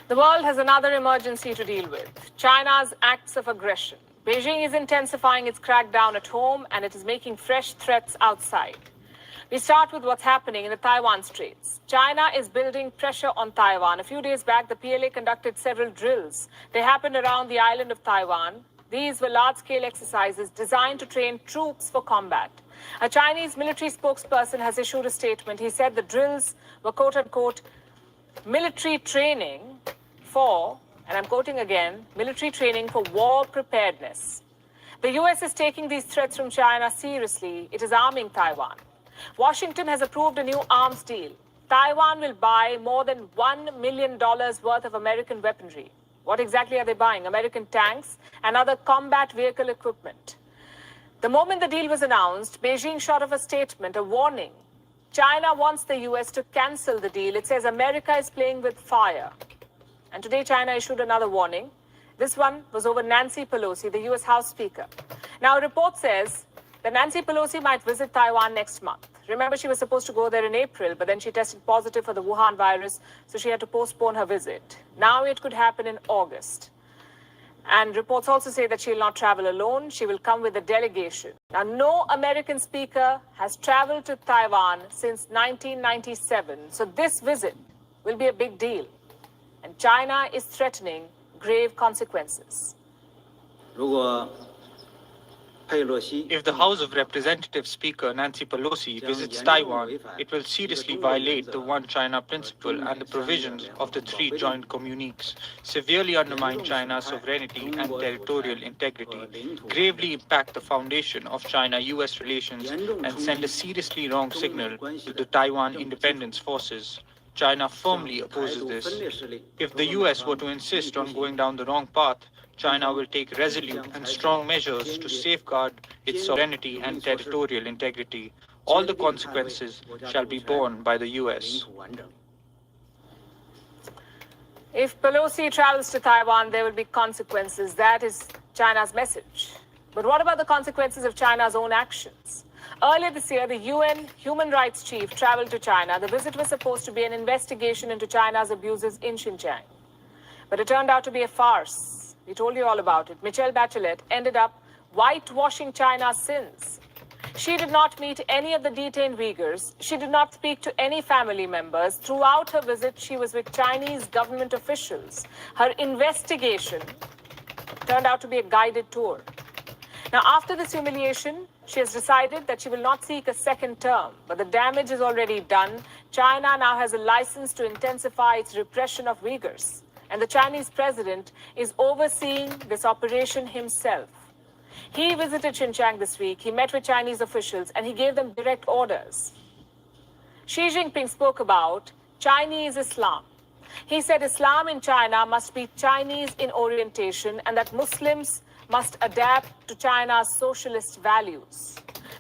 The world has another emergency to deal with: China's acts of aggression. Beijing is intensifying its crackdown at home, and it is making fresh threats outside. We start with what's happening in the Taiwan Straits. China is building pressure on Taiwan. A few days back, the PLA conducted several drills. They happened around the island of Taiwan. These were large-scale exercises designed to train troops for combat. A Chinese military spokesperson has issued a statement. He said the drills were, quote-unquote, military training for, and I'm quoting again, military training for war preparedness. The US is taking these threats from China seriously. It is arming Taiwan. Washington has approved a new arms deal. Taiwan will buy more than $1 million worth of American weaponry. What exactly are they buying? American tanks and other combat vehicle equipment. The moment the deal was announced, Beijing shot off a statement, a warning. China wants the US to cancel the deal. It says America is playing with fire. And today China issued another warning. This one was over Nancy Pelosi, the US House Speaker. Now, a report says that Nancy Pelosi might visit Taiwan next month. Remember, she was supposed to go there in April, but then she tested positive for the Wuhan virus, so she had to postpone her visit. Now it could happen in August. And reports also say that she will not travel alone. She will come with a delegation. Now, no American speaker has traveled to Taiwan since 1997, so this visit will be a big deal. And China is threatening grave consequences. If the House of Representatives Speaker Nancy Pelosi visits Taiwan, it will seriously violate the One China principle and the provisions of the three joint communiques, severely undermine China's sovereignty and territorial integrity, gravely impact the foundation of China-US relations, and send a seriously wrong signal to the Taiwan independence forces. China firmly opposes this. If the US were to insist on going down the wrong path, China will take resolute and strong measures to safeguard its sovereignty and territorial integrity. All the consequences shall be borne by the US. If Pelosi travels to Taiwan, there will be consequences. That is China's message. But what about the consequences of China's own actions? Earlier this year, the UN human rights chief traveled to China. The visit was supposed to be an investigation into China's abuses in Xinjiang. But it turned out to be a farce. We told you all about it. Michelle Bachelet ended up whitewashing China's sins. She did not meet any of the detained Uyghurs. She did not speak to any family members. Throughout her visit, she was with Chinese government officials. Her investigation turned out to be a guided tour. Now, after this humiliation, she has decided that she will not seek a second term. But the damage is already done. China now has a license to intensify its repression of Uyghurs. And the Chinese president is overseeing this operation himself. He visited Xinjiang this week. He met with Chinese officials and he gave them direct orders. Xi Jinping spoke about Chinese Islam. He said Islam in China must be Chinese in orientation and that Muslims must adapt to China's socialist values.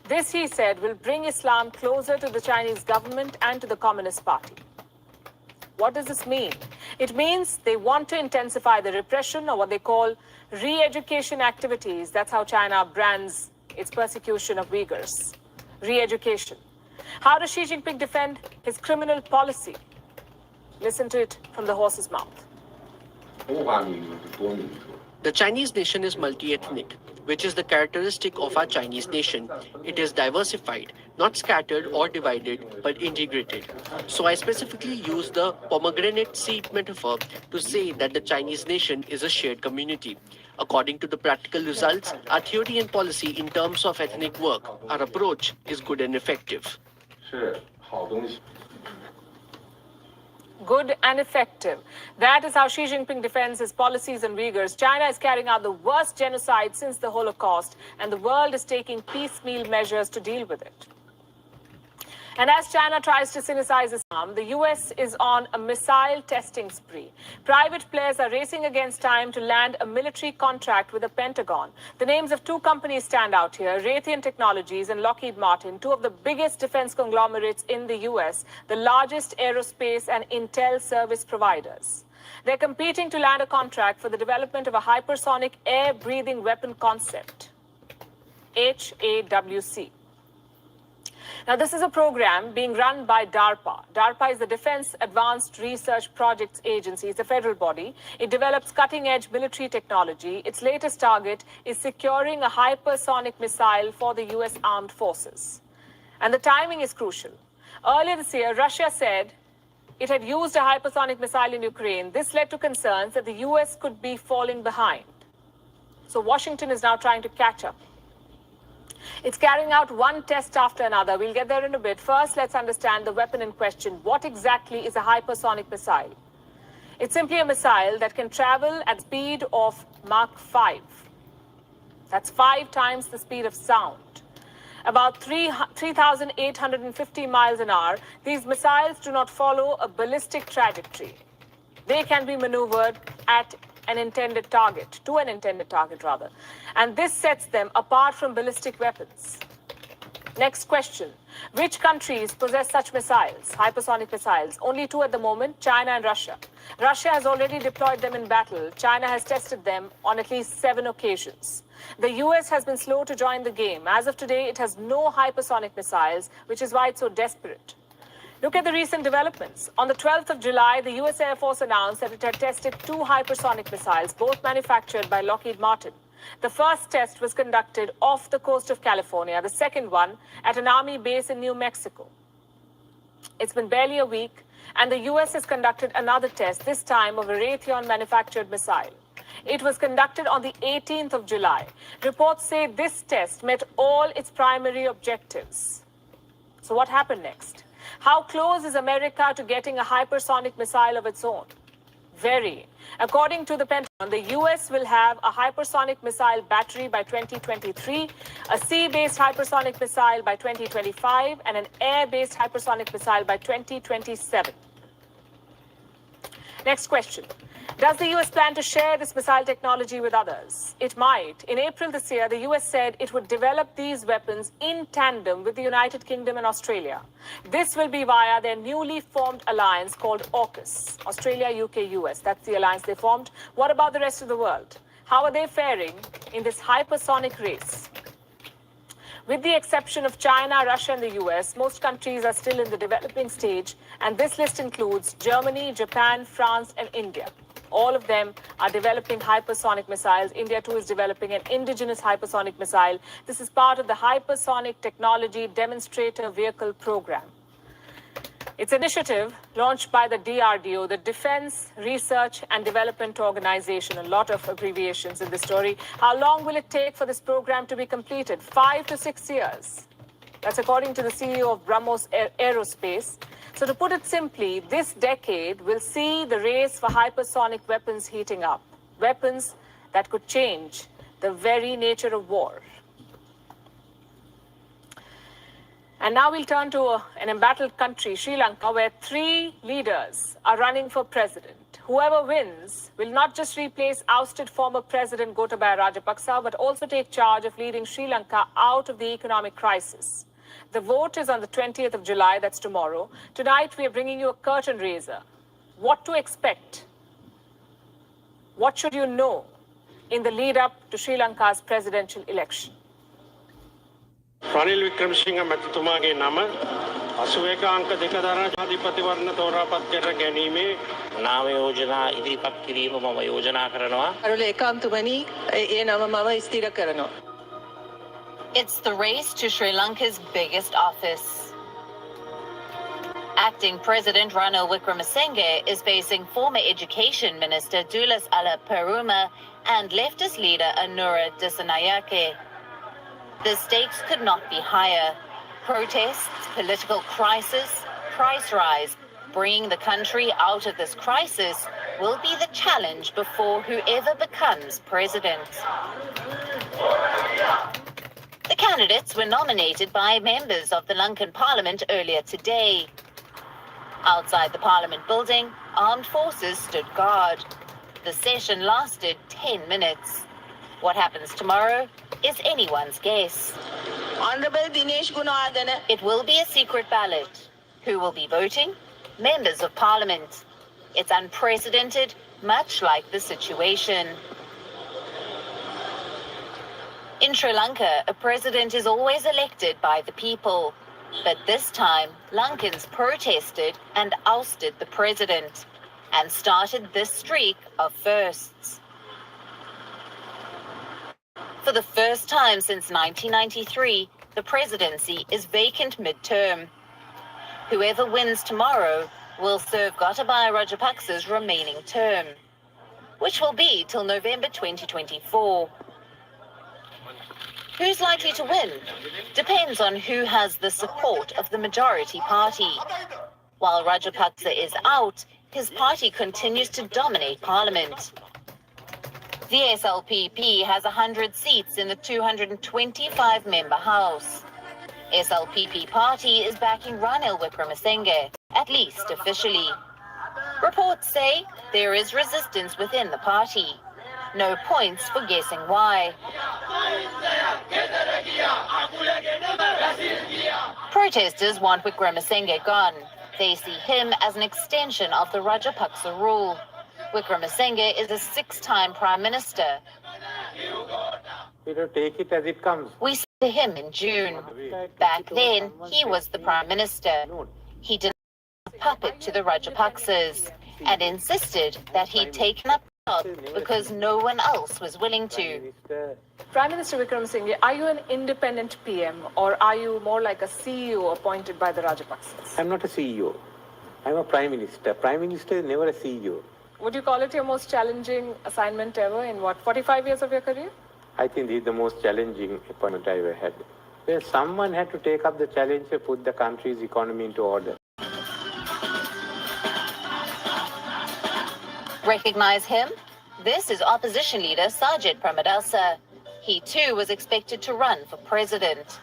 This, he said, will bring Islam closer to the Chinese government and to the Communist Party. What does this mean? It means they want to intensify the repression or what they call re-education activities. That's how China brands its persecution of Uyghurs. Re-education. How does Xi Jinping defend his criminal policy? Listen to it from the horse's mouth. The Chinese nation is multi-ethnic, which is the characteristic of our Chinese nation. It is diversified, not scattered or divided, but integrated. So I specifically use the pomegranate seed metaphor to say that the Chinese nation is a shared community. According to the practical results, our theory and policy in terms of ethnic work, our approach is good and effective. Good and effective. That is how Xi Jinping defends his policies on Uyghurs. China is carrying out the worst genocide since the Holocaust, and the world is taking piecemeal measures to deal with it. And as China tries to sinicize Islam, the US is on a missile testing spree. Private players are racing against time to land a military contract with the Pentagon. The names of two companies stand out here, Raytheon Technologies and Lockheed Martin, two of the biggest defense conglomerates in the US, the largest aerospace and intel service providers. They're competing to land a contract for the development of a hypersonic air-breathing weapon concept, HAWC. Now, this is a program being run by DARPA. DARPA is the Defense Advanced Research Projects Agency. It's a federal body. It develops cutting-edge military technology. Its latest target is securing a hypersonic missile for the U.S. Armed Forces. And the timing is crucial. Earlier this year, Russia said it had used a hypersonic missile in Ukraine. This led to concerns that the U.S. could be falling behind. So Washington is now trying to catch up. It's carrying out one test after another. We'll get there in a bit. First, let's understand the weapon in question. What exactly is a hypersonic missile? It's simply a missile that can travel at speed of Mach 5. That's 5 times the speed of sound. About 3,850 miles an hour. These missiles do not follow a ballistic trajectory. They can be maneuvered to an intended target, rather. And this sets them apart from ballistic weapons. Next question. Which countries possess such missiles, hypersonic missiles? Only 2 at the moment, China and Russia. Russia has already deployed them in battle. China has tested them on at least 7 occasions. The US has been slow to join the game. As of today, it has no hypersonic missiles, which is why it's so desperate. Look at the recent developments. On the 12th of July, the US Air Force announced that it had tested 2 hypersonic missiles, both manufactured by Lockheed Martin. The first test was conducted off the coast of California, the second one at an Army base in New Mexico. It's been barely a week, and the US has conducted another test, this time of a Raytheon manufactured missile. It was conducted on the 18th of July. Reports say this test met all its primary objectives. So what happened next? How close is America to getting a hypersonic missile of its own? Very. According to the Pentagon, the US will have a hypersonic missile battery by 2023, a sea-based hypersonic missile by 2025, and an air-based hypersonic missile by 2027. Next question. Does the US plan to share this missile technology with others? It might. In April this year, the US said it would develop these weapons in tandem with the United Kingdom and Australia. This will be via their newly formed alliance called AUKUS, Australia, UK, US. That's the alliance they formed. What about the rest of the world? How are they faring in this hypersonic race? With the exception of China, Russia, and the US, most countries are still in the developing stage, and this list includes Germany, Japan, France, and India. All of them are developing hypersonic missiles. India, too, is developing an indigenous hypersonic missile. This is part of the Hypersonic Technology Demonstrator Vehicle Program. It's an initiative launched by the DRDO, the Defense Research and Development Organization. A lot of abbreviations in this story. How long will it take for this program to be completed? 5 to 6 years. That's according to the CEO of BrahMos Aerospace. So to put it simply, this decade will see the race for hypersonic weapons heating up. Weapons that could change the very nature of war. And now we'll turn to an embattled country, Sri Lanka, where 3 leaders are running for president. Whoever wins will not just replace ousted former President Gotabaya Rajapaksa, but also take charge of leading Sri Lanka out of the economic crisis. The vote is on the 20th of July, that's tomorrow. Tonight, we are bringing you a curtain raiser. What to expect? What should you know in the lead up to Sri Lanka's presidential election? Ranil Wickremesinghe මැතිතුමාගේ නම 81 අංක 2 දරන ජනාධිපතිවරණ තෝරාපත් කර ගැනීමේ නාම යෝජනා ඉදිරිපත් කිරීම මම යෝජනා කරනවා. අරුල ඒකාන්තමනි ඒ නම මම ස්ථිර කරනවා. It's the race to Sri Lanka's biggest office. Acting President Ranil Wickremesinghe is facing former Education Minister Dulas Alaperuma and leftist leader Anura Dissanayake. The stakes could not be higher. Protests, political crisis, price rise. Bringing the country out of this crisis will be the challenge before whoever becomes president. The candidates were nominated by members of the Lankan Parliament earlier today. Outside the Parliament building, armed forces stood guard. The session lasted 10 minutes. What happens tomorrow is anyone's guess. Honorable Dinesh Gunawardena. It will be a secret ballot. Who will be voting? Members of Parliament. It's unprecedented, much like the situation. In Sri Lanka, a president is always elected by the people. But this time, Lankans protested and ousted the president and started this streak of firsts. For the first time since 1993, the presidency is vacant mid-term. Whoever wins tomorrow will serve Gotabaya Rajapaksa's remaining term, which will be till November 2024. Who's likely to win? Depends on who has the support of the majority party. While Rajapaksa is out, his party continues to dominate parliament. The SLPP has 100 seats in the 225-member House. SLPP party is backing Ranil Wickremesinghe, at least officially. Reports say there is resistance within the party. No points for guessing why. Protesters want Wickremesinghe gone. They see him as an extension of the Rajapaksa rule. Wickremesinghe is a 6-time Prime Minister. We will take it as it comes. We saw him in June. Back then, he was the Prime Minister. He denied a puppet to the Rajapaksas and insisted that he'd taken up because no one else was willing to. Prime Minister Wickremesinghe, are you an independent PM or are you more like a CEO appointed by the Rajapaksas? I'm not a CEO. I'm a Prime Minister. Prime Minister is never a CEO. Would you call it your most challenging assignment ever in 45 years of your career? I think this is the most challenging appointment I ever had. Where someone had to take up the challenge to put the country's economy into order. Recognize him? This is opposition leader Sajid Premadasa. He too was expected to run for president.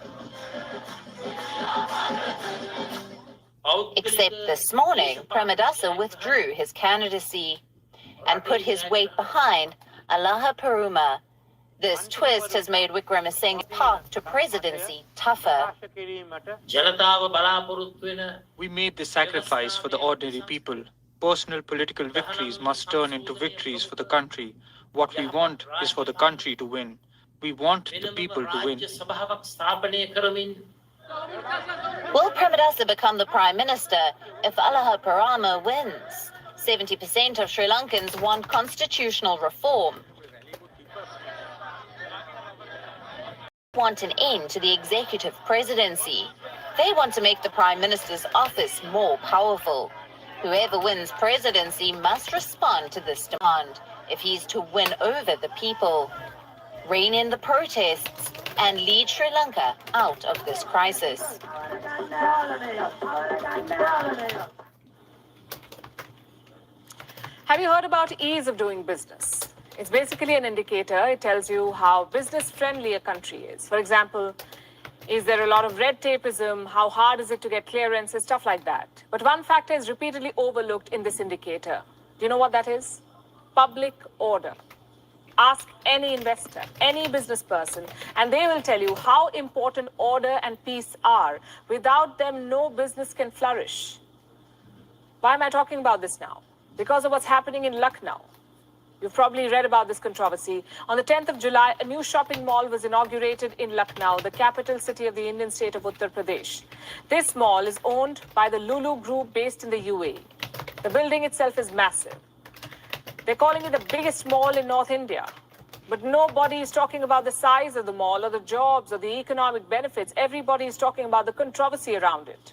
Except this morning, Premadasa withdrew his candidacy and put his weight behind Alaperuma. This twist has made Wickremesinghe's path to presidency tougher. We made the sacrifice for the ordinary people. Personal political victories must turn into victories for the country. What we want is for the country to win. We want the people to win. Will Premadasa become the Prime Minister if Alaperuma wins? 70% of Sri Lankans want constitutional reform. Want an end to the executive presidency. They want to make the Prime Minister's office more powerful. Whoever wins presidency must respond to this demand if he's to win over the people, rein in the protests, and lead Sri Lanka out of this crisis. Have you heard about ease of doing business? It's basically an indicator. It tells you how business-friendly a country is. For example, is there a lot of red tapeism? How hard is it to get clearances? Stuff like that. But one factor is repeatedly overlooked in this indicator. Do you know what that is? Public order. Ask any investor, any business person, and they will tell you how important order and peace are. Without them, no business can flourish. Why am I talking about this now? Because of what's happening in Lucknow. You've probably read about this controversy. On the 10th of July, a new shopping mall was inaugurated in Lucknow, the capital city of the Indian state of Uttar Pradesh. This mall is owned by the Lulu Group based in the UAE. The building itself is massive. They're calling it the biggest mall in North India. But nobody is talking about the size of the mall or the jobs or the economic benefits. Everybody is talking about the controversy around it.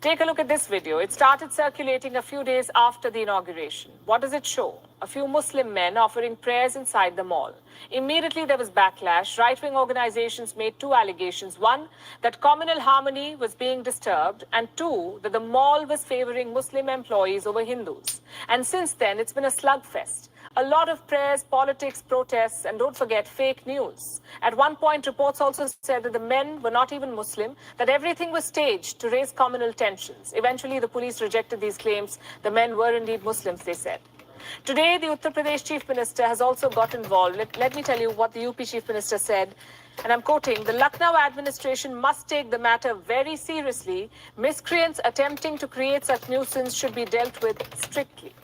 Take a look at this video. It started circulating a few days after the inauguration. What does it show? A few Muslim men offering prayers inside the mall. Immediately there was backlash. Right-wing organizations made two allegations. One, that communal harmony was being disturbed, and two, that the mall was favoring Muslim employees over Hindus. And since then, it's been a slugfest. A lot of prayers, politics, protests, and don't forget, fake news. At one point, reports also said that the men were not even Muslim, that everything was staged to raise communal tensions. Eventually, the police rejected these claims. The men were indeed Muslims, they said. Today, the Uttar Pradesh Chief Minister has also got involved. Let me tell you what the UP Chief Minister said. And I'm quoting, "The Lucknow administration must take the matter very seriously. Miscreants attempting to create such nuisance should be dealt with strictly."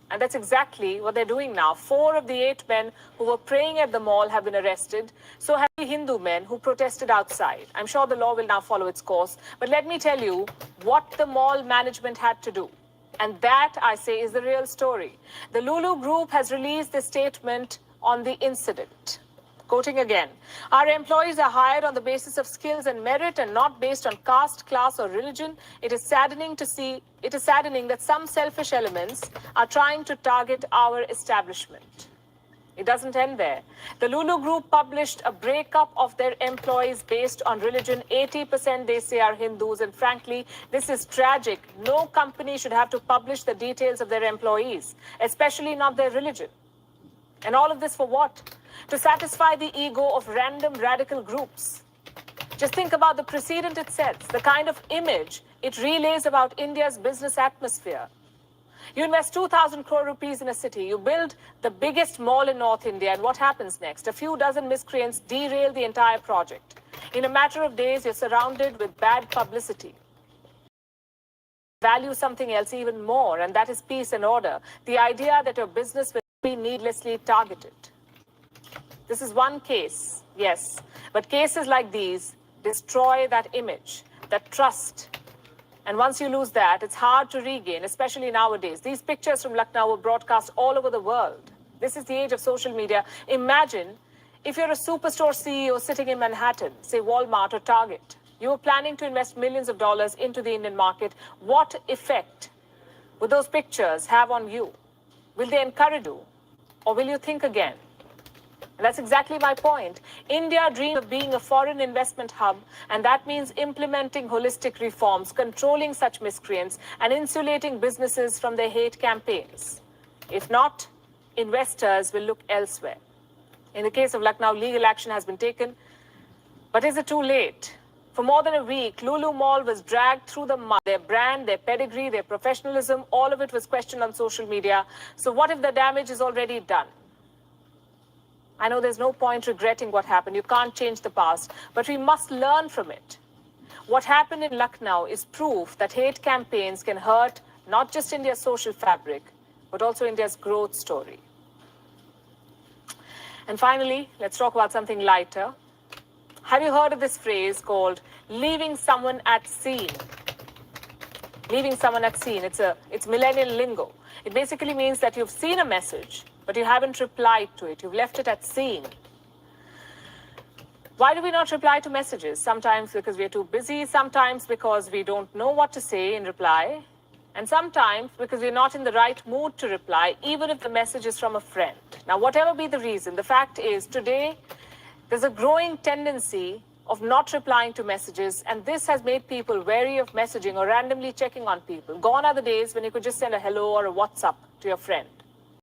And that's exactly what they're doing now. 4 of the 8 men who were praying at the mall have been arrested. So have the Hindu men who protested outside. I'm sure the law will now follow its course. But let me tell you what the mall management had to do. And that, I say, is the real story. The Lulu Group has released a statement on the incident. Quoting again, "Our employees are hired on the basis of skills and merit and not based on caste, class, or religion. It is saddening that some selfish elements are trying to target our establishment." It doesn't end there. The Lulu Group published a breakup of their employees based on religion. 80% they say are Hindus, and frankly, this is tragic. No company should have to publish the details of their employees, especially not their religion. And all of this for what? To satisfy the ego of random radical groups. Just think about the precedent it sets, the kind of image it relays about India's business atmosphere. You invest 2,000 crore rupees in a city, you build the biggest mall in North India, and what happens next? A few dozen miscreants derail the entire project. In a matter of days, you're surrounded with bad publicity. Value something else even more, and that is peace and order. The idea that your business will be needlessly targeted. This is one case, yes, but cases like these destroy that image, that trust. And once you lose that, it's hard to regain, especially nowadays. These pictures from Lucknow were broadcast all over the world. This is the age of social media. Imagine if you're a superstore CEO sitting in Manhattan, say Walmart or Target. You were planning to invest millions of dollars into the Indian market. What effect would those pictures have on you? Will they encourage you? Or will you think again? And that's exactly my point. India dreams of being a foreign investment hub, and that means implementing holistic reforms, controlling such miscreants, and insulating businesses from their hate campaigns. If not, investors will look elsewhere. In the case of Lucknow, legal action has been taken. But is it too late? For more than a week, Lulu Mall was dragged through the mud. Their brand, their pedigree, their professionalism, all of it was questioned on social media. So what if the damage is already done? I know there's no point regretting what happened. You can't change the past, but we must learn from it. What happened in Lucknow is proof that hate campaigns can hurt not just India's social fabric, but also India's growth story. And finally, let's talk about something lighter. Have you heard of this phrase called leaving someone at scene? Leaving someone at scene. It's millennial lingo. It basically means that you've seen a message, but you haven't replied to it. You've left it at scene. Why do we not reply to messages? Sometimes because we're too busy, sometimes because we don't know what to say in reply, and sometimes because we're not in the right mood to reply, even if the message is from a friend. Now, whatever be the reason, the fact is today there's a growing tendency of not replying to messages, and this has made people wary of messaging or randomly checking on people. Gone are the days when you could just send a hello or a WhatsApp to your friend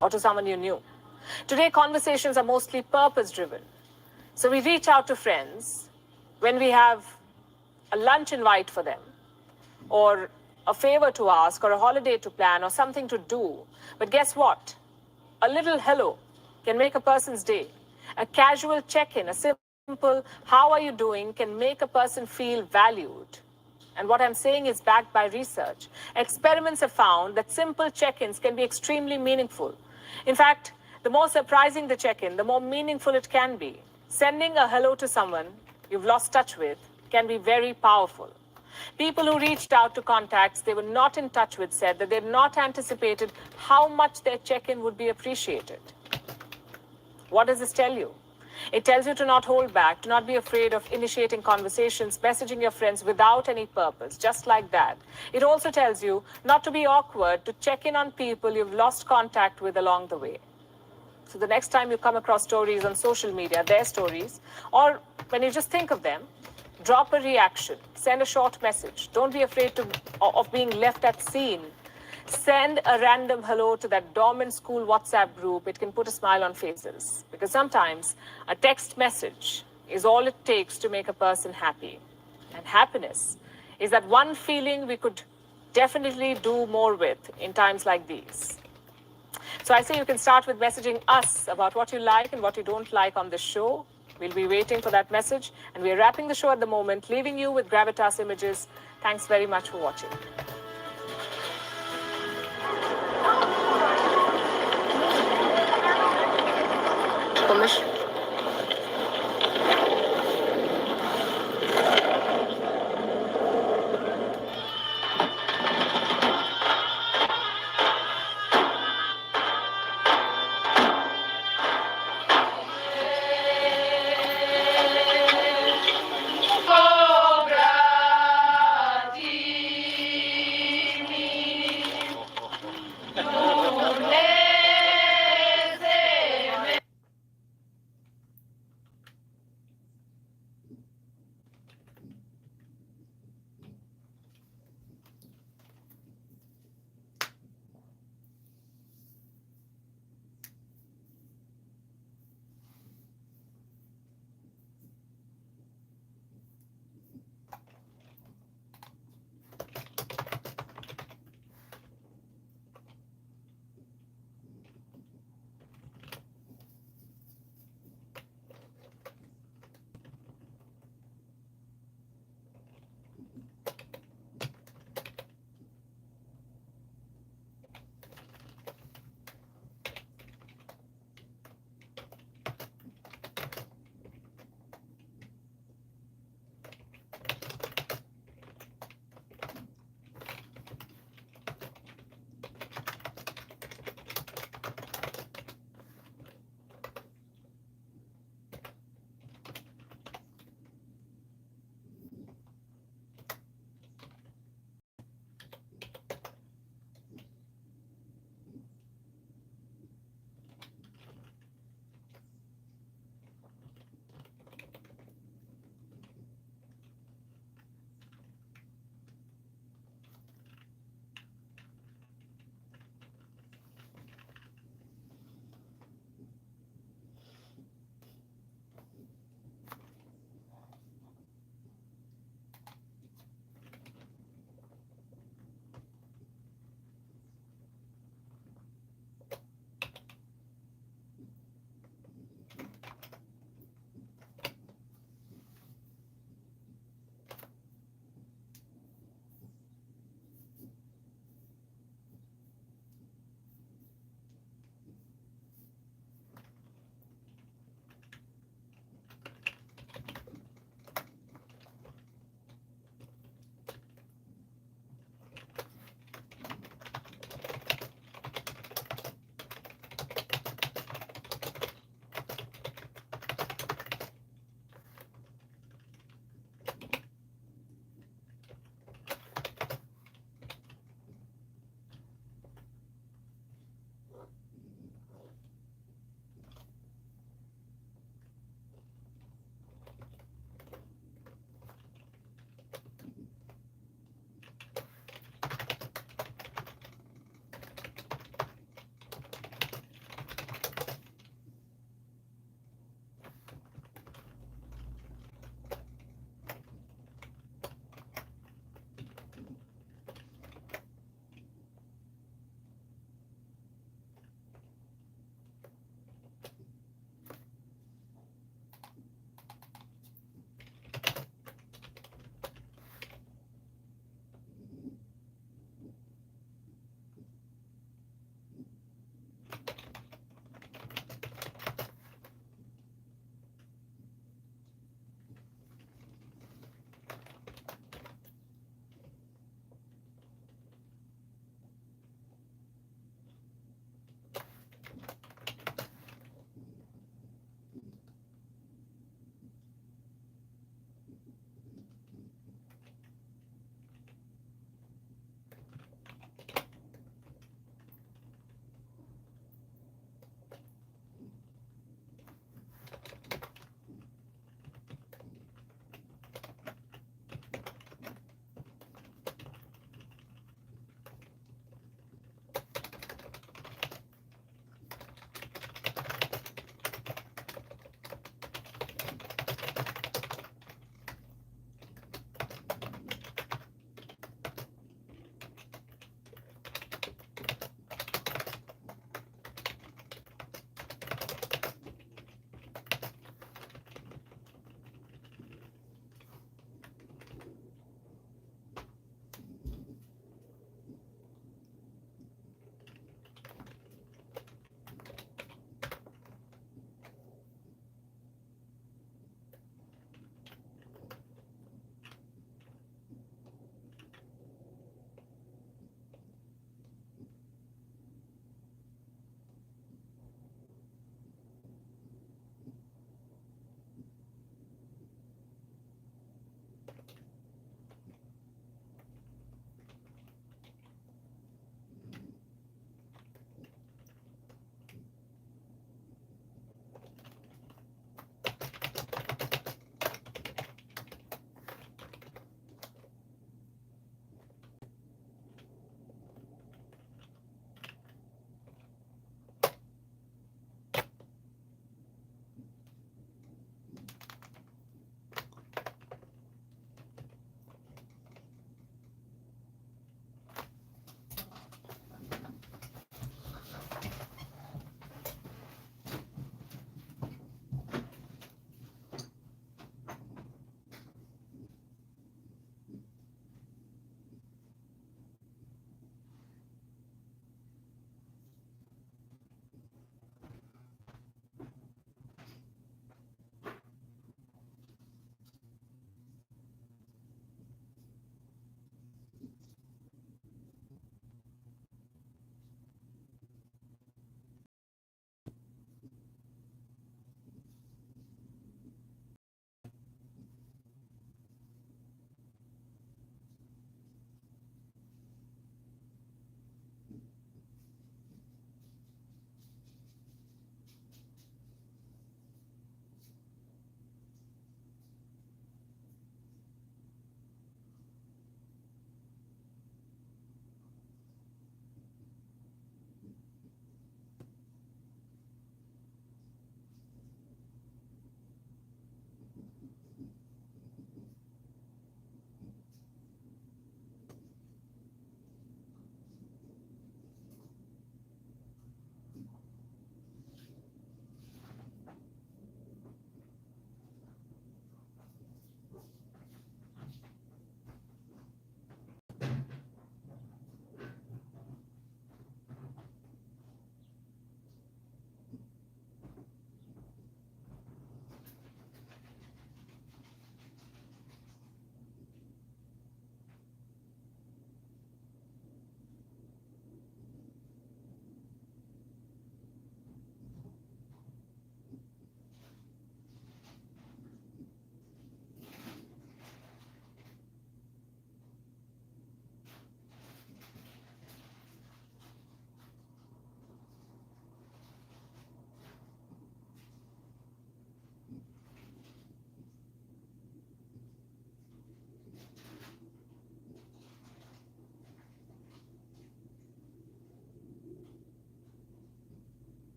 or to someone you knew. Today, conversations are mostly purpose-driven. So we reach out to friends when we have a lunch invite for them, or a favor to ask, or a holiday to plan, or something to do. But guess what? A little hello can make a person's day. A casual check-in, a simple, how are you doing, can make a person feel valued. And what I'm saying is backed by research. Experiments have found that simple check-ins can be extremely meaningful. In fact, the more surprising the check-in, the more meaningful it can be. Sending a hello to someone you've lost touch with can be very powerful. People who reached out to contacts they were not in touch with said that they had not anticipated how much their check-in would be appreciated. What does this tell you? It tells you to not hold back, to not be afraid of initiating conversations, messaging your friends without any purpose, just like that. It also tells you not to be awkward, to check in on people you've lost contact with along the way. So the next time you come across stories on social media, their stories, or when you just think of them, drop a reaction, send a short message. Don't be afraid of being left at scene. Send a random hello to that dormant school WhatsApp group. It can put a smile on faces. Because sometimes a text message is all it takes to make a person happy. And happiness is that one feeling we could definitely do more with in times like these. So I say you can start with messaging us about what you like and what you don't like on this show. We'll be waiting for that message. And we're wrapping the show at the moment, leaving you with Gravitas Images. Thanks very much for watching. Permission.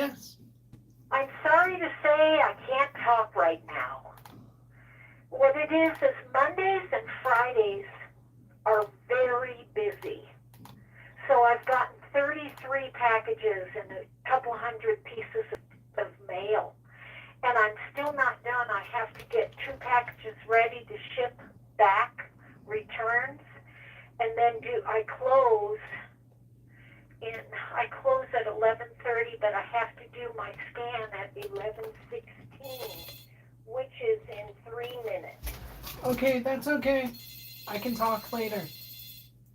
Yes. I'm sorry to say I can't talk right now. What it is Mondays and Fridays are very busy. So I've gotten 33 packages and a couple hundred pieces of mail. And I'm still not done. I have to get 2 packages ready to ship back, returns, and then I close at 11:30, but I have to do my scan at 11:16, which is in 3 minutes. Okay, that's okay. I can talk later.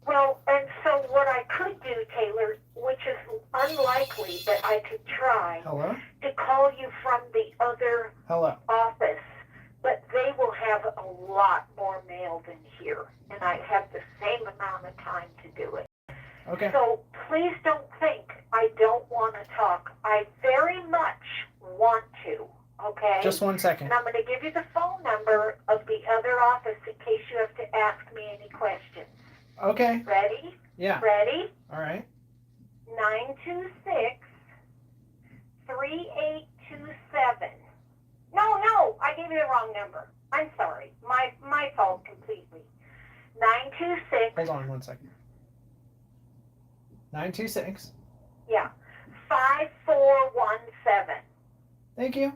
Well, and so what I could do, Taylor, which is unlikely, but I could try, Hello? to call you from the other Hello. office, but they will have a lot more mail than here, and I have the same amount of time to do it. Okay. So please don't think I don't want to talk. I very much want to, okay? Just 1 second. And I'm going to give you the phone number of the other office in case you have to ask me any questions. Okay. Ready? Yeah. Ready? All right. 926-3827. No, I gave you the wrong number. I'm sorry. My fault completely. 926. Hold on 1 second. 926. Yeah. 5417. Thank you.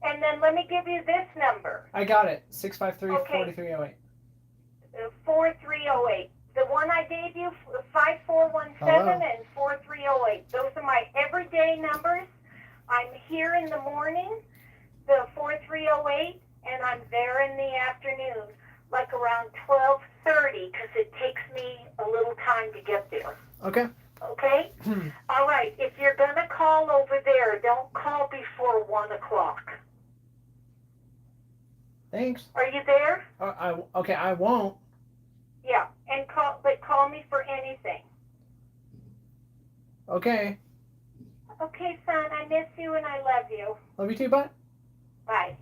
And then let me give you this number. I got it. 653-4308. 4308. The one I gave you, 5417 Hello? and 4308. Those are my everyday numbers. I'm here in the morning, the 4308, and I'm there in the afternoon, like around 12:30, because it takes me a little time to get there. Okay. Okay? All right. If you're going to call over there, don't call before 1 o'clock. Thanks. Are you there? Okay, I won't. Yeah. And call me for anything. Okay. Okay, son. I miss you and I love you. Love you too, bye. Bye.